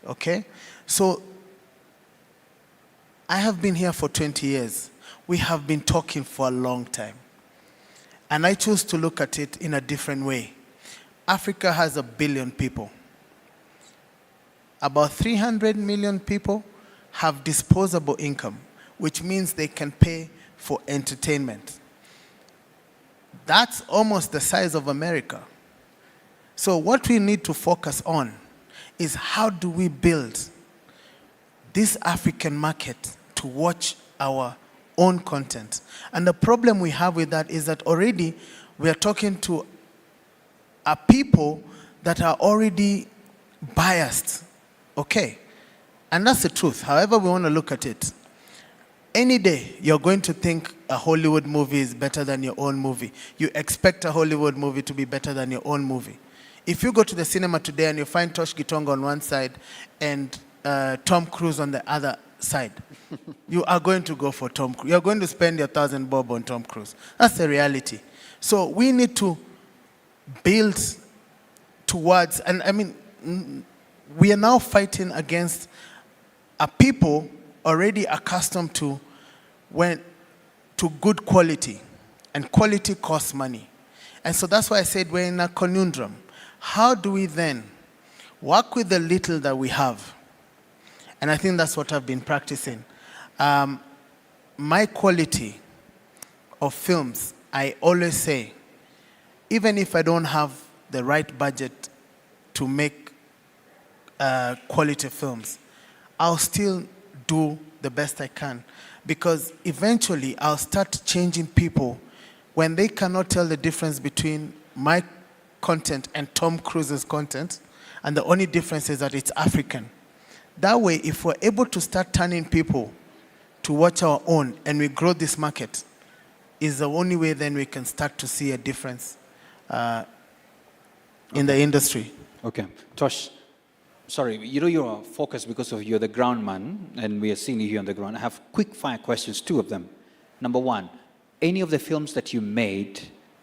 okay? So I have been here for 20 years. We have been talking for a long time. And I choose to look at it in a different way. Africa has 1 billion people. About 300 million people have disposable income, which means they can pay for entertainment. That's almost the size of America. So what we need to focus on is how do we build this African market to watch our own content. And the problem we have with that is that already we are talking to a people that are already biased. Okay, and that's the truth. However we want to look at it, any day you're going to think a Hollywood movie is better than your own movie. You expect a Hollywood movie to be better than your own movie. If you go to the cinema today and you find Tosh Gitonga on one side and Tom Cruise on the other side, you are going to go for Tom Cruise. You're going to spend your 1,000 bob on Tom Cruise. That's the reality. So we need to build towards, and I mean, we are now fighting against a people already accustomed to good quality, and quality costs money. And so that's why I said we're in a conundrum. How do we then work with the little that we have? And I think that's what I've been practicing. My quality of films, I always say, even if I don't have the right budget to make quality films, I'll still do the best I can, because eventually I'll start changing people when they cannot tell the difference between my content and Tom Cruise's content, and the only difference is that it's African. That way, if we're able to start turning people to watch our own and we grow this market, is the only way then we can start to see a difference in the industry. Okay. Tosh, sorry, you know you're focused because of you're the ground man, and we are seeing you here on the ground. I have quick fire questions, 2 of them. Number 1, any of the films that you made,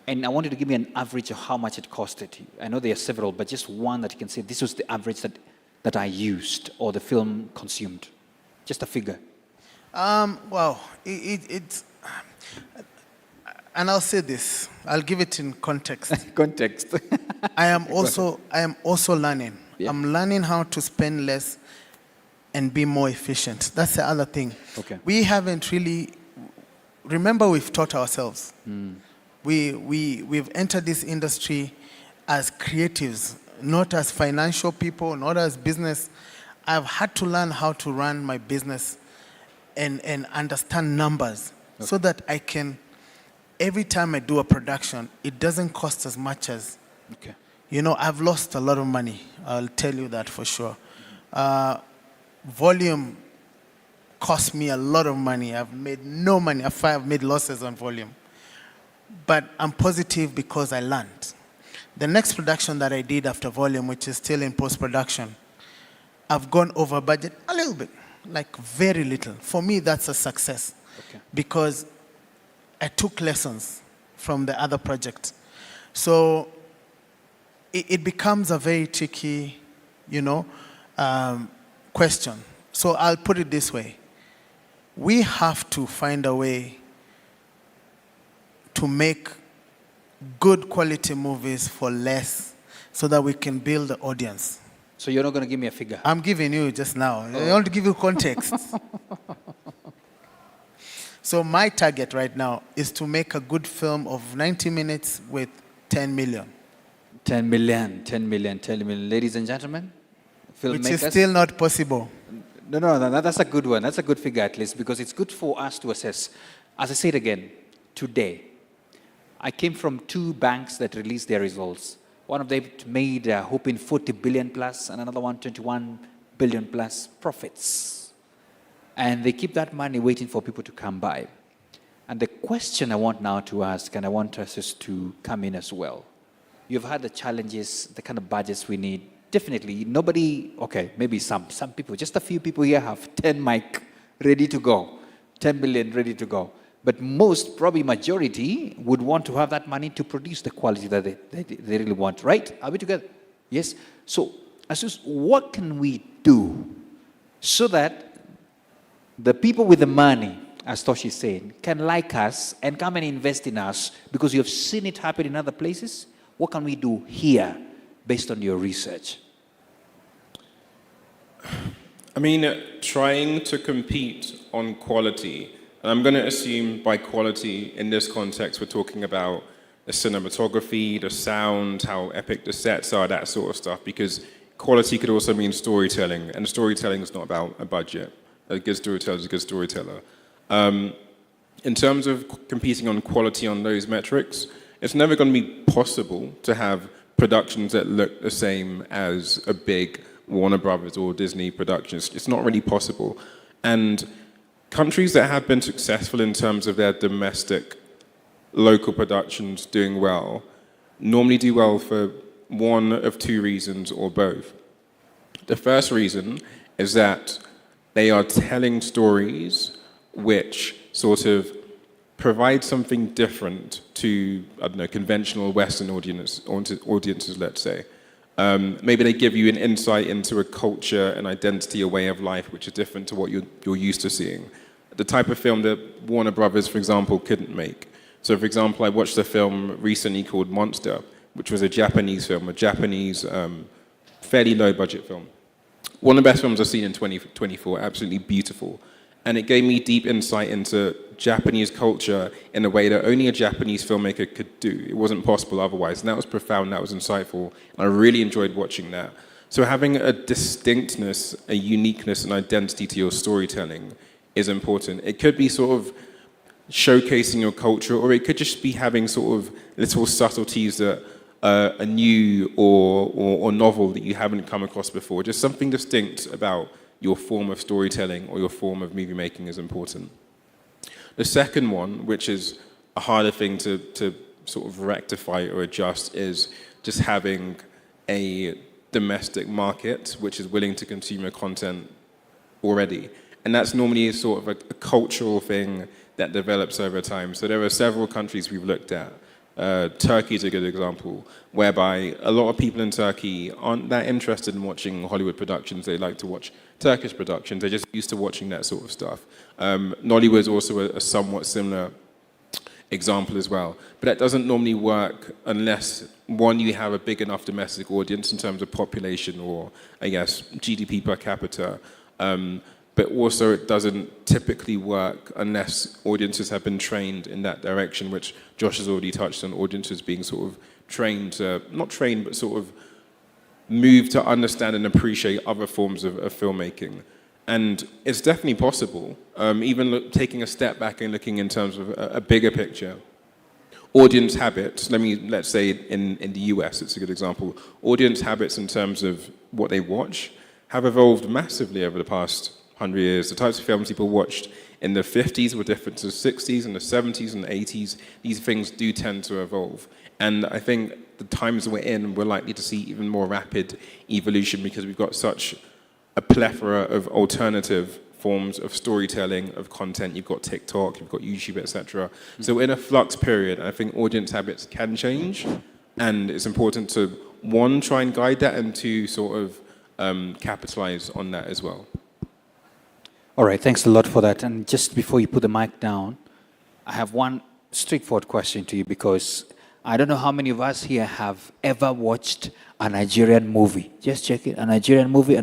and I want you to give me an average of how much it costed you. I know there are several, but just one that you can say, this was the average that I used or the film consumed. Just a figure. Well, it's, and I'll say this, I'll give it in context. Context. I am also learning. Yeah. I'm learning how to spend less and be more efficient. That's the other thing. Okay. We haven't really, remember we've taught ourselves. We've entered this industry as creatives, not as financial people, not as business. I've had to learn how to run my business and understand numbers so that I can, every time I do a production, it doesn't cost as much as, you know, I've lost a lot of money. I'll tell you that for sure. Volume cost me a lot of money. I've made no money. I've made losses on volume. But I'm positive because I learned. The next production that I did after volume, which is still in post-production, I've gone over budget a little bit, like very little. For me, that's a success because I took lessons from the other project. So it becomes a very tricky, you know, question. So I'll put it this way. We have to find a way to make good quality movies for less so that we can build the audience. So you're not going to give me a figure? I'm giving you just now. I want to give you context. So my target right now is to make a good film of 90 minutes with 10 million. 10 million, 10 million, 10 million. Ladies and gentlemen, filmmakers. Which is still not possible. No, that's a good one. That's a good figure at least because it's good for us to assess. As I said again, today, I came from 2 banks that released their results. One of them made hoping 40 billion plus, and another one 21 billion plus profits. And they keep that money waiting for people to come by. And the question I want now to ask, and I want us to come in as well. You've had the challenges, the kind of budgets we need. Definitely, nobody, okay, maybe some people, just a few people here have 10 mic ready to go, 10 billion ready to go. But most, probably majority, would want to have that money to produce the quality that they really want, right? Are we together? Yes? So, Asus, what can we do so that the people with the money, as Tosh is saying, can like us and come and invest in us because you've seen it happen in other places? What can we do here based on your research? I mean, trying to compete on quality. And I'm going to assume by quality, in this context, we're talking about the cinematography, the sound, how epic the sets are, that sort of stuff, because quality could also mean storytelling, and storytelling is not about a budget. A good storyteller is a good storyteller. In terms of competing on quality on those metrics, it's never going to be possible to have productions that look the same as a big Warner Brothers or Disney production. It's not really possible. And countries that have been successful in terms of their domestic, local productions doing well, normally do well for one of 2 reasons or both. The first reason is that they are telling stories which sort of provide something different to, I don't know, conventional Western audiences, let's say. Maybe they give you an insight into a culture, an identity, a way of life, which is different to what you're used to seeing. The type of film that Warner Brothers, for example, couldn't make. So, for example, I watched a film recently called Monster, which was a Japanese film, a Japanese, fairly low-budget film. One of the best films I've seen in 2024, absolutely beautiful. And it gave me deep insight into Japanese culture in a way that only a Japanese filmmaker could do. It wasn't possible otherwise. And that was profound, that was insightful. And I really enjoyed watching that. So having a distinctness, a uniqueness, and identity to your storytelling is important. It could be sort of showcasing your culture, or it could just be having sort of little subtleties that are new or novel that you haven't come across before. Just something distinct about your form of storytelling or your form of movie making is important. The second one, which is a harder thing to sort of rectify or adjust, is just having a domestic market which is willing to consume your content already. And that's normally sort of a cultural thing that develops over time. So there are several countries we've looked at. Turkey is a good example, whereby a lot of people in Turkey aren't that interested in watching Hollywood productions. They like to watch Turkish productions. They're just used to watching that sort of stuff. Nollywood is also a somewhat similar example as well. But that doesn't normally work unless, one, you have a big enough domestic audience in terms of population or, I guess, GDP per capita. But also it doesn't typically work unless audiences have been trained in that direction, which Josh has already touched on, audiences being sort of trained, not trained, but sort of moved to understand and appreciate other forms of filmmaking. And it's definitely possible, even taking a step back and looking in terms of a bigger picture. Audience habits, let's say in the US, it's a good example. Audience habits in terms of what they watch have evolved massively over the past 100 years. The types of films people watched in the 50s were different to the 60s and the 70s and the 80s. These things do tend to evolve. And I think the times we're in, we're likely to see even more rapid evolution because we've got such a plethora of alternative forms of storytelling, of content. You've got TikTok, you've got YouTube, etc. So we're in a flux period. I think audience habits can change. And it's important to, one, try and guide that, and two, sort of capitalize on that as well. All right, thanks a lot for that. And just before you put the mic down, I have one straightforward question to you, because I don't know how many of us here have ever watched a Nigerian movie. Just check it, a Nigerian movie.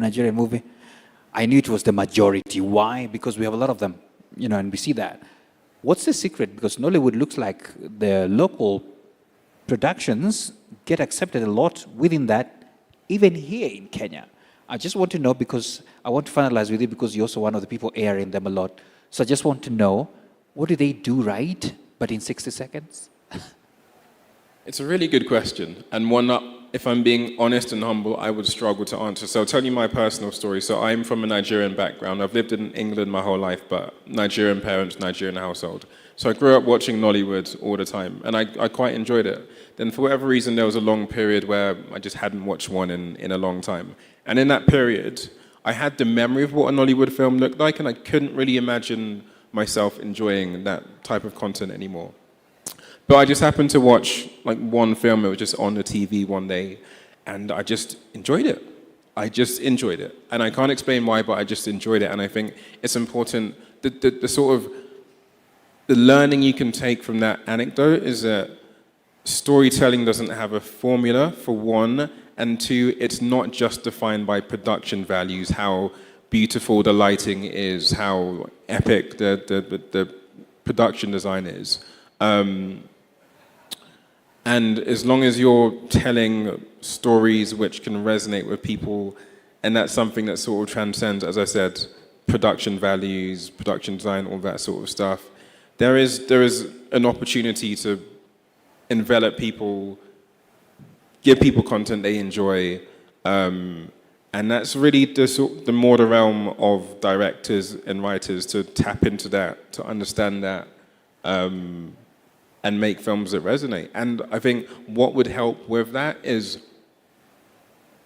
I knew it was the majority. Why? Because we have a lot of them, and we see that. What's the secret? Because Nollywood looks like the local productions get accepted a lot within that, even here in Kenya. I just want to know, because I want to finalize with you, because you're also one of the people airing them a lot. So I just want to know, what do they do right, but in 60 seconds? It's a really good question, and one that, if I'm being honest and humble, I would struggle to answer. So I'll tell you my personal story. So I'm from a Nigerian background. I've lived in England my whole life, but Nigerian parents, Nigerian household. So I grew up watching Nollywood all the time, and I quite enjoyed it. Then for whatever reason, there was a long period where I just hadn't watched one in a long time. And in that period, I had the memory of what a Nollywood film looked like, and I couldn't really imagine myself enjoying that type of content anymore. But I just happened to watch one film. It was just on the TV one day, and I just enjoyed it. And I can't explain why, but I just enjoyed it. And I think it's important, the sort of the learning you can take from that anecdote is that storytelling doesn't have a formula, for one, and two, it's not just defined by production values, how beautiful the lighting is, how epic the production design is. And as long as you're telling stories which can resonate with people, and that's something that sort of transcends, as I said, production values, production design, all that sort of stuff, there is an opportunity to envelop people, give people content they enjoy, and that's really the more the realm of directors and writers to tap into that, to understand that, and make films that resonate. And I think what would help with that is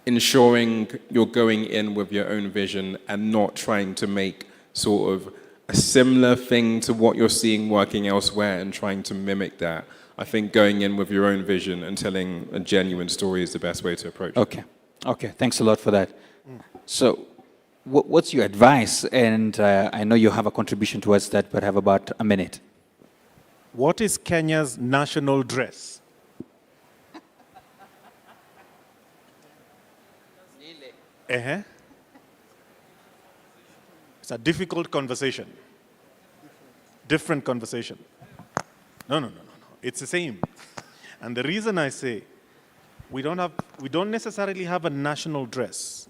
ensuring you're going in with your own vision and not trying to make sort of a similar thing to what you're seeing working elsewhere and trying to mimic that. I think going in with your own vision and telling a genuine story is the best way to approach it. Okay, thanks a lot for that. So what's your advice? And I know you have a contribution towards that, but I have about a minute. What is Kenya's national dress? It's a difficult conversation. Different conversation. No. It's the same. And the reason I say we don't necessarily have a national dress.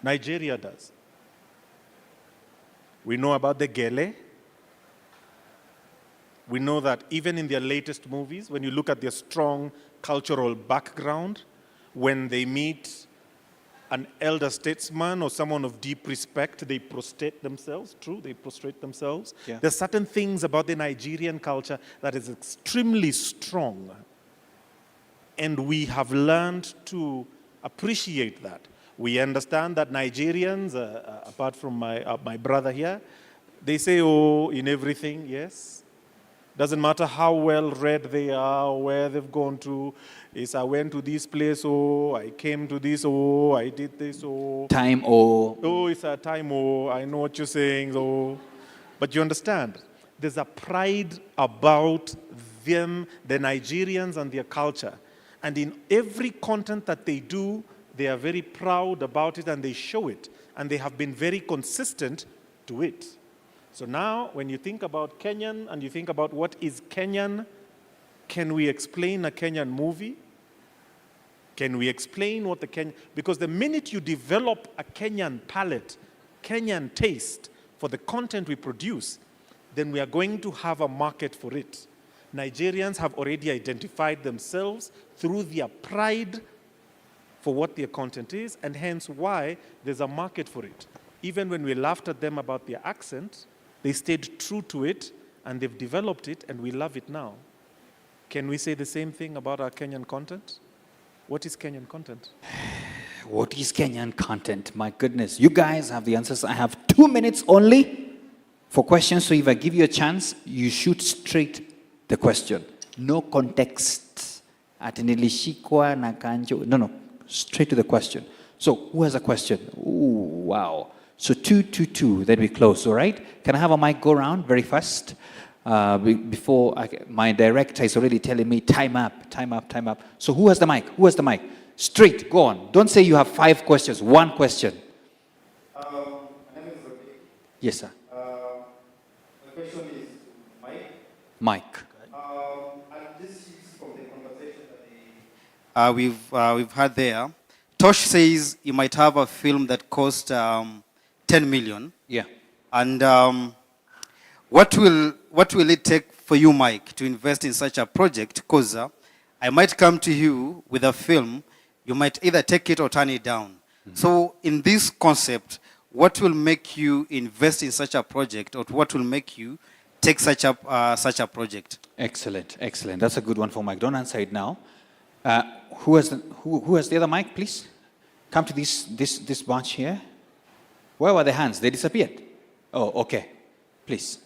Nigeria does. We know about the gele. We know that even in their latest movies, when you look at their strong cultural background, when they meet an elder statesman or someone of deep respect, they prostrate themselves. True, they prostrate themselves. Yeah. There's certain things about the Nigerian culture that is extremely strong. And we have learned to appreciate that. We understand that Nigerians, apart from my brother here, they say, oh, in everything, yes. Doesn't matter how well read they are, where they've gone to. Is I went to this place, oh, I came to this, oh, I did this, oh. Time, oh. Oh, it's a time, oh, I know what you're saying, oh. But you understand, there's a pride about them, the Nigerians and their culture. And in every content that they do, they are very proud about it and they show it. And they have been very consistent to it. So now, when you think about Kenyan and you think about what is Kenyan, can we explain a Kenyan movie? Can we explain what the Kenyan... Because the minute you develop a Kenyan palate, Kenyan taste for the content we produce, then we are going to have a market for it. Nigerians have already identified themselves through their pride for what their content is, and hence why there's a market for it. Even when we laughed at them about their accent, they stayed true to it, and they've developed it, and we love it now. Can we say the same thing about our Kenyan content? What is Kenyan content? What is Kenyan content? My goodness. You guys have the answers. I have 2 minutes only for questions, so if I give you a chance, you shoot straight the question. No context. Ati nilishikwa na kanjo. No, straight to the question. So, who has a question? Ooh, wow. So 2, then we close, all right? Can I have a mic go around very fast? Before my director is already telling me time up. So who has the mic? Straight, go on. Don't say you have 5 questions, 1 question. My name is Rabi. Yes, sir. The question is Mike. And this is from the conversation that we've had there. Tosh says you might have a film that cost 10 million. Yeah. And what will it take for you, Mike, to invest in such a project? Because I might come to you with a film, you might either take it or turn it down. Mm-hmm. So in this concept, what will make you invest in such a project, or what will make you take such a project? Excellent. That's a good one for Mike. Don't answer it now. Who has the other mic, please? Come to this bunch here. Where were the hands? They disappeared. Oh, okay. Please.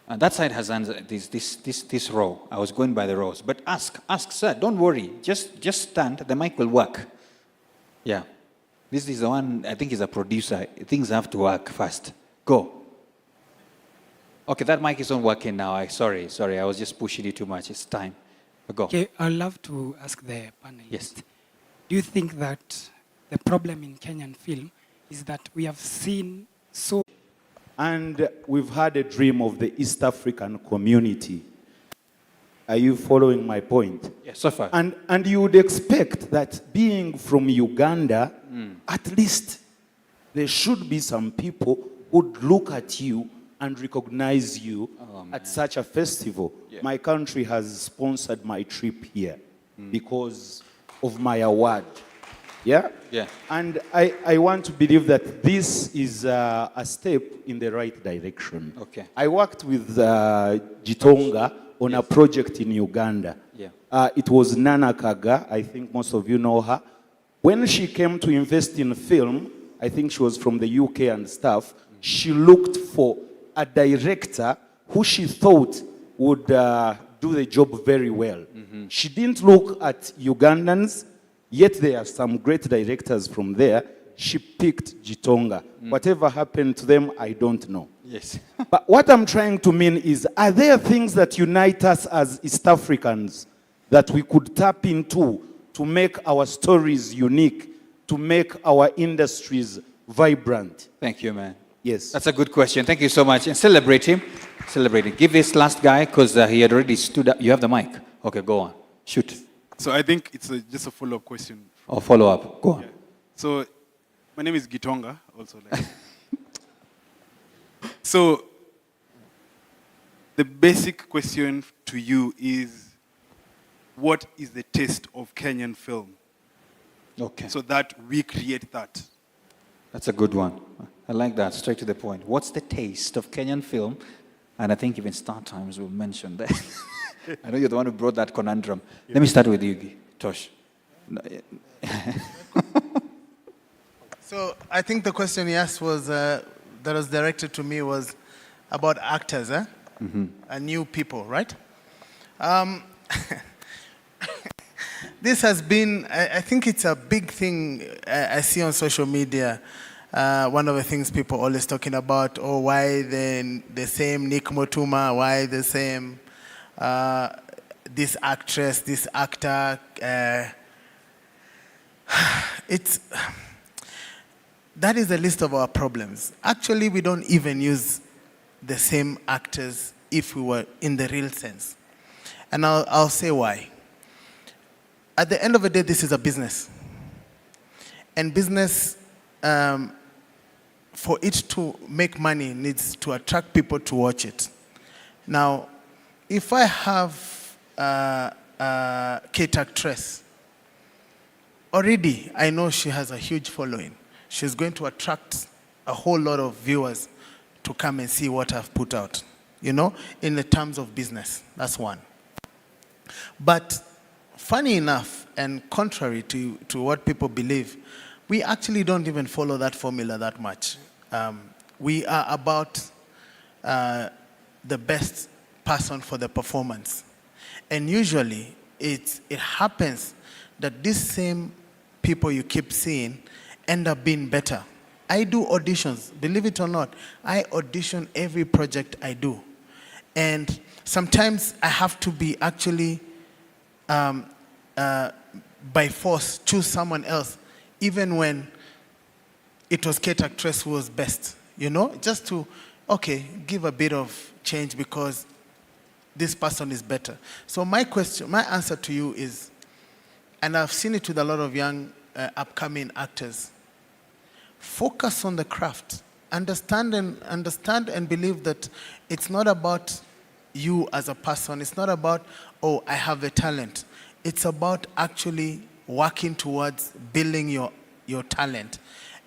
And that side has hands. This row. I was going by the rows. But ask, sir. Don't worry. Just stand. The mic will work. Yeah. This is the one. I think he's a producer. Things have to work fast. Go. Okay, that mic isn't working now. Sorry. I was just pushing it too much. It's time. Go. Okay, I'd love to ask the panelists. Yes. Do you think that the problem in Kenyan film is that we have seen so... And we've had a dream of the East African community. Are you following my point? Yes, so far. And you would expect that being from Uganda, at least there should be some people who'd look at you and recognize you at such a festival. Yeah. My country has sponsored my trip here because of my award. Yeah? Yeah. And I want to believe that this is a step in the right direction. Okay. I worked with Gitonga on a project in Uganda. Yeah. It was Nana Kaga. I think most of you know her. When she came to invest in film, I think she was from the UK and stuff, she looked for a director who she thought would do the job very well. Mm-hmm. She didn't look at Ugandans, yet there are some great directors from there. She picked Gitonga. Whatever happened to them, I don't know. Yes. But what I'm trying to mean is, are there things that unite us as East Africans that we could tap into to make our stories unique, to make our industries vibrant? Thank you, man. Yes. That's a good question. Thank you so much. And celebrate him. Celebrate him. Give this last guy, because he had already stood up. You have the mic. Okay, go on. Shoot. So I think it's just a follow-up question. Or follow-up. Go on. Yeah. So my name is Gitonga, also. So the basic question to you is, what is the taste of Kenyan film? Okay. So that we create that. That's a good one. I like that. Straight to the point. What's the taste of Kenyan film? And I think even Star Times will mention that. I know you're the one who brought that conundrum. Let me start with you, Tosh. So I think the question he asked was, that was directed to me was about actors, and new people, right? This has been, I think it's a big thing I see on social media. One of the things people always talking about, oh, why the same Nick Motuma, why the same this actress, this actor. That is the list of our problems. Actually, we don't even use the same actors if we were in the real sense. And I'll say why. At the end of the day, this is a business. And business, for it to make money, needs to attract people to watch it. Now, if I have a Kate actress, already I know she has a huge following. She's going to attract a whole lot of viewers to come and see what I've put out, you know, in the terms of business. That's one. But funny enough, and contrary to what people believe, we actually don't even follow that formula that much. We are about the best person for the performance. And usually, it happens that these same people you keep seeing end up being better. I do auditions, believe it or not. I audition every project I do. And sometimes I have to be actually, by force, choose someone else, even when it was Kate actress who was best, you know? Just to, okay, give a bit of change because this person is better. So my answer to you is, and I've seen it with a lot of young upcoming actors, focus on the craft. Understand and believe that it's not about you as a person. It's not about, oh, I have the talent. It's about actually working towards building your talent.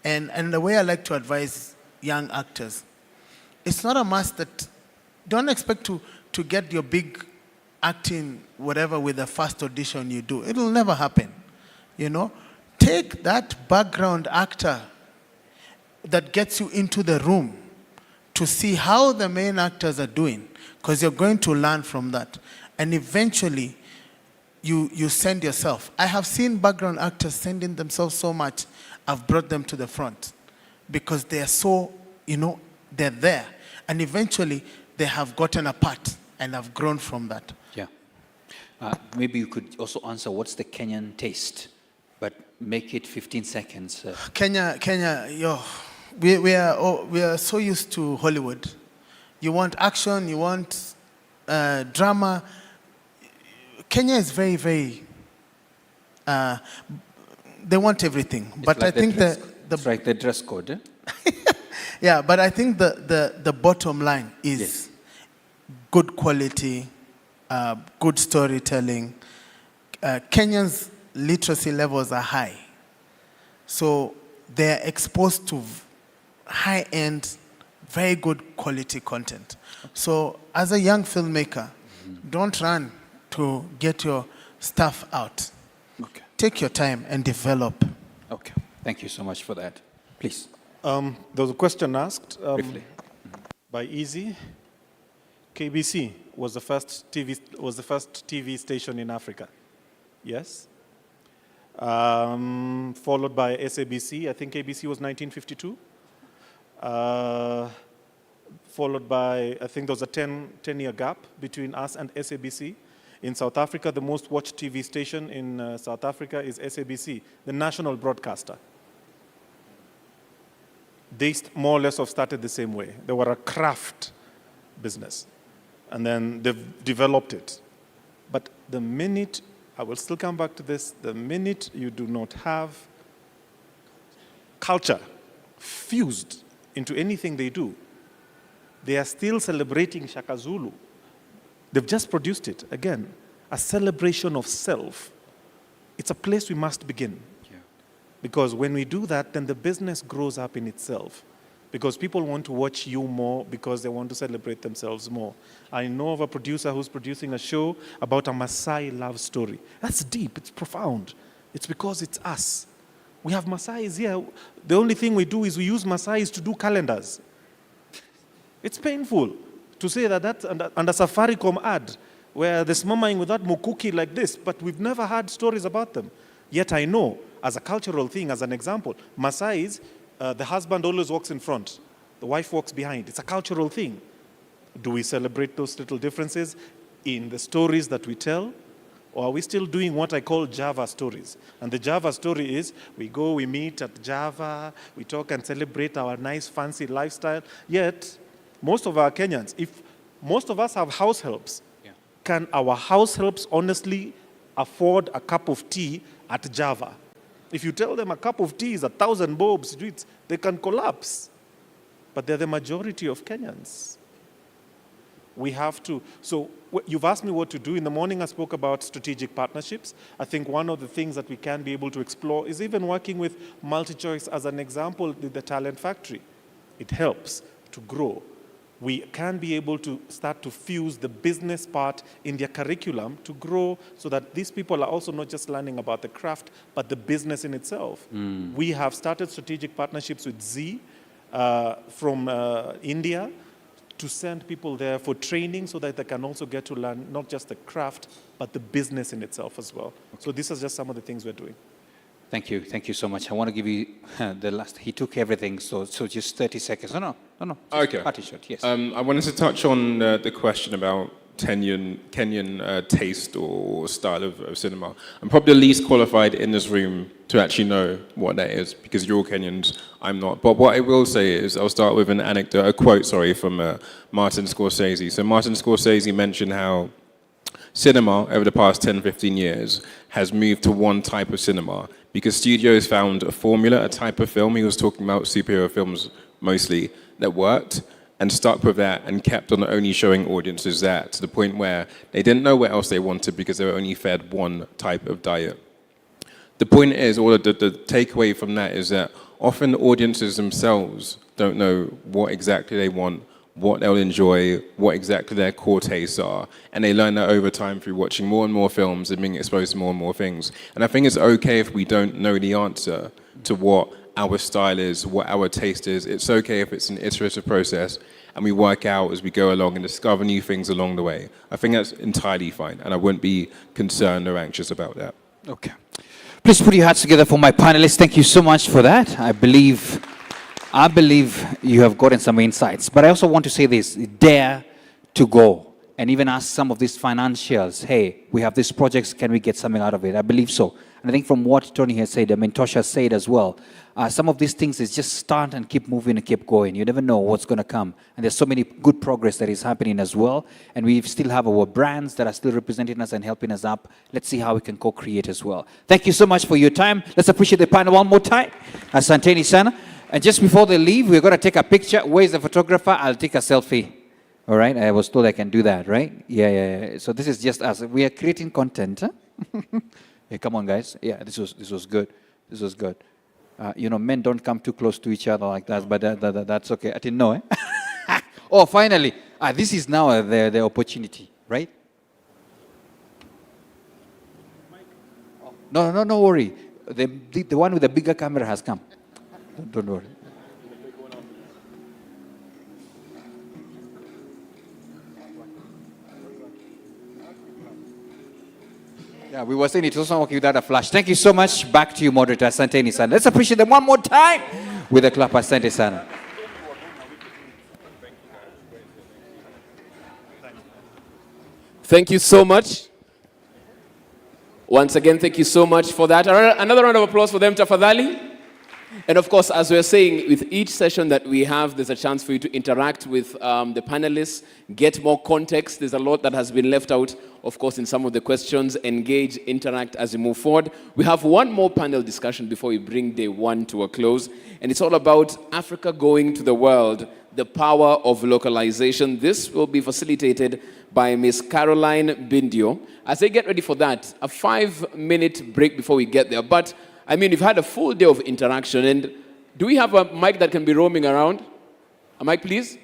And the way I like to advise young actors, it's not a must that, don't expect to get your big acting whatever with the first audition you do. It'll never happen, you know? Take that background actor that gets you into the room to see how the main actors are doing, because you're going to learn from that. And eventually, you send yourself. I have seen background actors sending themselves so much, I've brought them to the front because they are so, you know, they're there. And eventually, they have gotten a part and have grown from that. Yeah. Maybe you could also answer what's the Kenyan taste, but make it 15 seconds. Kenya, yo, we are so used to Hollywood. You want action, you want drama. Kenya is very, very, they want everything. It's but like I think it's like the dress code, eh? Yeah, but I think the bottom line is good quality, good storytelling. Kenyans' literacy levels are high. So they're exposed to high-end, very good quality content. So as a young filmmaker, don't run to get your stuff out. Okay. Take your time and develop. Okay. Thank you so much for that. Please. There was a question asked Briefly. by Easy. KBC was the first TV station in Africa. Yes. Followed by SABC. I think KBC was 1952. Followed by, I think there was a 10-year gap between us and SABC. In South Africa, the most watched TV station in South Africa is SABC, the national broadcaster. They more or less have started the same way. They were a craft business. And then they've developed it. But the minute, I will still come back to this, the minute you do not have culture fused into anything they do, they are still celebrating Shaka Zulu. They've just produced it. Again, a celebration of self. It's a place we must begin. Yeah. Because when we do that, then the business grows up in itself. because people want to watch you more because they want to celebrate themselves more. I know of a producer who's producing a show about a Maasai love story. That's deep, it's profound. It's because it's us. We have Maasais here. The only thing we do is we use Maasais to do calendars. It's painful to say that that's under Safaricom ad, where there's mamaing without mukuki like this, but we've never had stories about them. Yet I know, as a cultural thing, as an example, Maasais, the husband always walks in front, the wife walks behind. It's a cultural thing. Do we celebrate those little differences in the stories that we tell? Or are we still doing what I call Java stories? And the Java story is, we go, we meet at Java, we talk and celebrate our nice, fancy lifestyle. Yet, most of our Kenyans, if most of us have house helps, can our house helps honestly afford a cup of tea at Java? If you tell them a cup of tea is 1,000 bobs, they can collapse. But they're the majority of Kenyans. We have to, so you've asked me what to do. In the morning I spoke about strategic partnerships. I think one of the things that we can be able to explore is even working with MultiChoice as an example with the Talent Factory. It helps to grow. We can be able to start to fuse the business part in their curriculum to grow so that these people are also not just learning about the craft, but the business in itself. We have started strategic partnerships with Z from India to send people there for training so that they can also get to learn not just the craft, but the business in itself as well. So these are just some of the things we're doing. Thank you so much. I want to give you the last, he took everything, so just 30 seconds. No. Okay. Party shot, yes. I wanted to touch on the question about Kenyan taste or style of cinema. I'm probably the least qualified in this room to actually know what that is, because you're all Kenyans, I'm not. But what I will say is, I'll start with a quote from Martin Scorsese. So Martin Scorsese mentioned how cinema over the past 10, 15 years has moved to one type of cinema because studios found a formula, a type of film. He was talking about superhero films mostly that worked and stuck with that and kept on only showing audiences that to the point where they didn't know what else they wanted because they were only fed one type of diet. The point is, or the takeaway from that is that often audiences themselves don't know what exactly they want, what they'll enjoy, what exactly their core tastes are. And they learn that over time through watching more and more films and being exposed to more and more things. And I think it's okay if we don't know the answer to what our style is, what our taste is. It's okay if it's an iterative process and we work out as we go along and discover new things along the way. I think that's entirely fine, and I wouldn't be concerned or anxious about that. Okay. Please put your hands together for my panelists. Thank you so much for that. I believe you have gotten some insights. But I also want to say this, dare to go and even ask some of these financials, hey, we have these projects, can we get something out of it? I believe so. And I think from what Tony has said, Tosha said as well, some of these things is just start and keep moving and keep going. You never know what's going to come. And there's so many good progress that is happening as well. And we still have our brands that are still representing us and helping us up. Let's see how we can co-create as well. Thank you so much for your time. Let's appreciate the panel one more time. Asanteni sana. And just before they leave, we're going to take a picture. Where's the photographer? I'll take a selfie. All right? I was told I can do that, right? Yeah. So this is just us. We are creating content. Huh? Hey, come on, guys. Yeah, this was good. This was good. Men don't come too close to each other like that, but that's okay. I didn't know, eh? Oh, finally. This is now the opportunity, right? No worry. The one with the bigger camera has come. Don't worry. Yeah, we were saying it wasn't working without a flash. Thank you so much. Back to you, moderator. Asanteni sana. Let's appreciate them one more time with a clap. Asante sana. Thank you so much. Once again, thank you so much for that. Another round of applause for them, tafadhali. And of course, as we're saying, with each session that we have, there's a chance for you to interact with the panelists, get more context. There's a lot that has been left out, of course, in some of the questions. Engage, interact as we move forward. We have one more panel discussion before we bring day one to a close. And it's all about Africa going to the world, the power of localization. This will be facilitated by Ms. Caroline Bindio. As they get ready for that, a 5-minute break before we get there. But I mean, we've had a full day of interaction, and do we have a mic that can be roaming around? Mike, please.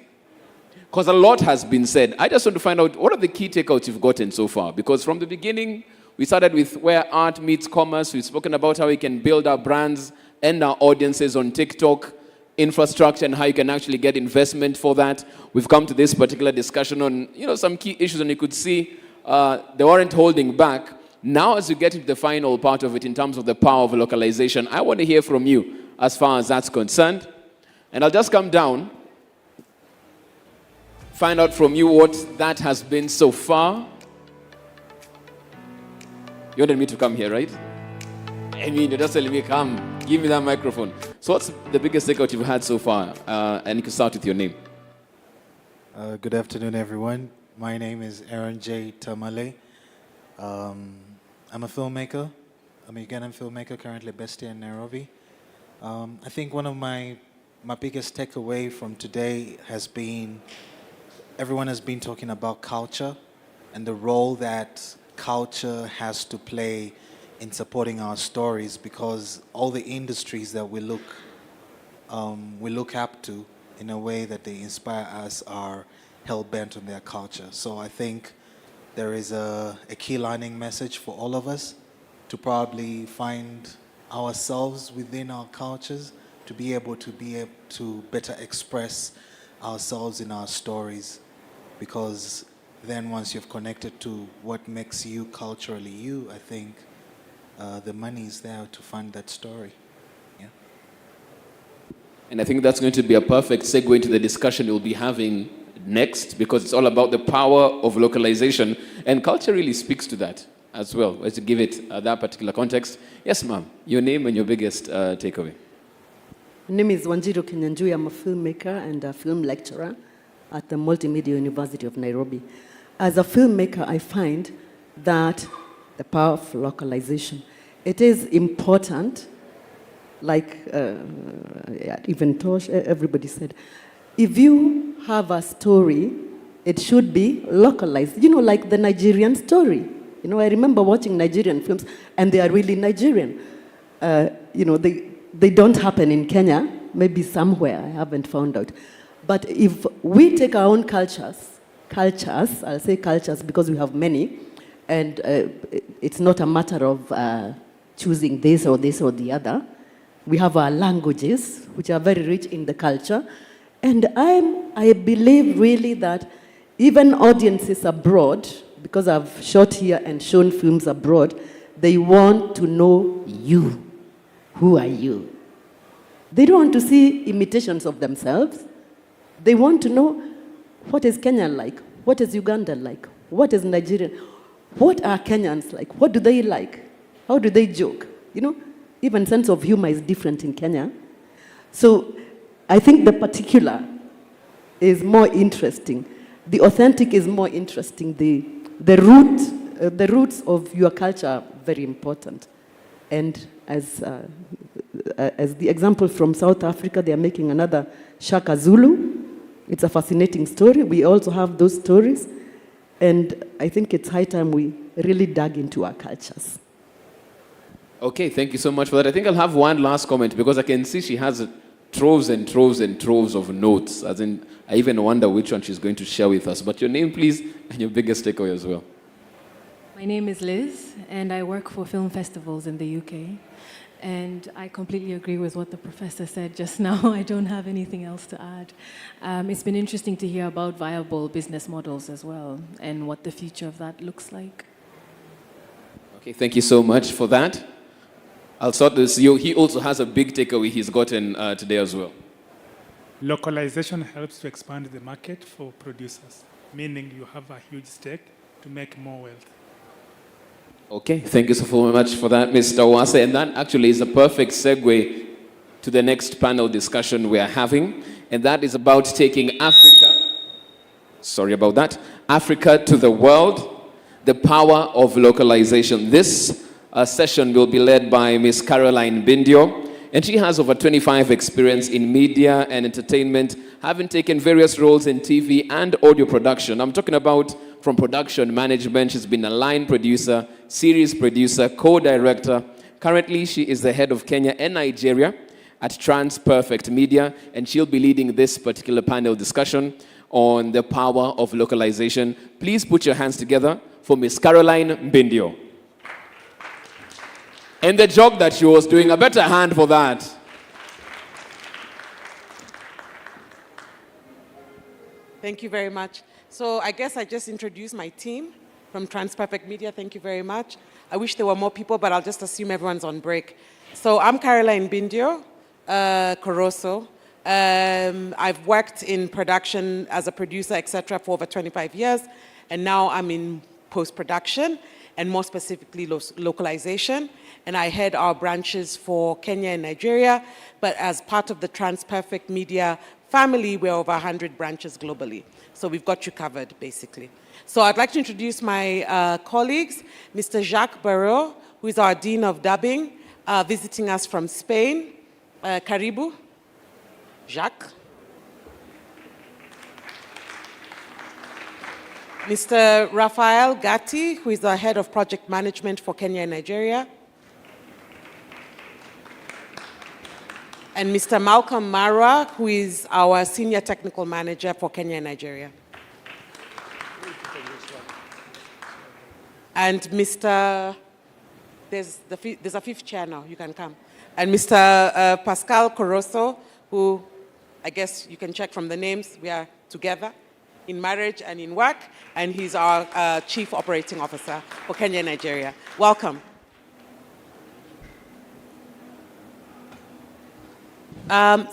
Because a lot has been said. I just want to find out, what are the key takeouts you've gotten so far? Because from the beginning, we started with where art meets commerce. We've spoken about how we can build our brands and our audiences on TikTok, infrastructure, and how you can actually get investment for that. We've come to this particular discussion on, some key issues, and you could see they weren't holding back. Now, as we get into the final part of it in terms of the power of localization, I want to hear from you as far as that's concerned. And I'll just come down, find out from you what that has been so far. You wanted me to come here, right? I mean, you're just telling me, come, give me that microphone. So what's the biggest takeout you've had so far? And you can start with your name. Good afternoon, everyone. My name is Aaron J. Tamale. I'm a filmmaker. I'm a Ugandan filmmaker, currently based here in Nairobi. I think one of my biggest takeaway from today has been, everyone has been talking about culture and the role that culture has to play in supporting our stories, because all the industries that we look up to in a way that they inspire us are hell-bent on their culture. So I think there is a key learning message for all of us to probably find ourselves within our cultures, to be able to better express ourselves in our stories, because then once you've connected to what makes you culturally you, I think the money is there to fund that story. Yeah. And I think that's going to be a perfect segue into the discussion we'll be having next, because it's all about the power of localization, and culture really speaks to that as well, as to give it that particular context. Yes, ma'am. Your name and your biggest takeaway. My name is Wanjiru Kinyanjui. I'm a filmmaker and a film lecturer at the Multimedia University of Nairobi. As a filmmaker, I find that the power of localization, it is important, like even Tosh, everybody said, if you have a story, it should be localized. Like the Nigerian story. I remember watching Nigerian films, and they are really Nigerian. They don't happen in Kenya, maybe somewhere, I haven't found out. But if we take our own cultures, I'll say cultures because we have many, and it's not a matter of choosing this or the other. We have our languages, which are very rich in the culture. And I believe really that even audiences abroad, because I've shot here and shown films abroad, they want to know you. Who are you? They don't want to see imitations of themselves. They want to know, what is Kenya like? What is Uganda like? What is Nigerian? What are Kenyans like? What do they like? How do they joke? Even sense of humor is different in Kenya. So I think the particular is more interesting. The authentic is more interesting. The roots of your culture are very important. And as the example from South Africa, they are making another Shaka Zulu. It's a fascinating story. We also have those stories. And I think it's high time we really dug into our cultures. Okay, thank you so much for that. I think I'll have one last comment, because I can see she has troves and troves and troves of notes. As in, I even wonder which one she's going to share with us. But your name, please, and your biggest takeaway as well. My name is Liz, and I work for film festivals in the UK. And I completely agree with what the professor said just now. I don't have anything else to add. It's been interesting to hear about viable business models as well, and what the future of that looks like. Okay, thank you so much for that. I'll start this. He also has a big takeaway he's gotten today as well. Localization helps to expand the market for producers, meaning you have a huge stake to make more wealth. Okay, thank you so much for that, Mr. Wase. And that actually is a perfect segue to the next panel discussion we are having. And that is about taking Africa to the world, the power of localization. This session will be led by Ms. Caroline Bindio, and she has over 25 experience in media and entertainment, having taken various roles in TV and audio production. I'm talking about from production management. She's been a line producer, series producer, co-director. Currently, she is the head of Kenya and Nigeria at TransPerfect Media, and she'll be leading this particular panel discussion on the power of localization. Please put your hands together for Miss Caroline Mbindio. And the joke that she was doing, a better hand for that. Thank you very much. So I guess I just introduced my team from TransPerfect Media. Thank you very much. I wish there were more people, but I'll just assume everyone's on break. So I'm Caroline Mbindio Coroso. I've worked in production as a producer, etc., for over 25 years, and now I'm in post-production, and more specifically localization. And I head our branches for Kenya and Nigeria, but as part of the TransPerfect Media family, we're over 100 branches globally. So we've got you covered, basically. So I'd like to introduce my colleagues, Mr. Jacques Barreau, who is our Dean of Dubbing, visiting us from Spain. Karibu, Jacques. Mr. Rafael Gatti, who is our Head of Project Management for Kenya and Nigeria. And Mr. Malcolm Marwa, who is our Senior Technical Manager for Kenya and Nigeria. And Mr. There's a fifth chair now, you can come. And Mr. Pascal Coroso, who I guess you can check from the names, we are together in marriage and in work, and he's our Chief Operating Officer for Kenya and Nigeria. Welcome.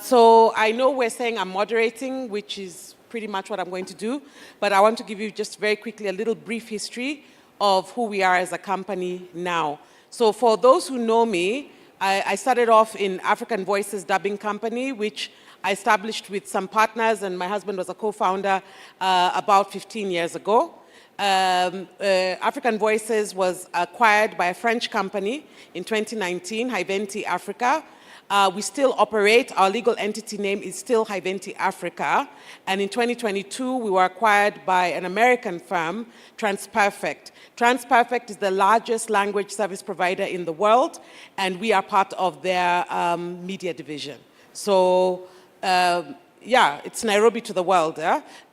So I know we're saying I'm moderating, which is pretty much what I'm going to do, but I want to give you just very quickly a little brief history of who we are as a company now. So for those who know me, I started off in African Voices Dubbing Company, which I established with some partners, and my husband was a co-founder about 15 years ago. African Voices was acquired by a French company in 2019, Hiventi Africa. We still operate, our legal entity name is still Hiventi Africa, and in 2022 we were acquired by an American firm, TransPerfect. TransPerfect is the largest language service provider in the world, and we are part of their media division. So yeah, it's Nairobi to the world.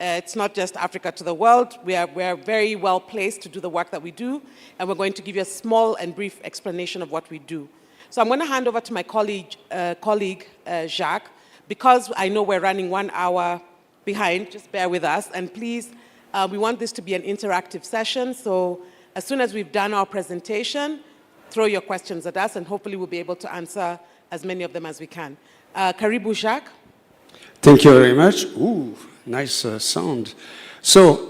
It's not just Africa to the world. We are very well placed to do the work that we do, and we're going to give you a small and brief explanation of what we do. So I'm going to hand over to my colleague Jacques, because I know we're running 1 hour behind, just bear with us, and please, we want this to be an interactive session, so as soon as we've done our presentation, throw your questions at us, and hopefully we'll be able to answer as many of them as we can. Karibu, Jacques. Thank you very much. Ooh, nice sound. So,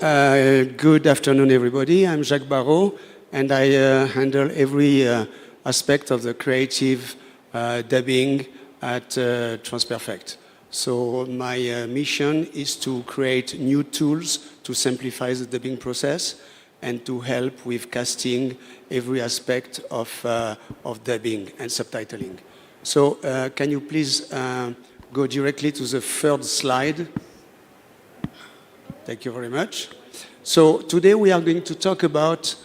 good afternoon, everybody. I'm Jacques Barreau, and I handle every aspect of the creative dubbing at TransPerfect. So my mission is to create new tools to simplify the dubbing process and to help with casting every aspect of dubbing and subtitling. So can you please go directly to the third slide? Thank you very much. So today we are going to talk about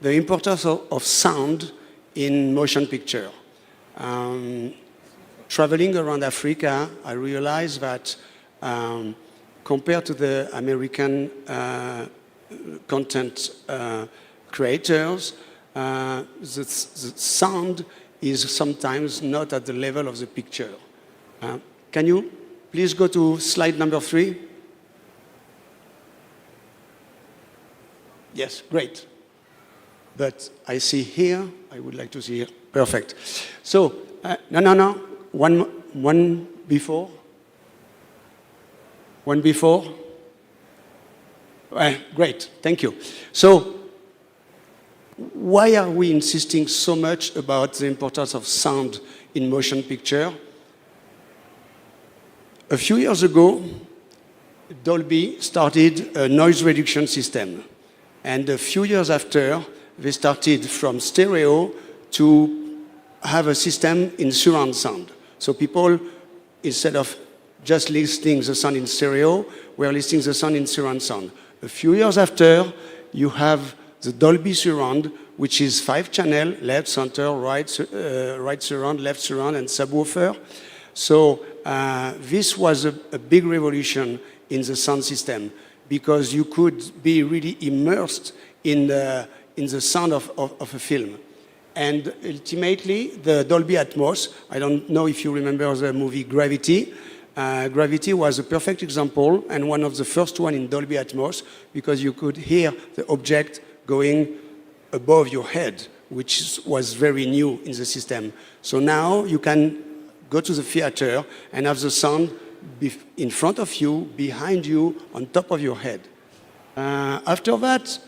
the importance of sound in motion picture. Traveling around Africa, I realized that compared to the American content creators, the sound is sometimes not at the level of the picture. Can you please go to slide number 3? Yes, great. But I see here, I would like to see here. Perfect. So, no. One before. One before. Great, thank you. So, why are we insisting so much about the importance of sound in motion picture? A few years ago, Dolby started a noise reduction system. And a few years after, they started from stereo to have a system in surround sound. So people, instead of just listening the sound in stereo, were listening the sound in surround sound. A few years after, you have the Dolby Surround, which is 5 channel, left, center, right, right surround, left surround, and subwoofer. So this was a big revolution in the sound system because you could be really immersed in the sound of a film. And ultimately, the Dolby Atmos, I don't know if you remember the movie Gravity. Gravity was a perfect example and one of the first one in Dolby Atmos because you could hear the object going above your head, which was very new in the system. So now you can go to the theater and have the sound in front of you, behind you, on top of your head. After that,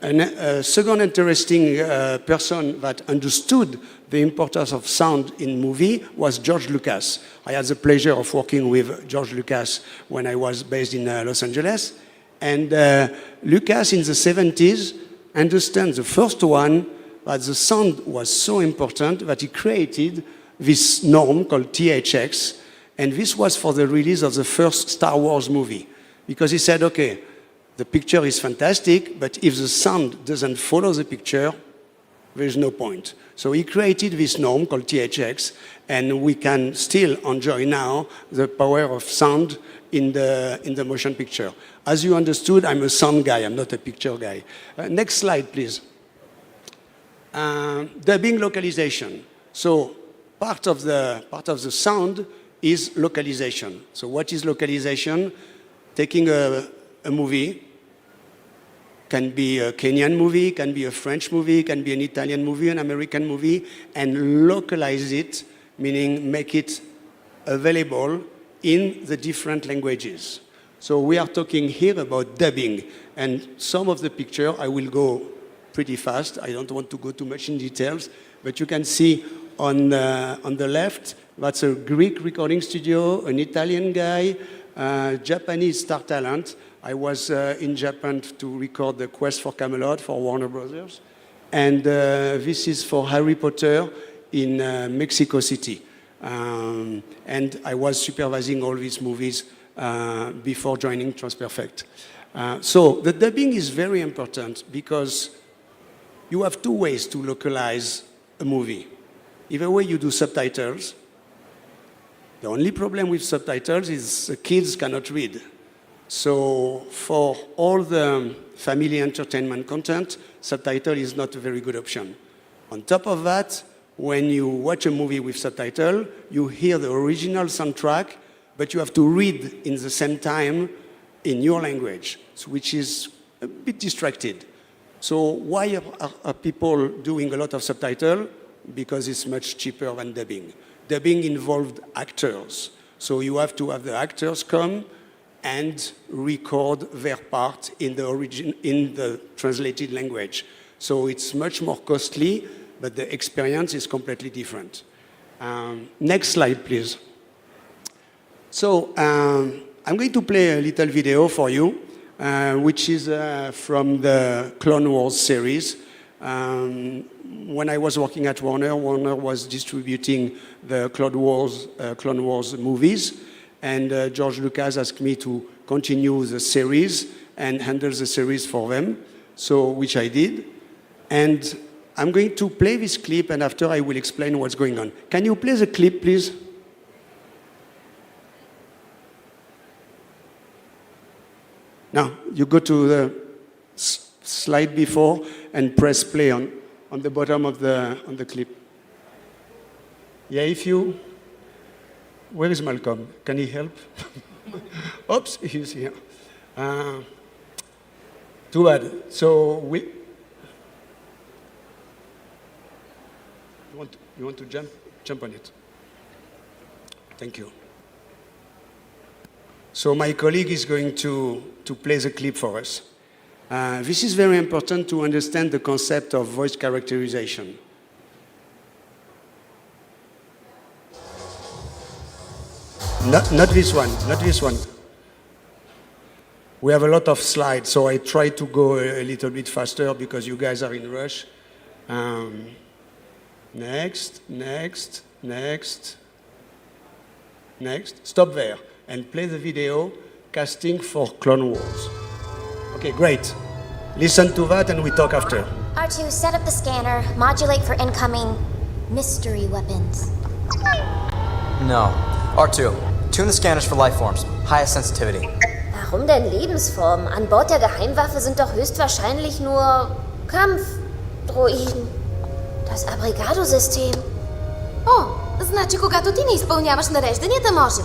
a second interesting person that understood the importance of sound in movie was George Lucas. I had the pleasure of working with George Lucas when I was based in Los Angeles. And Lucas in the 70s understood the first one that the sound was so important that he created this norm called THX. And this was for the release of the first Star Wars movie. Because he said, okay, the picture is fantastic, but if the sound doesn't follow the picture, there's no point. So he created this norm called THX, and we can still enjoy now the power of sound in the motion picture. As you understood, I'm a sound guy, I'm not a picture guy. Next slide, please. Dubbing localization. So part of the sound is localization. So what is localization? Taking a movie, can be a Kenyan movie, can be a French movie, can be an Italian movie, an American movie, and localize it, meaning make it available in the different languages. So we are talking here about dubbing, and some of the picture, I will go pretty fast, I don't want to go too much in details, but you can see on the left, that's a Greek recording studio, an Italian guy, Japanese star talent. I was in Japan to record the Quest for Camelot for Warner Brothers. And this is for Harry Potter in Mexico City. And I was supervising all these movies before joining Transperfect. So the dubbing is very important because you have two ways to localize a movie. Either way you do subtitles. The only problem with subtitles is the kids cannot read. So for all the family entertainment content, subtitle is not a very good option. On top of that, when you watch a movie with subtitle, you hear the original soundtrack, but you have to read in the same time in your language, which is a bit distracted. So why are people doing a lot of subtitle? Because it's much cheaper than dubbing. Dubbing involved actors. So you have to have the actors come and record their part in the translated language. So it's much more costly, but the experience is completely different. Next slide, please. So I'm going to play a little video for you, which is from the Clone Wars series. When I was working at Warner, Warner was distributing the Clone Wars movies. And George Lucas asked me to continue the series and handle the series for them, so which I did. And I'm going to play this clip, and after I will explain what's going on. Can you play the clip, please? Now, you go to the slide before and press play on the bottom of the clip. Yeah, if you... Where is Malcolm? Can he help? Oops, he's here. Too bad. So we... You want to jump on it? Thank you. So my colleague is going to play the clip for us. This is very important to understand the concept of voice characterization. Not this one, not this one. We have a lot of slides, so I try to go a little bit faster because you guys are in rush. Next. Stop there and play the video, casting for Clone Wars. Okay, great. Listen to that and we talk after. R2, set up the scanner, modulate for incoming mystery weapons. No. R2, tune the scanners for life forms. Highest sensitivity. Warum denn Lebensformen? An Bord der Geheimwaffe sind doch höchstwahrscheinlich nur Kampfdroiden. Das Abrigado-System. O, znaczy, когато ти не изпълняваш нарежданията, може.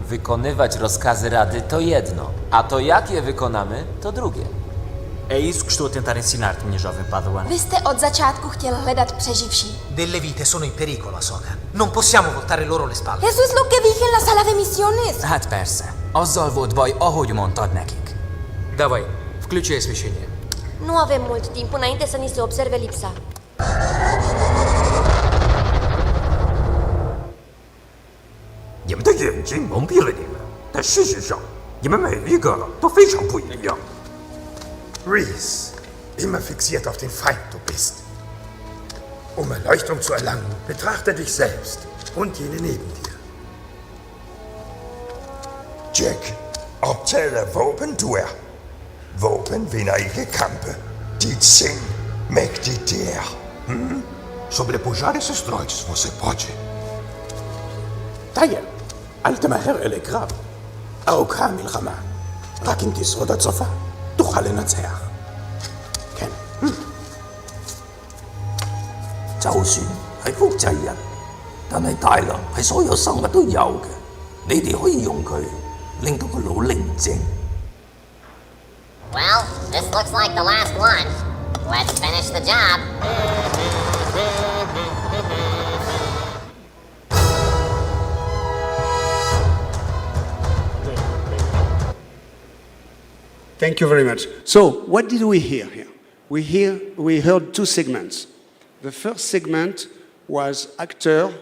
Wykonywać rozkazy Rady to jedno, a to jak je wykonamy, to drugie. É isso que estou a tentar ensinar-te, minha jovem Padawan. Vy jste od začátku chtěl hledat přeživší. Delle vite sono in pericolo, Ahsoka. Non possiamo voltare loro le spalle. Eso es lo que dije en la sala de misiones. Hát persze. Azzal volt baj, ahogy mondtad nekik. Давай, включи освещение. Nu avem mult timp înainte să ni se observe lipsa. Reese, immer fixiert auf den Feind du bist. Um Erleuchtung zu erlangen, betrachte dich selbst und jene neben dir. Jack, optræder våben du er. Våben vinder ikke kampe. Dit sind mægtigt det er. Sobrepujar esses droids você pode. طيب أنت ماهر الإكرام أو كامل غما لكن تسود صفا تخلينا تسيح كان 就算係複製人，但係大腦係所有生物都有嘅，你哋可以用佢令到個腦寧靜。Well, this looks like the last one. Let's finish the job. Thank you very much. So, what did we hear here? We heard two segments. The first segment was actor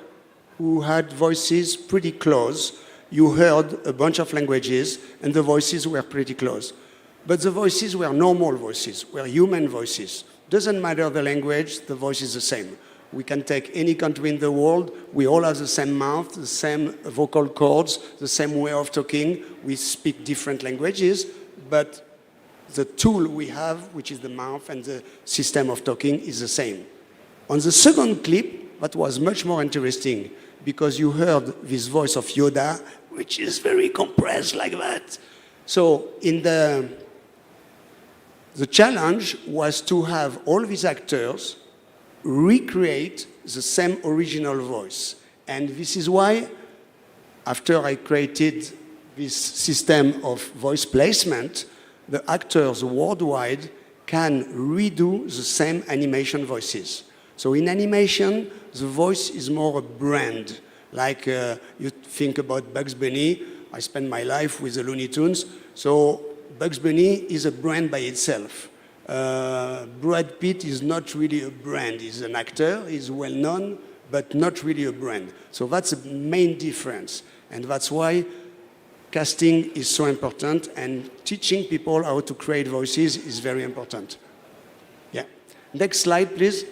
who had voices pretty close. You heard a bunch of languages, and the voices were pretty close. But the voices were normal voices, were human voices. Doesn't matter the language, the voice is the same. We can take any country in the world, we all have the same mouth, the same vocal cords, the same way of talking. We speak different languages, but the tool we have, which is the mouth and the system of talking, is the same. On the second clip, that was much more interesting, because you heard this voice of Yoda, which is very compressed like that. So in the challenge was to have all these actors recreate the same original voice. And this is why, after I created this system of voice placement, the actors worldwide can redo the same animation voices. So in animation, the voice is more a brand. Like you think about Bugs Bunny, I spend my life with the Looney Tunes, so Bugs Bunny is a brand by itself. Brad Pitt is not really a brand. He's an actor, he's well known, but not really a brand. So that's the main difference. And that's why casting is so important, and teaching people how to create voices is very important. Yeah. Next slide, please.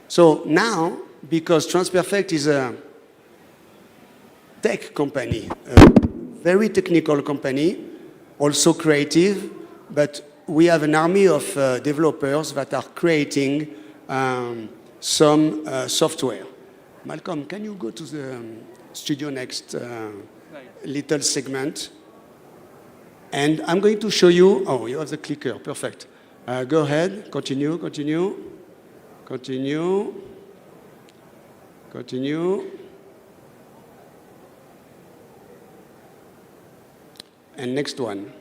So now, because Transperfect is a tech company, a very technical company, also creative, but we have an army of developers that are creating some software. Malcolm, can you go to the Studio Next little segment? And I'm going to show you, oh, you have the clicker, perfect. Go ahead, continue. And next one.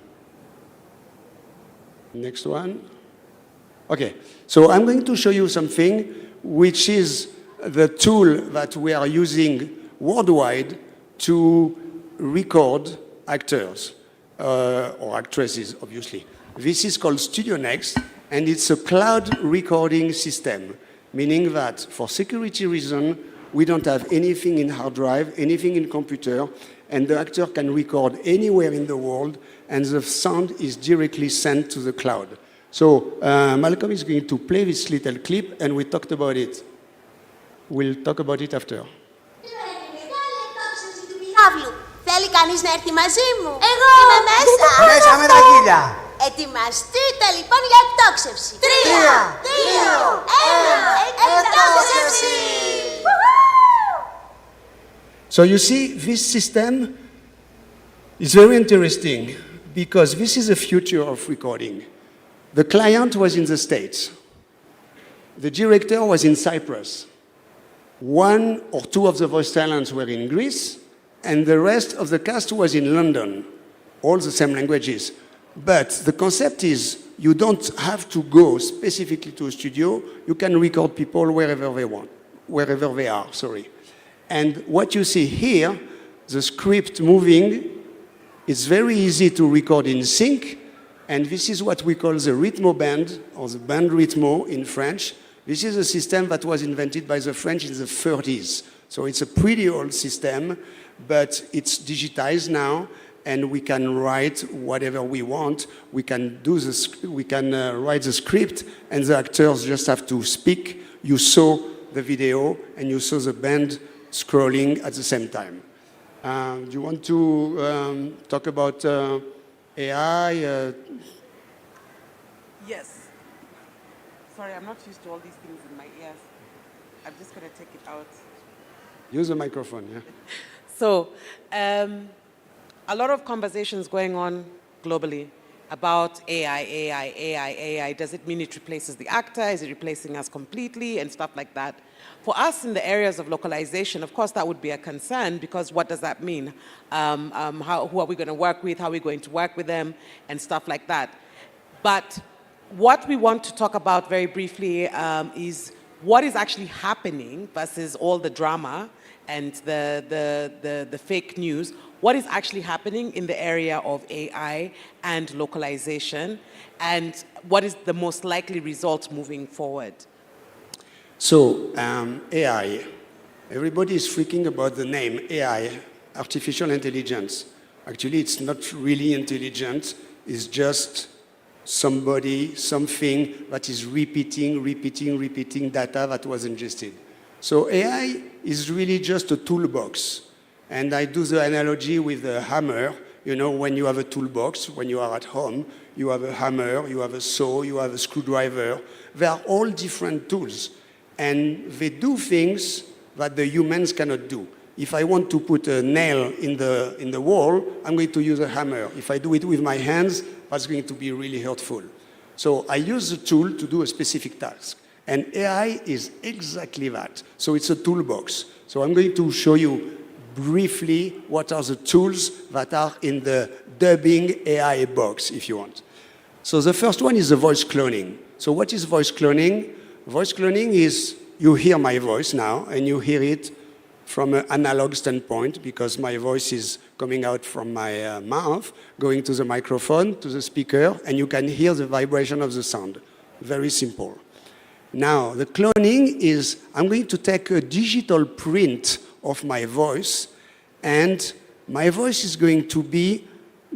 Okay, so I'm going to show you something which is the tool that we are using worldwide to record actors or actresses, obviously. This is called Studio Next, and it's a cloud recording system, meaning that for security reasons, we don't have anything in hard drive, anything in computer, and the actor can record anywhere in the world, and the sound is directly sent to the cloud. So Malcolm is going to play this little clip, and we talked about it. We'll talk about it after. Θέλει κανείς να έρθει μαζί μου? Εγώ! Είμαι μέσα! Μέσα με τα χείλια! Ετοιμαστείτε λοιπόν για εκτόξευση. 3, 2, 1, εκτόξευση! So you see, this system is very interesting because this is the future of recording. The client was in the States. The director was in Cyprus. One or two of the voice talents were in Greece, and the rest of the cast was in London, all the same languages. But the concept is you don't have to go specifically to a studio. You can record people wherever they want, wherever they are, sorry. And what you see here, the script moving, it's very easy to record in sync. And this is what we call the ritmo band, or the band ritmo in French. This is a system that was invented by the French in the 30s. So it's a pretty old system, but it's digitized now, and we can write whatever we want. We can write the script, and the actors just have to speak. You saw the video, and you saw the band scrolling at the same time. Do you want to talk about AI? Yes. Sorry, I'm not used to all these things in my ears. I'm just going to take it out. Use the microphone, yeah. So, a lot of conversations going on globally about AI. Does it mean it replaces the actor? Is it replacing us completely? And stuff like that. For us in the areas of localization, of course, that would be a concern because what does that mean? Who are we going to work with? How are we going to work with them? And stuff like that. But what we want to talk about very briefly is what is actually happening versus all the drama and the fake news. What is actually happening in the area of AI and localization, and what is the most likely result moving forward? So, AI. Everybody is freaking about the name AI, artificial intelligence. Actually, it's not really intelligent. It's just somebody, something that is repeating data that was ingested. So AI is really just a toolbox. And I do the analogy with a hammer. You know, when you have a toolbox, when you are at home, you have a hammer, you have a saw, you have a screwdriver. They are all different tools. And they do things that the humans cannot do. If I want to put a nail in the wall, I'm going to use a hammer. If I do it with my hands, that's going to be really hurtful. So I use the tool to do a specific task. And AI is exactly that. So it's a toolbox. So I'm going to show you briefly what are the tools that are in the dubbing AI box, if you want. So the first one is the voice cloning. So what is voice cloning? Voice cloning is you hear my voice now, and you hear it from an analog standpoint, because my voice is coming out from my mouth, going to the microphone, to the speaker, and you can hear the vibration of the sound. Very simple. Now, the cloning is, I'm going to take a digital print of my voice, and my voice is going to be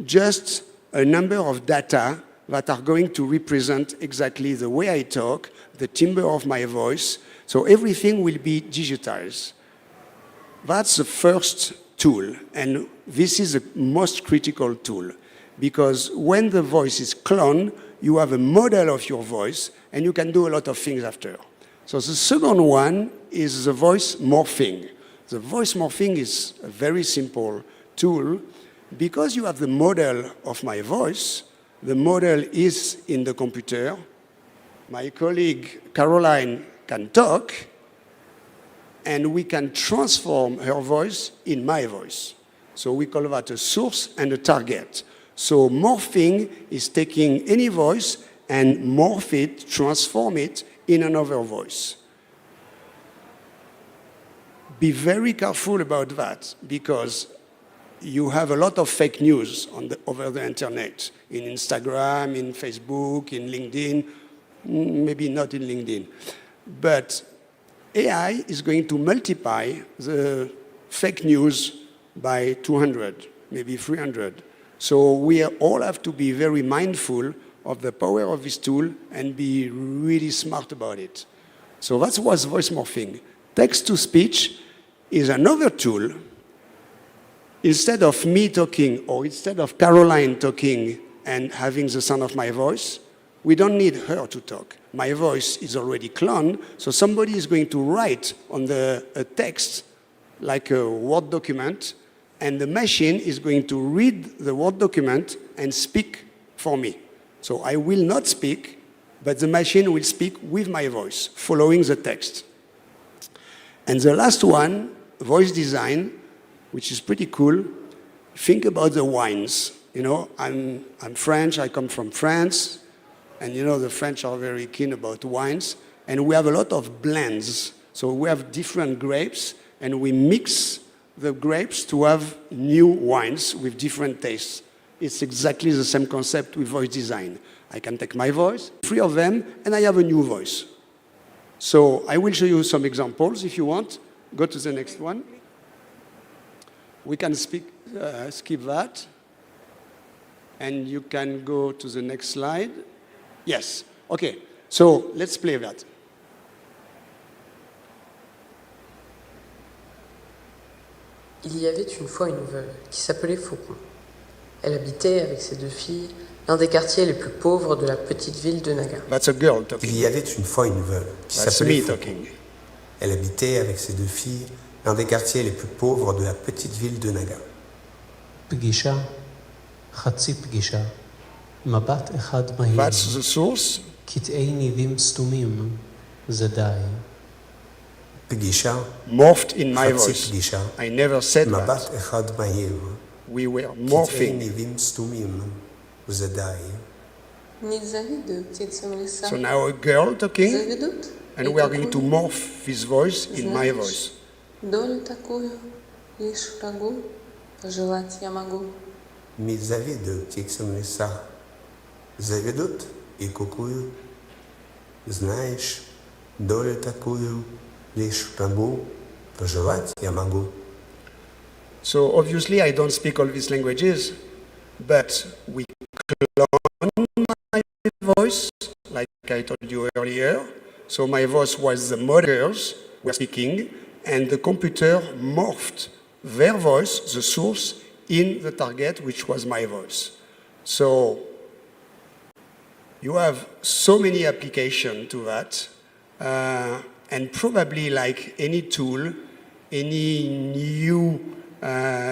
just a number of data that are going to represent exactly the way I talk, the timbre of my voice, so everything will be digitized. That's the first tool, and this is the most critical tool, because when the voice is cloned, you have a model of your voice, and you can do a lot of things after. So the second one is the voice morphing. The voice morphing is a very simple tool. Because you have the model of my voice, the model is in the computer. My colleague Caroline can talk, and we can transform her voice in my voice. So we call that a source and a target. So morphing is taking any voice and morph it, transform it in another voice. Be very careful about that, because you have a lot of fake news over the internet, in Instagram, in Facebook, in LinkedIn, maybe not in LinkedIn. But AI is going to multiply the fake news by 200, maybe 300. So we all have to be very mindful of the power of this tool and be really smart about it. So that was voice morphing. Text-to-speech is another tool. Instead of me talking, or instead of Caroline talking and having the sound of my voice, we don't need her to talk. My voice is already cloned, so somebody is going to write on a text, like a Word document, and the machine is going to read the Word document and speak for me. So I will not speak, but the machine will speak with my voice, following the text. And the last one, voice design, which is pretty cool. Think about the wines. You know, I'm French, I come from France, and you know the French are very keen about wines, and we have a lot of blends. So we have different grapes, and we mix the grapes to have new wines with different tastes. It's exactly the same concept with voice design. I can take my voice, 3 of them, and I have a new voice. So I will show you some examples if you want. Go to the next one. We can skip that. And you can go to the next slide. Yes, okay. So let's play that. Il y avait une fois une veuve qui s'appelait Faucon. Elle habitait avec ses 2 filles l'un des quartiers les plus pauvres de la petite ville de Naga. That's a girl talking. Il y avait une fois une veuve qui s'appelait Faucon. Elle habitait avec ses 2 filles l'un des quartiers les plus pauvres de la petite ville de Naga. פגישה, חצי פגישה, מבט אחד מהיר. That's the source. קטעי ניבים סתומים, זה די. פגישה, morphed in my חצי voice. פגישה, I never said מבט that. אחד מהיר. We were קטעי morphing. ניבים סתומים, זה די. So now a girl talking, and we are going to morph his voice in my voice. Долю такую лишь врагу пожелать я могу. Не завидую птицам леса, заведут и кукую. Знаешь, долю такую лишь врагу пожелать я могу. So obviously I don't speak all these languages, but we clone my voice, like I told you earlier. So my voice was the models were speaking, and the computer morphed their voice, the source, in the target, which was my voice. So you have so many applications to that, and probably like any tool, any new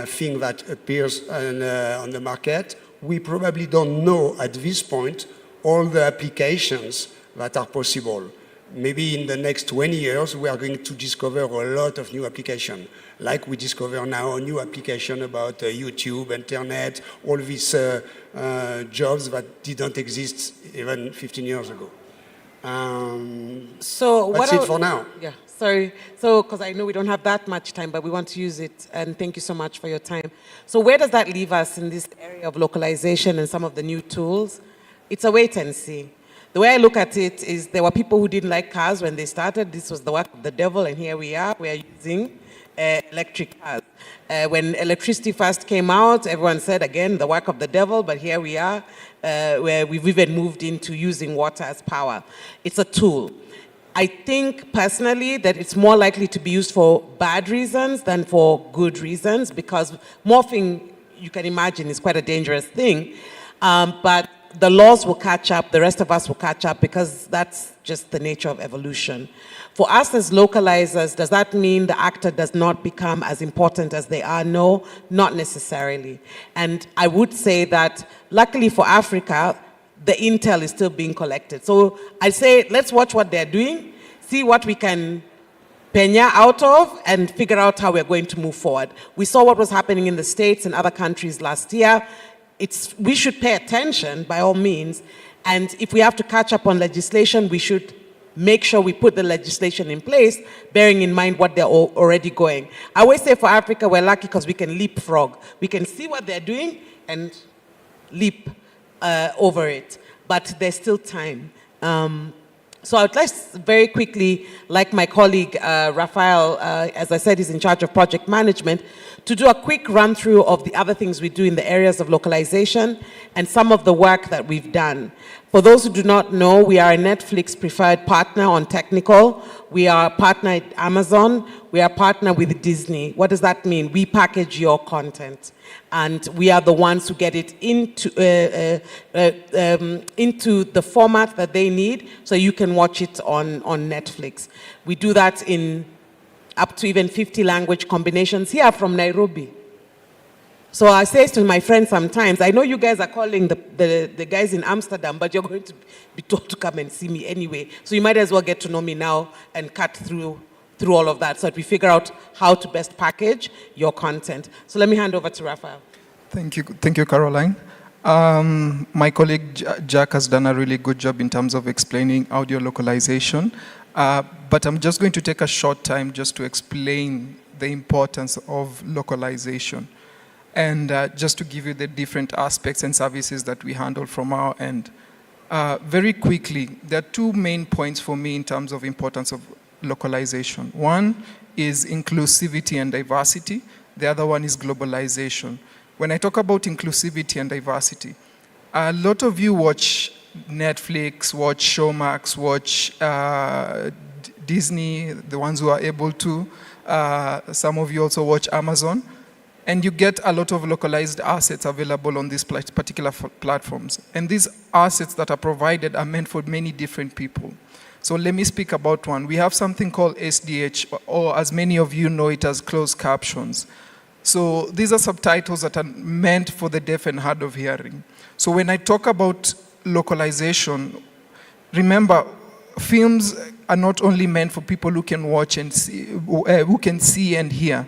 thing that appears on the market, we probably don't know at this point all the applications that are possible. Maybe in the next 20 years, we are going to discover a lot of new applications. Like we discover now a new application about YouTube, internet, all these jobs that didn't exist even 15 years ago. So that's it for now. Yeah, sorry. So, because I know we don't have that much time, but we want to use it, and thank you so much for your time. So where does that leave us in this area of localization and some of the new tools? It's a wait and see. The way I look at it is there were people who didn't like cars when they started. This was the work of the devil, and here we are using electric cars. When electricity first came out, everyone said, again, the work of the devil, but here we are, where we've even moved into using water as power. It's a tool. I think personally that it's more likely to be used for bad reasons than for good reasons, because morphing, you can imagine, is quite a dangerous thing. But the laws will catch up, the rest of us will catch up, because that's just the nature of evolution. For us as localizers, does that mean the actor does not become as important as they are? No, not necessarily. And I would say that, luckily for Africa, the intel is still being collected. So I say, let's watch what they're doing, see what we can penya out of, and figure out how we're going to move forward. We saw what was happening in the States and other countries last year. We should pay attention, by all means, and if we have to catch up on legislation, we should make sure we put the legislation in place, bearing in mind what they're already going. I always say for Africa, we're lucky because we can leapfrog. We can see what they're doing and leap over it, but there's still time. So I would like very quickly, like my colleague Raphael, as I said, is in charge of project management, to do a quick run through of the other things we do in the areas of localization and some of the work that we've done. For those who do not know, we are a Netflix preferred partner on technical. We are a partner at Amazon. We are a partner with Disney. What does that mean? We package your content, and we are the ones who get it into the format that they need, so you can watch it on Netflix. We do that in up to even 50 language combinations here from Nairobi. So I say to my friends sometimes, I know you guys are calling the guys in Amsterdam, but you're going to be told to come and see me anyway. So you might as well get to know me now and cut through all of that so that we figure out how to best package your content. So let me hand over to Raphael. Thank you, Caroline. My colleague Jack has done a really good job in terms of explaining audio localization, but I'm just going to take a short time just to explain the importance of localization. And just to give you the different aspects and services that we handle from our end. Very quickly, there are two main points for me in terms of importance of localization. One is inclusivity and diversity. The other one is globalization. When I talk about inclusivity and diversity, a lot of you watch Netflix, watch Showmax, watch Disney, the ones who are able to. Some of you also watch Amazon. And you get a lot of localized assets available on these particular platforms. And these assets that are provided are meant for many different people. So let me speak about one. We have something called SDH, or as many of you know it as closed captions. So these are subtitles that are meant for the deaf and hard of hearing. So when I talk about localization, remember, films are not only meant for people who can watch and see, who can see and hear.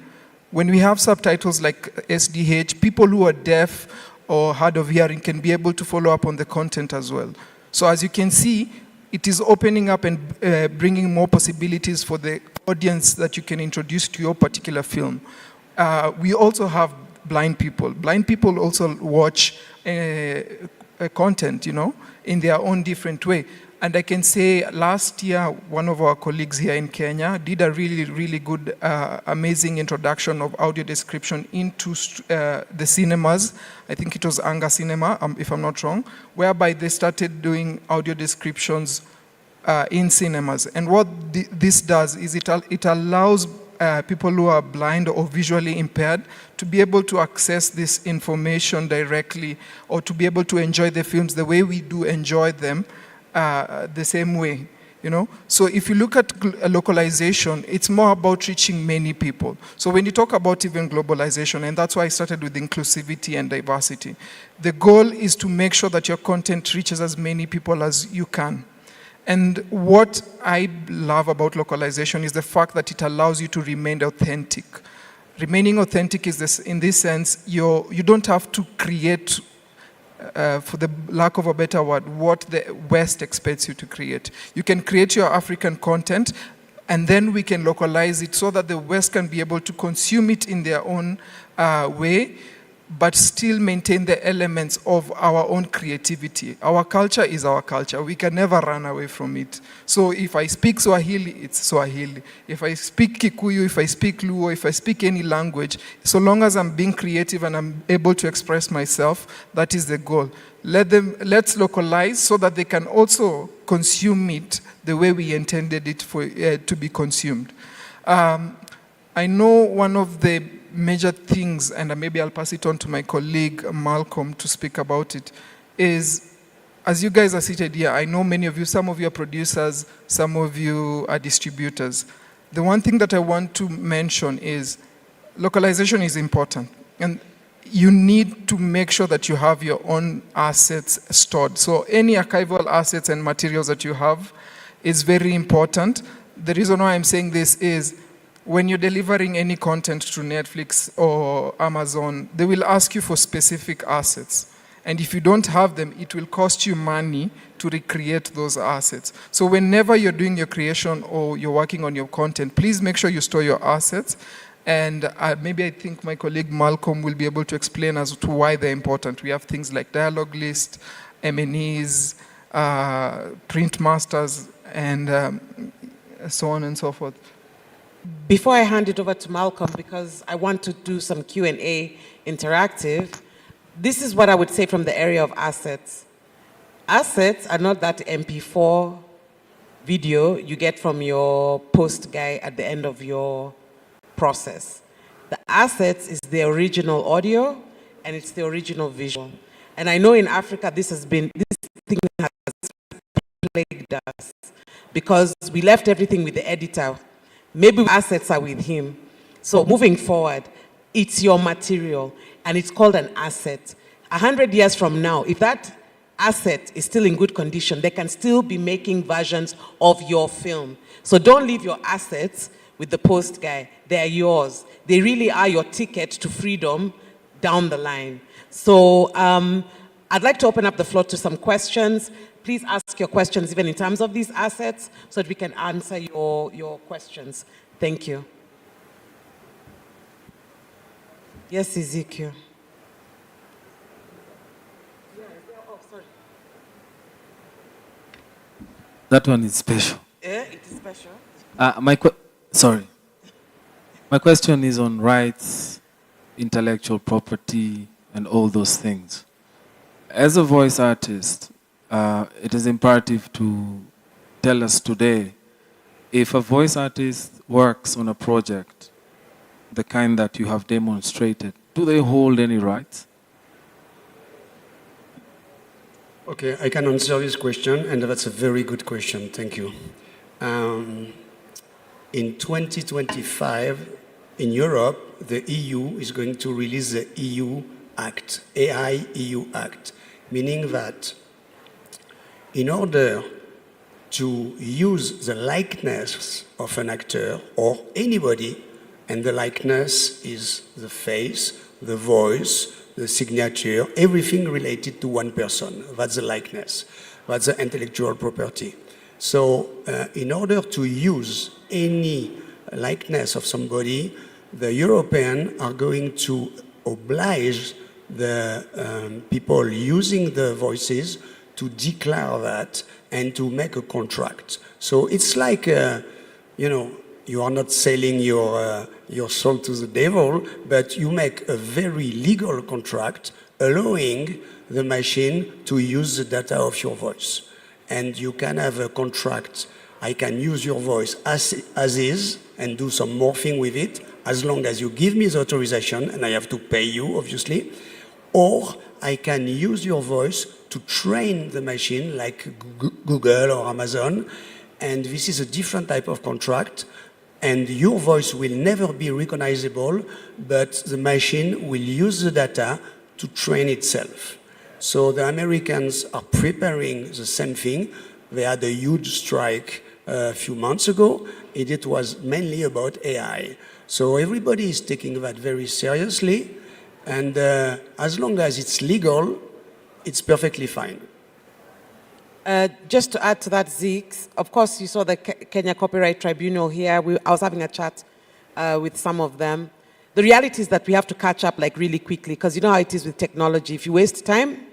When we have subtitles like SDH, people who are deaf or hard of hearing can be able to follow up on the content as well. So as you can see, it is opening up and bringing more possibilities for the audience that you can introduce to your particular film. We also have blind people. Blind people also watch content, in their own different way. And I can say last year, one of our colleagues here in Kenya did a really, really good, amazing introduction of audio description into the cinemas. I think it was Anga Cinema, if I'm not wrong, whereby they started doing audio descriptions in cinemas. And what this does is it allows people who are blind or visually impaired to be able to access this information directly, or to be able to enjoy the films the way we do enjoy them. The same way, So if you look at localization, it's more about reaching many people. So when you talk about even globalization, and that's why I started with inclusivity and diversity, the goal is to make sure that your content reaches as many people as you can. And what I love about localization is the fact that it allows you to remain authentic. Remaining authentic is this, in this sense, you don't have to create for the lack of a better word, what the West expects you to create. You can create your African content, and then we can localize it so that the West can be able to consume it in their own way, but still maintain the elements of our own creativity. Our culture is our culture. We can never run away from it. So if I speak Swahili, it's Swahili. If I speak Kikuyu, if I speak Luo, if I speak any language, so long as I'm being creative and I'm able to express myself, that is the goal. Let's localize so that they can also consume it the way we intended it for to be consumed. I know one of the major things, and maybe I'll pass it on to my colleague Malcolm to speak about it, is as you guys are seated here, I know many of you, some of you are producers, some of you are distributors. The one thing that I want to mention is localization is important, and you need to make sure that you have your own assets stored. So any archival assets and materials that you have is very important. The reason why I'm saying this is when you're delivering any content to Netflix or Amazon, they will ask you for specific assets. And if you don't have them, it will cost you money to recreate those assets. So whenever you're doing your creation or you're working on your content, please make sure you store your assets. And maybe I think my colleague Malcolm will be able to explain as to why they're important. We have things like dialogue list, M&Es, print masters, and so on and so forth. Before I hand it over to Malcolm, because I want to do some Q&A interactive, this is what I would say from the area of assets. Assets are not that MP4 video you get from your post guy at the end of your process. The assets is the original audio and it's the original visual. And I know in Africa this thing has plagued us because we left everything with the editor. Maybe assets are with him. So moving forward, it's your material and it's called an asset. 100 years from now, if that asset is still in good condition, they can still be making versions of your film. So don't leave your assets with the post guy. They're yours. They really are your ticket to freedom down the line. So I'd like to open up the floor to some questions. Please ask your questions even in terms of these assets so that we can answer your questions. Thank you. Yes, Ezekiel. That one is special. Yeah, it is special. Sorry. My question is on rights, intellectual property, and all those things. As a voice artist, it is imperative to tell us today if a voice artist works on a project, the kind that you have demonstrated, do they hold any rights? Okay, I can answer this question, and that's a very good question. Thank you. In 2025, in Europe, the EU is going to release the EU Act, AI EU Act, meaning that in order to use the likeness of an actor or anybody, and the likeness is the face, the voice, the signature, everything related to one person. That's the likeness. That's the intellectual property. So in order to use any likeness of somebody, the Europeans are going to oblige the people using the voices to declare that and to make a contract. So it's like, you are not selling your soul to the devil, but you make a very legal contract allowing the machine to use the data of your voice. And you can have a contract, I can use your voice as is and do some morphing with it, as long as you give me the authorization, and I have to pay you, obviously, or I can use your voice to train the machine like Google or Amazon, and this is a different type of contract, and your voice will never be recognizable, but the machine will use the data to train itself. So the Americans are preparing the same thing. They had a huge strike a few months ago, and it was mainly about AI. So everybody is taking that very seriously, and as long as it's legal, it's perfectly fine. Just to add to that, Zeke, of course you saw the Kenya Copyright Tribunal here. I was having a chat with some of them. The reality is that we have to catch up like really quickly, because you know how it is with technology. If you waste time,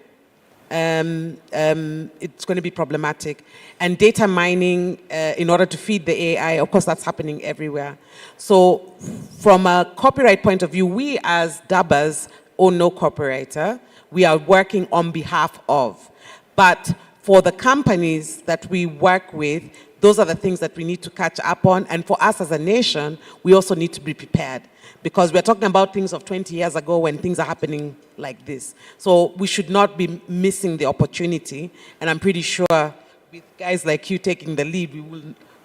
it's going to be problematic. And data mining in order to feed the AI, of course that's happening everywhere. So from a copyright point of view, we as dubbers own no copywriter. We are working on behalf of. But for the companies that we work with, those are the things that we need to catch up on. And for us as a nation, we also need to be prepared, because we're talking about things of 20 years ago when things are happening like this. So we should not be missing the opportunity. And I'm pretty sure with guys like you taking the lead,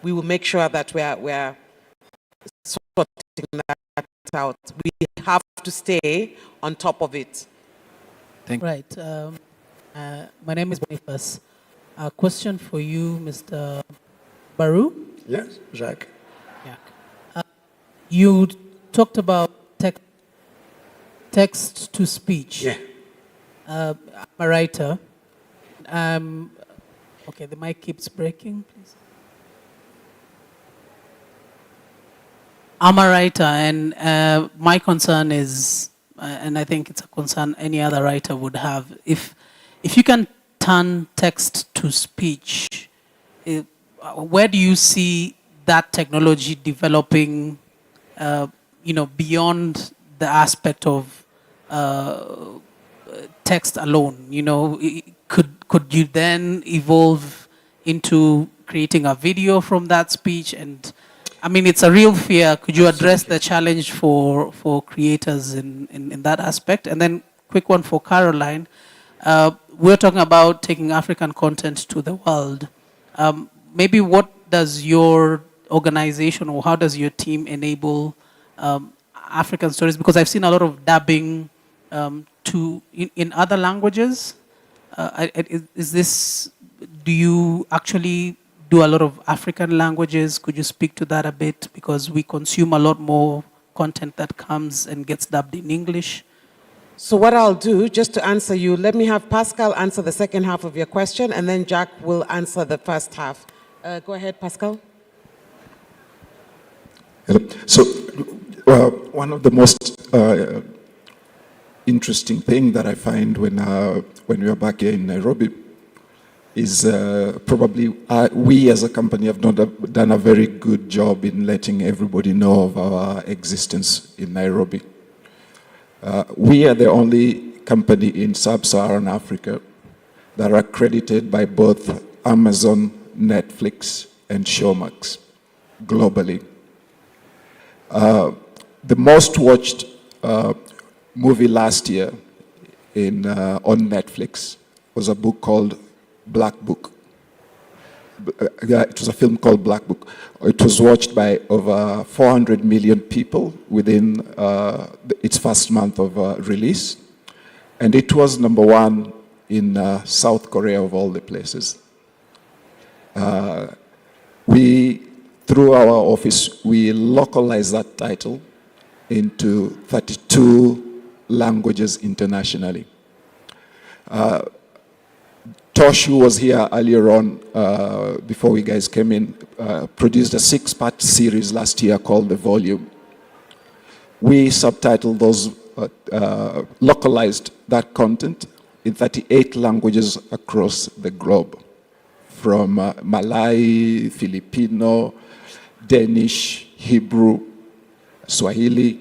we will make sure that we're sorting that out. We have to stay on top of it. Thank you. Right. My name is Boniface. A question for you, Mr. Baru. Yes, Jacques. You talked about text to speech. Yeah. I'm a writer. Okay, the mic keeps breaking, please. I'm a writer, and my concern is, and I think it's a concern any other writer would have, if you can turn text to speech, where do you see that technology developing, beyond the aspect of text alone? Could you then evolve into creating a video from that speech? And I mean, it's a real fear. Could you address the challenge for creators in that aspect? And then quick one for Caroline. We're talking about taking African content to the world. Maybe what does your organization or how does your team enable African stories? Because I've seen a lot of dubbing in other languages. Do you actually do a lot of African languages? Could you speak to that a bit? Because we consume a lot more content that comes and gets dubbed in English. So what I'll do, just to answer you, let me have Pascal answer the second half of your question, and then Jack will answer the first half. Go ahead, Pascal. Hello. So one of the most interesting thing that I find when we are back here in Nairobi is probably we as a company have not done a very good job in letting everybody know of our existence in Nairobi. We are the only company in sub-Saharan Africa that are accredited by both Amazon, Netflix, and Showmax globally. The most watched movie last year on Netflix was a book called Black Book. It was a film called Black Book. It was watched by over 400 million people within its first month of release. And it was number one in South Korea, of all the places. Through our office, we localized that title into 32 languages internationally. Tosh, who was here earlier on, before we guys came in, produced a 6-part series last year called The Volume. We subtitled those, localized that content in 38 languages across the globe, from Malay, Filipino, Danish, Hebrew, Swahili,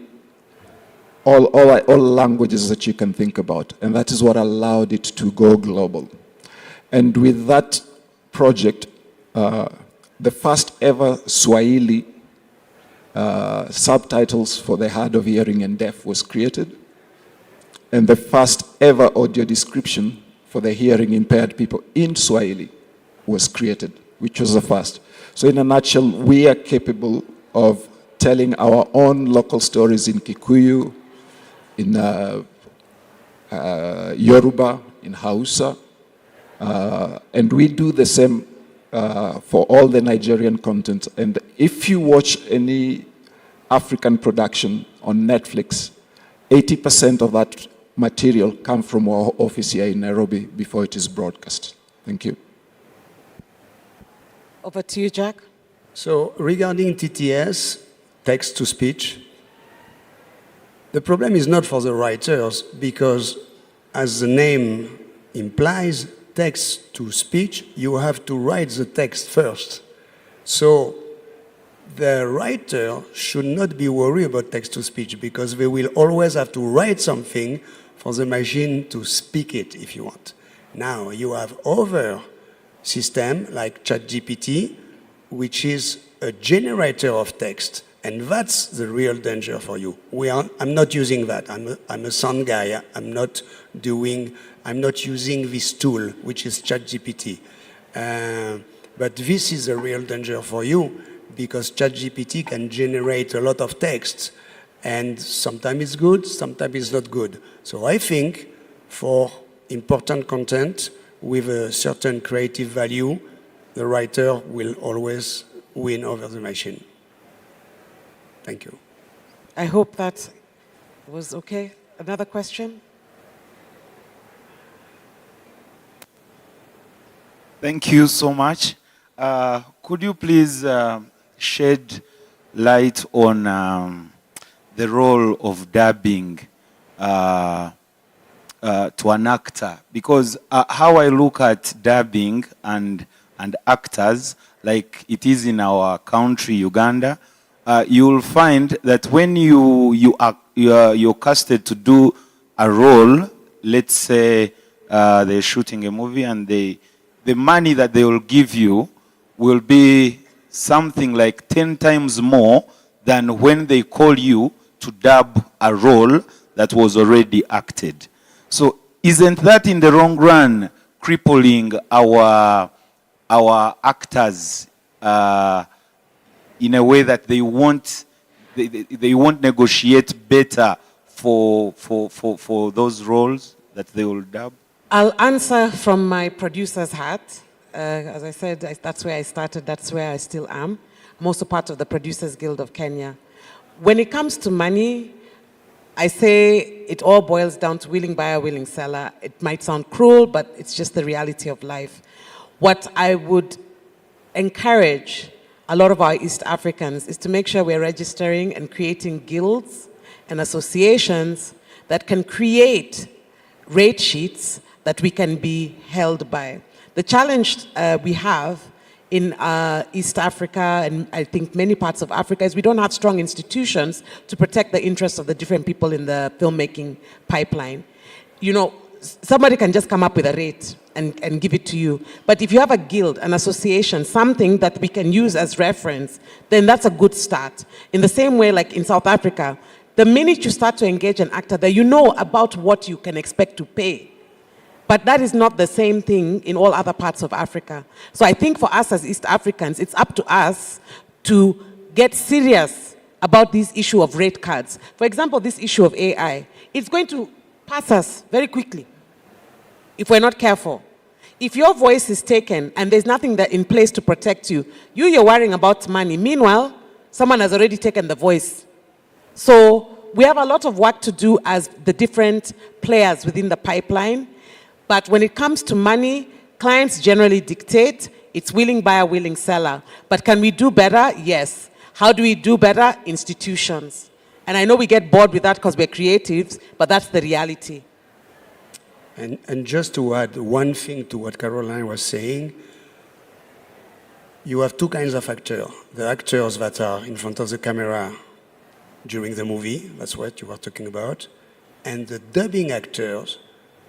all languages that you can think about. And that is what allowed it to go global. And with that project, the first ever Swahili subtitles for the hard of hearing and deaf was created. And the first ever audio description for the hearing impaired people in Swahili was created, which was the first. So in a nutshell, we are capable of telling our own local stories in Kikuyu, in Yoruba, in Hausa, and we do the same for all the Nigerian content. And if you watch any African production on Netflix, 80% of that material comes from our office here in Nairobi before it is broadcast. Thank you. Over to you, Jack. So regarding TTS, text-to-speech, the problem is not for the writers because, as the name implies, text-to-speech, you have to write the text first. So the writer should not be worried about text-to-speech because they will always have to write something for the machine to speak it, if you want. Now, you have other systems like ChatGPT, which is a generator of text, and that's the real danger for you. I'm not using that. I'm a sound guy. I'm not using this tool, which is ChatGPT. But this is a real danger for you because ChatGPT can generate a lot of text, and sometimes it's good, sometimes it's not good. So I think for important content with a certain creative value, the writer will always win over the machine. Thank you. I hope that was okay. Another question? Thank you so much. Could you please shed light on the role of dubbing to an actor? Because how I look at dubbing and and actors, like it is in our country, Uganda, you'll find that when you're casted to do a role, let's say they're shooting a movie, and the money that they will give you will be something like 10 times more than when they call you to dub a role that was already acted. So isn't that in the long run crippling our actors in a way that they won't negotiate better for those roles that they will dub? I'll answer from my producer's hat. As I said, that's where I started, that's where I still am. I'm also part of the Producers Guild of Kenya. When it comes to money, I say it all boils down to willing buyer, willing seller. It might sound cruel, but it's just the reality of life. What I would encourage a lot of our East Africans is to make sure we're registering and creating guilds and associations that can create rate sheets that we can be held by. The challenge we have in East Africa, and I think many parts of Africa, is we don't have strong institutions to protect the interests of the different people in the filmmaking pipeline. You know, somebody can just come up with a rate and give it to you. But if you have a guild, an association, something that we can use as reference, then that's a good start. In the same way, like in South Africa, the minute you start to engage an actor there, you know about what you can expect to pay. But that is not the same thing in all other parts of Africa. So I think for us as East Africans, it's up to us to get serious about this issue of rate cards. For example, this issue of AI, it's going to pass us very quickly if we're not careful. If your voice is taken and there's nothing that in place to protect you, you're worrying about money. Meanwhile, someone has already taken the voice. So we have a lot of work to do as the different players within the pipeline. But when it comes to money, clients generally dictate. It's willing buyer, willing seller. But can we do better? Yes. How do we do better? Institutions. And I know we get bored with that because we're creatives, but that's the reality. And just to add one thing to what Caroline was saying, you have two kinds of actors. The actors that are in front of the camera during the movie, that's what you were talking about, and the dubbing actors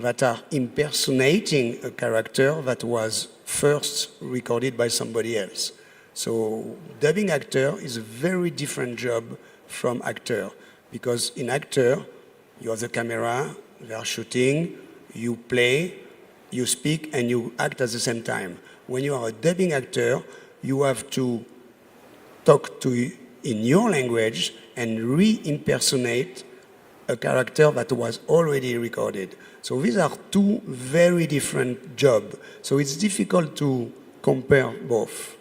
that are impersonating a character that was first recorded by somebody else. So dubbing actor is a very different job from actor, because in actor, you have the camera, they are shooting, you play, you speak, and you act at the same time. When you are a dubbing actor, you have to talk in your language and re-impersonate a character that was already recorded. So these are two very different jobs. So it's difficult to compare both.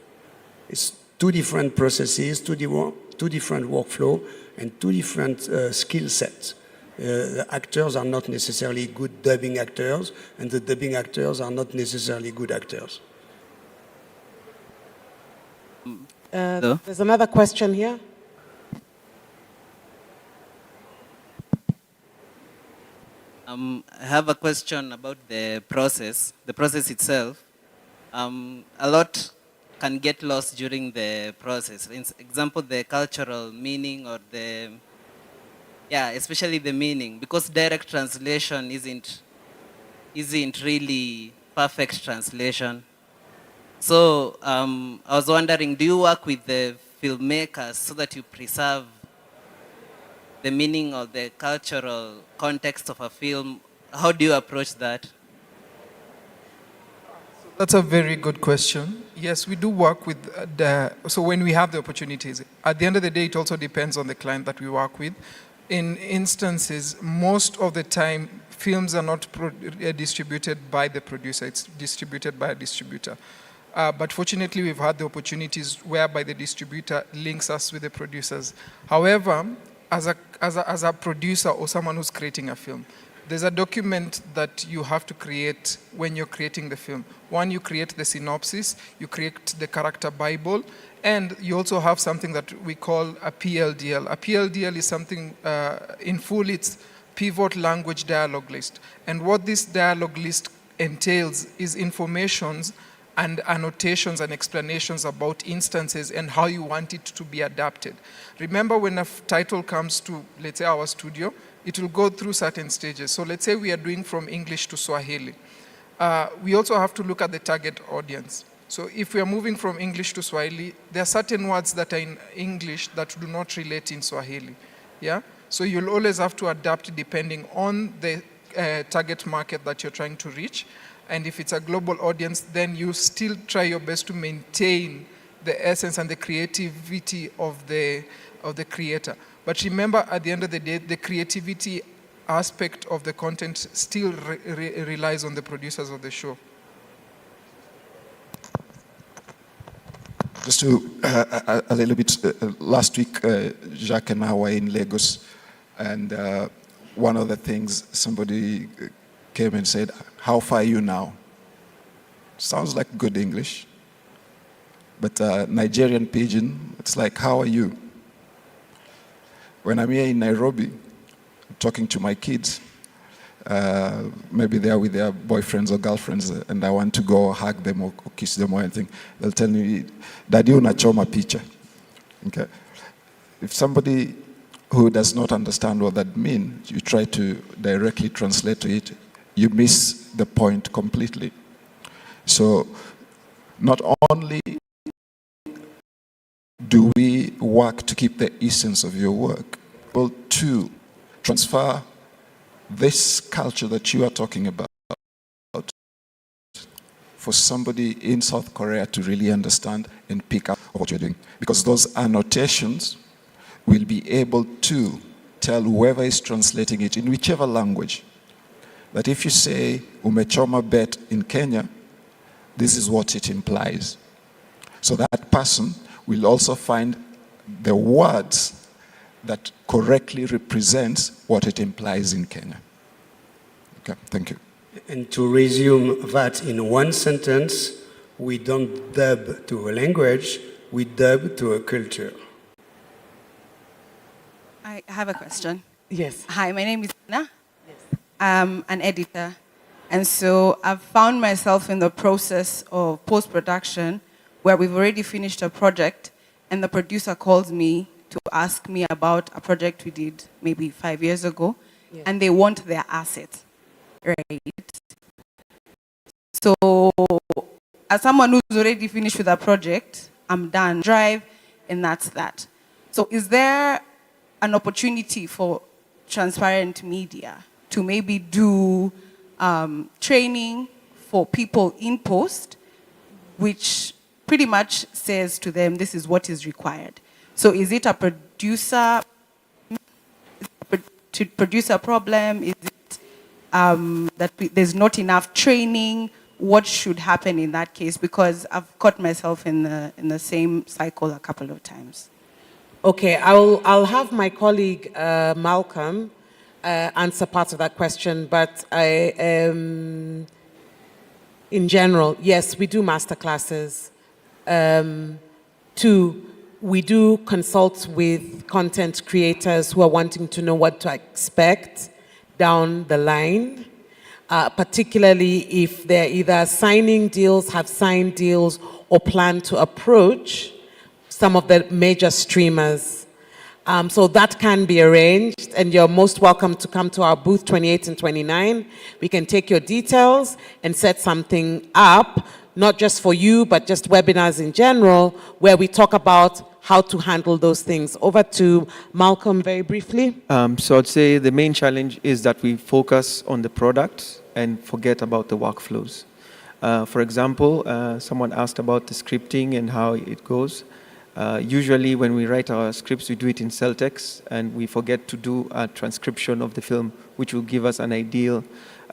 It's two different processes, two different workflow, and two different skill sets. The actors are not necessarily good dubbing actors, and the dubbing actors are not necessarily good actors. There's another question here. I have a question about the process itself. A lot can get lost during the process. For example, the cultural meaning or especially the meaning, because direct translation isn't really perfect translation. So I was wondering, do you work with the filmmakers so that you preserve the meaning of the cultural context of a film? How do you approach that? That's a very good question. Yes, we do work with so when we have the opportunities. At the end of the day, it also depends on the client that we work with. In instances, most of the time, films are not distributed by the producer, it's distributed by a distributor. But fortunately, we've had the opportunities whereby the distributor links us with the producers. However, as a producer or someone who's creating a film, there's a document that you have to create when you're creating the film. One, you create the synopsis, you create the character Bible, and you also have something that we call a PLDL. A PLDL is something, in full, it's Pivot Language Dialogue List. And what this dialogue list entails is informations and annotations and explanations about instances and how you want it to be adapted. Remember, when a title comes to, let's say, our studio, it will go through certain stages. So let's say we are doing from English to Swahili. We also have to look at the target audience. So if we are moving from English to Swahili, there are certain words that are in English that do not relate in Swahili. Yeah? So you'll always have to adapt depending on the target market that you're trying to reach. And if it's a global audience, then you still try your best to maintain the essence and the creativity of the creator. But remember, at the end of the day, the creativity aspect of the content still relies on the producers of the show. Just to, a little bit, last week, Jacques and I were in Lagos, and one of the things somebody came and said, "How far are you now?" Sounds like good English, but Nigerian pidgin, it's like, "How are you?" When I'm here in Nairobi, talking to my kids, maybe they are with their boyfriends or girlfriends, and I want to go hug them or kiss them or anything, they'll tell me, "Daddy, unachoma picha." Okay. If somebody who does not understand what that means, you try to directly translate to it, you miss the point completely. So not only do we work to keep the essence of your work, but to transfer this culture that you are talking about for somebody in South Korea to really understand and pick up what you're doing. Because those annotations will be able to tell whoever is translating it in whichever language that if you say umechoma bet in Kenya, this is what it implies. So that person will also find the words that correctly represents what it implies in Kenya. Okay, thank you. And to resume that in one sentence, we don't dub to a language, we dub to a culture. I have a question. Yes. Hi, my name is Anna. Yes. I'm an editor. And so I've found myself in the process of post-production where we've already finished a project and the producer calls me to ask me about a project we did maybe 5 years ago, yeah. And they want their assets, right? So as someone who's already finished with a project, I'm done, drive, and that's that. So is there an opportunity for transparent media to maybe do training for people in post, which pretty much says to them, this is what is required? So is it a producer problem? Is it that there's not enough training? What should happen in that case? Because I've caught myself in the same cycle a couple of times. Okay, I'll have my colleague Malcolm answer part of that question, but in general, yes, we do masterclasses. 2, we do consult with content creators who are wanting to know what to expect down the line, particularly if they're either signing deals, have signed deals, or plan to approach some of the major streamers. So that can be arranged, and you're most welcome to come to our booth 28 and 29. We can take your details and set something up, not just for you, but just webinars in general, where we talk about how to handle those things. Over to Malcolm very briefly. So I'd say the main challenge is that we focus on the product and forget about the workflows. For example, someone asked about the scripting and how it goes. Usually when we write our scripts, we do it in cell text, and we forget to do a transcription of the film, which will give us an ideal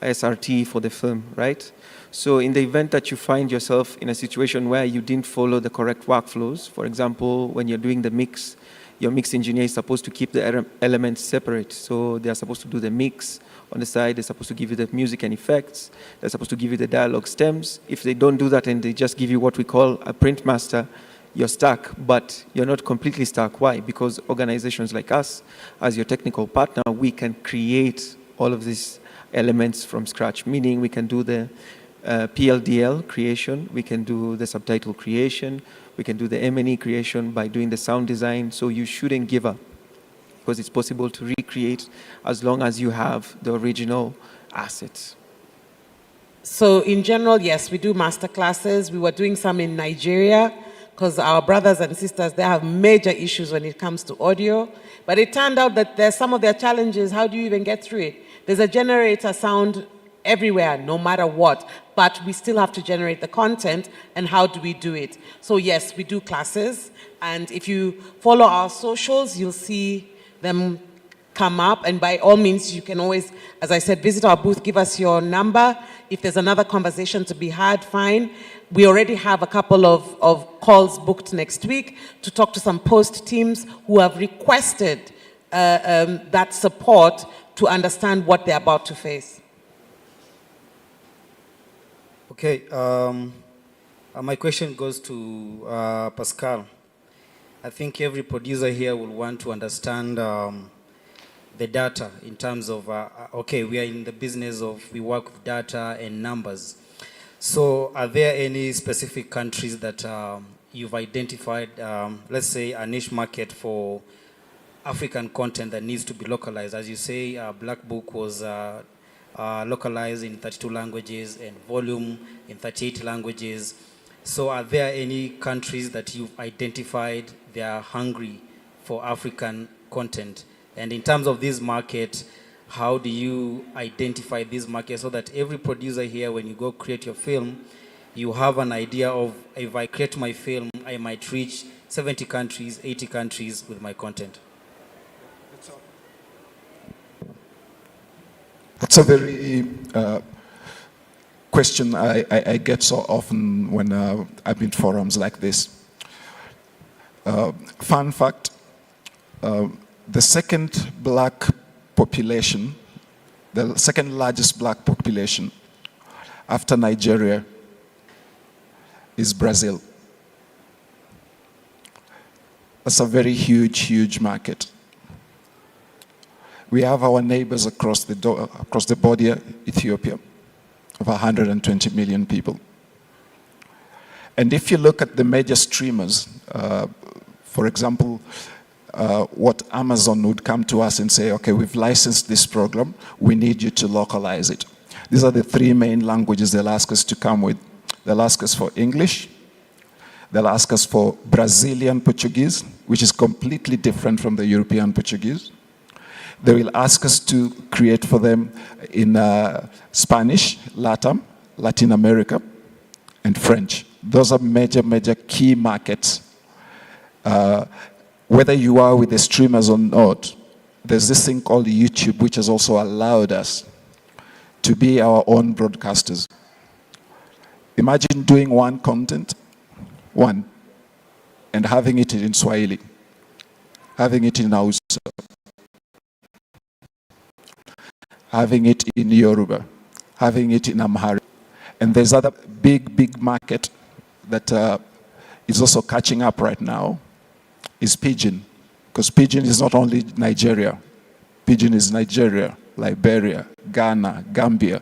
SRT for the film, right? So in the event that you find yourself in a situation where you didn't follow the correct workflows, for example, when you're doing the mix, your mix engineer is supposed to keep the elements separate. So they're supposed to do the mix on the side, they're supposed to give you the music and effects, they're supposed to give you the dialogue stems. If they don't do that and they just give you what we call a print master, you're stuck, but you're not completely stuck. Why? Because organizations like us, as your technical partner, we can create all of these elements from scratch, meaning we can do the PLDL creation, we can do the subtitle creation, we can do the M&E creation by doing the sound design, so you shouldn't give up because it's possible to recreate as long as you have the original assets. So in general, yes, we do master classes. We were doing some in Nigeria because our brothers and sisters, they have major issues when it comes to audio. But it turned out that there's some of their challenges. How do you even get through it? There's a generator sound everywhere, no matter what. But we still have to generate the content, and how do we do it? So yes, we do classes. And if you follow our socials, you'll see them come up, and by all means, you can always, as I said, visit our booth, give us your number. If there's another conversation to be had, fine. We already have a couple of calls booked next week to talk to some post teams who have requested that support to understand what they're about to face. Okay, my question goes to Pascal. I think every producer here will want to understand the data in terms of, okay, we are in the business of, we work with data and numbers. So are there any specific countries that you've identified, let's say a niche market for African content that needs to be localized? As you say, Black Book was localized in 32 languages and Volume in 38 languages. So are there any countries that you've identified they are hungry for African content? And in terms of this market, how do you identify this market so that every producer here, when you go create your film, you have an idea of, if I create my film, I might reach 70 countries, 80 countries with my content? That's a very question I get so often when I'm in forums like this. Fun fact, the second black population, the second largest black population after Nigeria is Brazil. That's a very huge, huge market. We have our neighbors across the border, Ethiopia, of 120 million people. And if you look at the major streamers, for example, what Amazon would come to us and say, okay, we've licensed this program, we need you to localize it. These are the three main languages they'll ask us to come with. They'll ask us for English, they'll ask us for Brazilian Portuguese, which is completely different from the European Portuguese. They will ask us to create for them in Spanish, Latin America, and French. Those are major, major key markets. Whether you are with the streamers or not, there's this thing called YouTube, which has also allowed us to be our own broadcasters. Imagine doing one content, and having it in Swahili, having it in Hausa, having it in Yoruba, having it in Amharic. And there's other big, big market that is also catching up right now, is Pidgin. Because Pidgin is not only Nigeria. Pidgin is Nigeria, Liberia, Ghana, Gambia,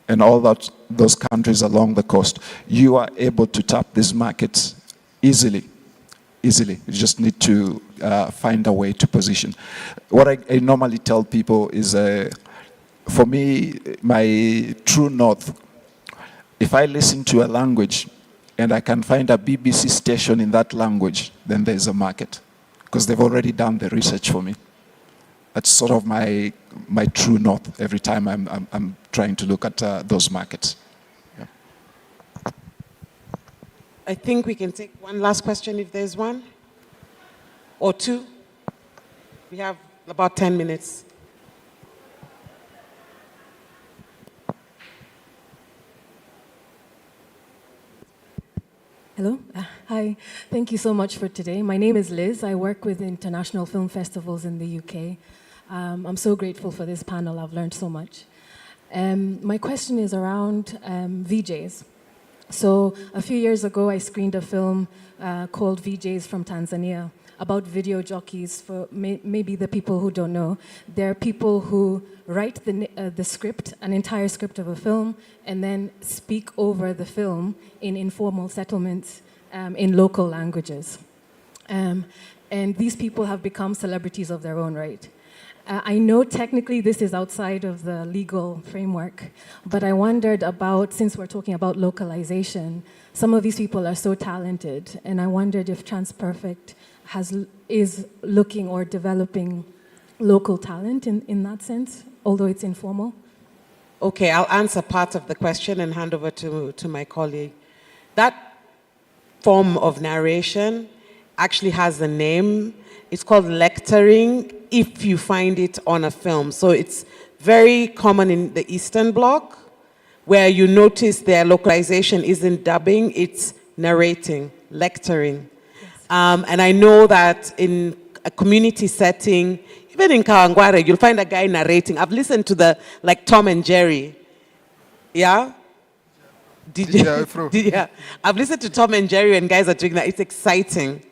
and all those countries along the coast. You are able to tap these markets easily. You just need to find a way to position. What I normally tell people is, for me, my true north, if I listen to a language and I can find a BBC station in that language, then there's a market, because they've already done the research for me. That's sort of my true north every time I'm trying to look at those markets. Yeah. I think we can take one last question if there's one, or two. We have about 10 minutes. Hello. Hi. Thank you so much for today. My name is Liz. I work with international film festivals in the UK. I'm so grateful for this panel. I've learned so much. My question is around VJs. So a few years ago, I screened a film called VJs from Tanzania, about video jockeys. For maybe the people who don't know, they're people who write the script, an entire script of a film, and then speak over the film in informal settlements in local languages. And these people have become celebrities of their own right. I know technically this is outside of the legal framework, but I wondered about, since we're talking about localization, some of these people are so talented, and I wondered if TransPerfect is looking or developing local talent in that sense, although it's informal. Okay, I'll answer part of the question and hand over to my colleague. That form of narration actually has a name. It's called lecturing, if you find it on a film. So it's very common in the Eastern Bloc, where you notice their localization isn't dubbing, it's narrating, lecturing. Yes. And I know that in a community setting, even in Kawangware, you'll find a guy narrating. I've listened to like Tom and Jerry. Yeah? Yeah. I've listened to Tom and Jerry and guys are doing that. It's exciting.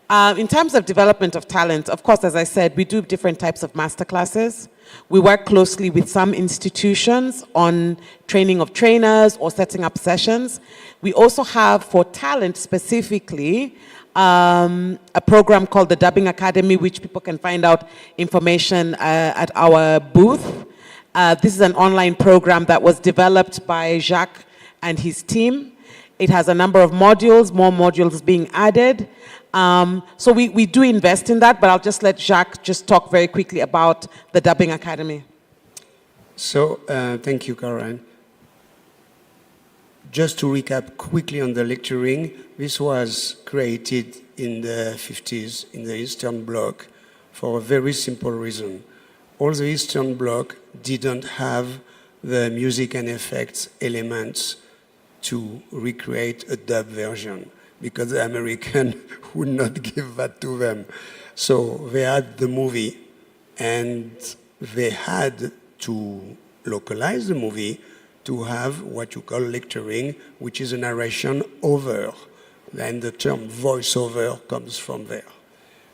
In terms of development of talent, of course, as I said, we do different types of masterclasses. We work closely with some institutions on training of trainers or setting up sessions. We also have, for talent specifically, a program called the Dubbing Academy, which people can find out information at our booth. This is an online program that was developed by Jacques and his team. It has a number of modules, more modules being added. So we do invest in that, but I'll just let Jacques just talk very quickly about the Dubbing Academy. So, thank you, Caroline. Just to recap quickly on the lecturing, this was created in the 50s in the Eastern Bloc for a very simple reason. All the Eastern Bloc didn't have the music and effects elements to recreate a dub version, because the American would not give that to them. So they had the movie, and they had to localize the movie to have what you call lecturing, which is a narration over. And the term voiceover comes from there.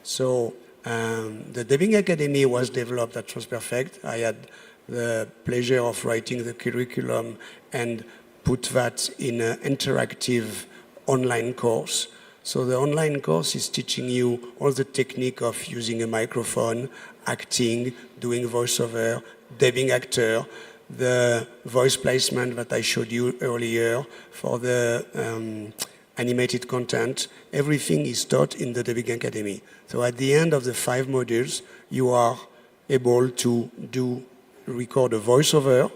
So the Dubbing Academy was developed at TransPerfect. I had the pleasure of writing the curriculum and put that in an interactive online course. So the online course is teaching you all the technique of using a microphone, acting, doing voiceover, dubbing actor, the voice placement that I showed you earlier for the animated content. Everything is taught in the Dubbing Academy. So at the end of the 5 modules, you are able to record a voiceover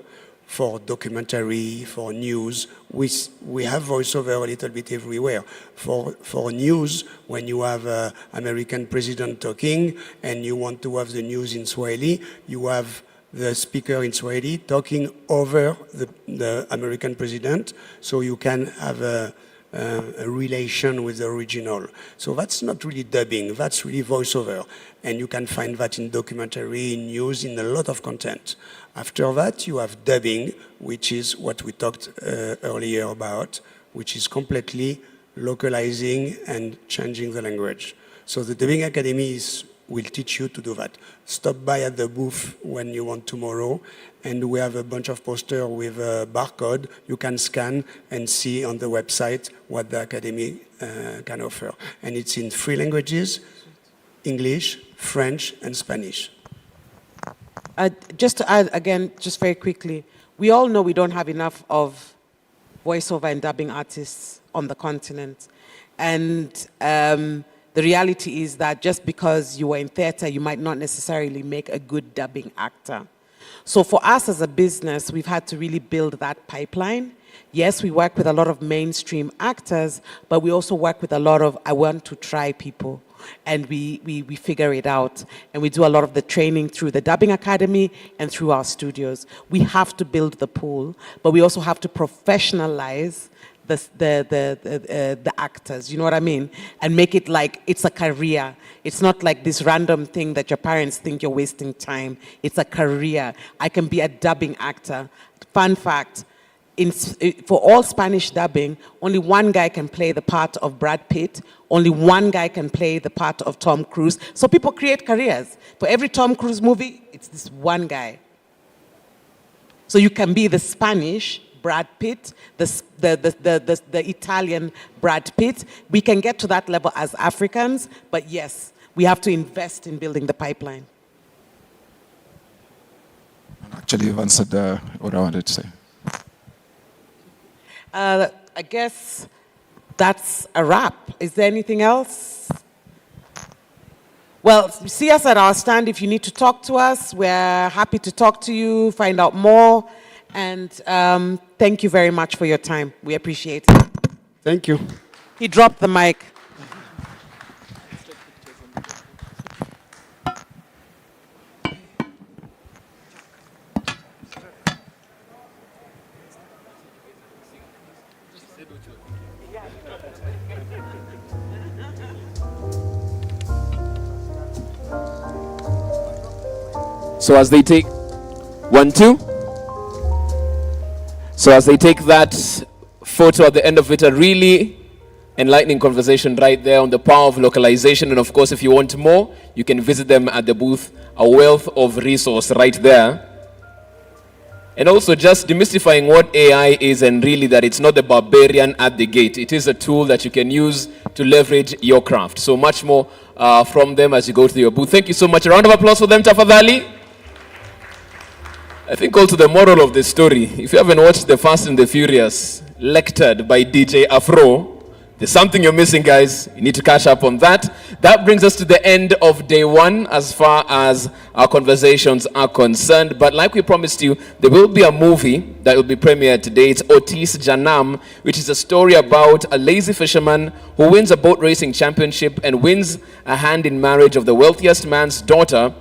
for documentary, for news. We have voiceover a little bit everywhere. For news, when you have an American president talking and you want to have the news in Swahili, you have the speaker in Swahili talking over the American president, so you can have a relation with the original. So that's not really dubbing, that's really voiceover. And you can find that in documentary, in news, in a lot of content. After that, you have dubbing, which is what we talked earlier about, which is completely localizing and changing the language. So the Dubbing Academy will teach you to do that. Stop by at the booth when you want tomorrow, and we have a bunch of posters with a barcode you can scan and see on the website what the Academy can offer. And it's in 3 languages, English, French, and Spanish. Just to add, again, just very quickly, we all know we don't have enough of voiceover and dubbing artists on the continent. And the reality is that just because you were in theater, you might not necessarily make a good dubbing actor. So for us as a business, we've had to really build that pipeline. Yes, we work with a lot of mainstream actors, but we also work with a lot of I want to try people. And we figure it out. And we do a lot of the training through the Dubbing Academy and through our studios. We have to build the pool, but we also have to professionalize the actors, you know what I mean? And make it like it's a career. It's not like this random thing that your parents think you're wasting time. It's a career. I can be a dubbing actor. Fun fact, for all Spanish dubbing, only one guy can play the part of Brad Pitt, only one guy can play the part of Tom Cruise. So people create careers. For every Tom Cruise movie, it's this one guy. So you can be the Spanish Brad Pitt, the Italian Brad Pitt. We can get to that level as Africans, but yes, we have to invest in building the pipeline. Actually, you've answered what I wanted to say. I guess that's a wrap. Is there anything else? Well, see us at our stand if you need to talk to us. We're happy to talk to you, find out more. And thank you very much for your time. We appreciate it. Thank you. He dropped the mic. So as they take 1, 2. So as they take that photo at the end of it, a really enlightening conversation right there on the power of localization. And of course, if you want more, you can visit them at the booth. A wealth of resource right there. And also just demystifying what AI is, and really that it's not the barbarian at the gate. It is a tool that you can use to leverage your craft. So much more from them as you go to your booth. Thank you so much. A round of applause for them, tafadhali. I think also the moral of the story, if you haven't watched The Fast and the Furious, lectured by DJ Afro, there's something you're missing, guys. You need to catch up on that. That brings us to the end of day 1 as far as our conversations are concerned. But like we promised you, there will be a movie that will be premiered today. It's Otis Janam, which is a story about a lazy fisherman who wins a boat racing championship and wins a hand in marriage of the wealthiest man's daughter.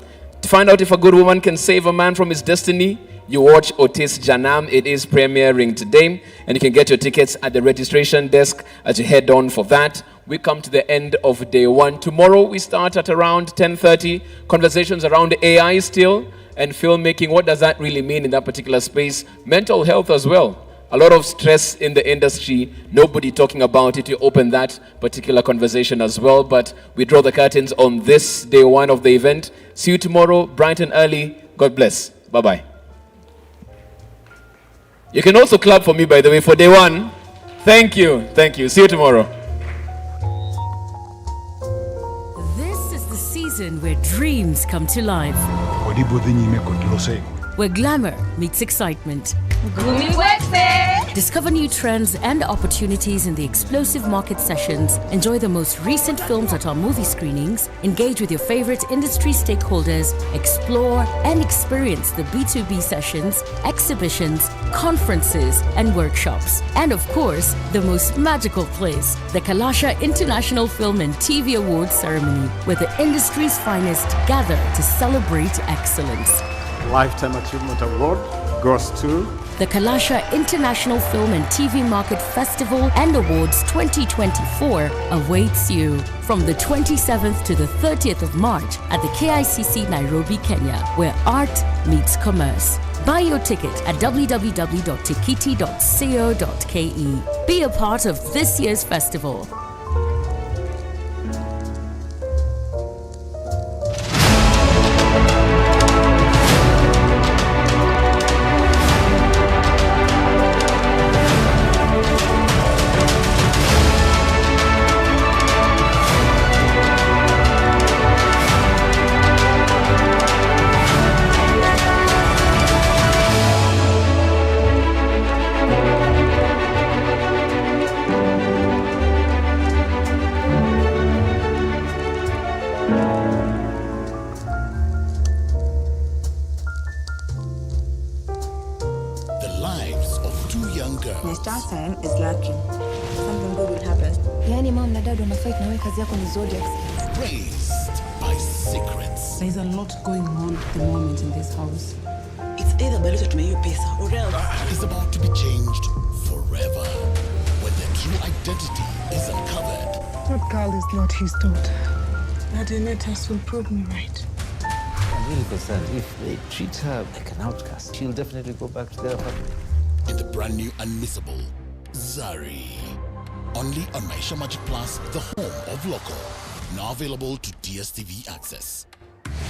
To find out if a good woman can save a man from his destiny, you watch Otis Janam. It is premiering today, and you can get your tickets at the registration desk as you head on for that. We come to the end of day 1. Tomorrow we start at around 10:30. Conversations around AI still, and filmmaking. What does that really mean in that particular space? Mental health as well. A lot of stress in the industry, nobody talking about it. You open that particular conversation as well, but we draw the curtains on this day 1 of the event. See you tomorrow, bright and early. God bless. Bye-bye. You can also clap for me, by the way, for day 1. Thank you. Thank you. See you tomorrow. This is the season where dreams come to life. Where glamour meets excitement. Discover new trends and opportunities in the explosive market sessions. Enjoy the most recent films at our movie screenings. Engage with your favorite industry stakeholders. Explore and experience the B2B sessions, exhibitions, conferences, and workshops. And of course, the most magical place, the KALASHA International Film and TV Awards Ceremony, where the industry's finest gather to celebrate excellence. Lifetime Achievement Award goes to the KALASHA International Film and TV Market Festival and Awards 2024 awaits you from the 27th to the 30th of March at the KICC Nairobi, Kenya, where art meets commerce. Buy your ticket at www.tikiti.co.ke. Be a part of this year's festival. Raised by secrets. There's a lot going on at the moment in this house. It's either Beluta to make peace or else. Is about to be changed forever when their true identity is uncovered. That girl is not his daughter. That test will prove me right. I'm really concerned. If they treat her like an outcast, she'll definitely go back to their family. in the brand new unmissable Zari. Only on Maisha Magic Plus, the home of local. Now available to DSTV Access.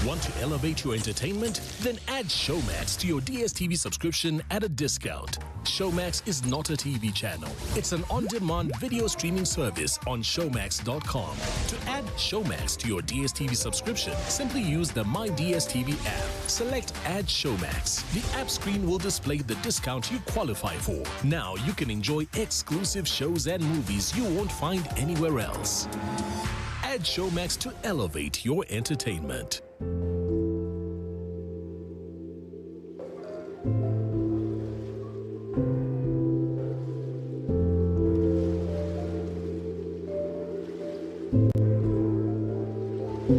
Want to elevate your entertainment? Then add Showmax to your DSTV subscription at a discount. Showmax is not a TV channel. It's an on-demand video streaming service on showmax.com. To add Showmax to your DSTV subscription, simply use the My DSTV app. Select Add Showmax. The app screen will display the discount you qualify for. Now you can enjoy exclusive shows and movies you won't find anywhere else. Add Showmax to elevate your entertainment.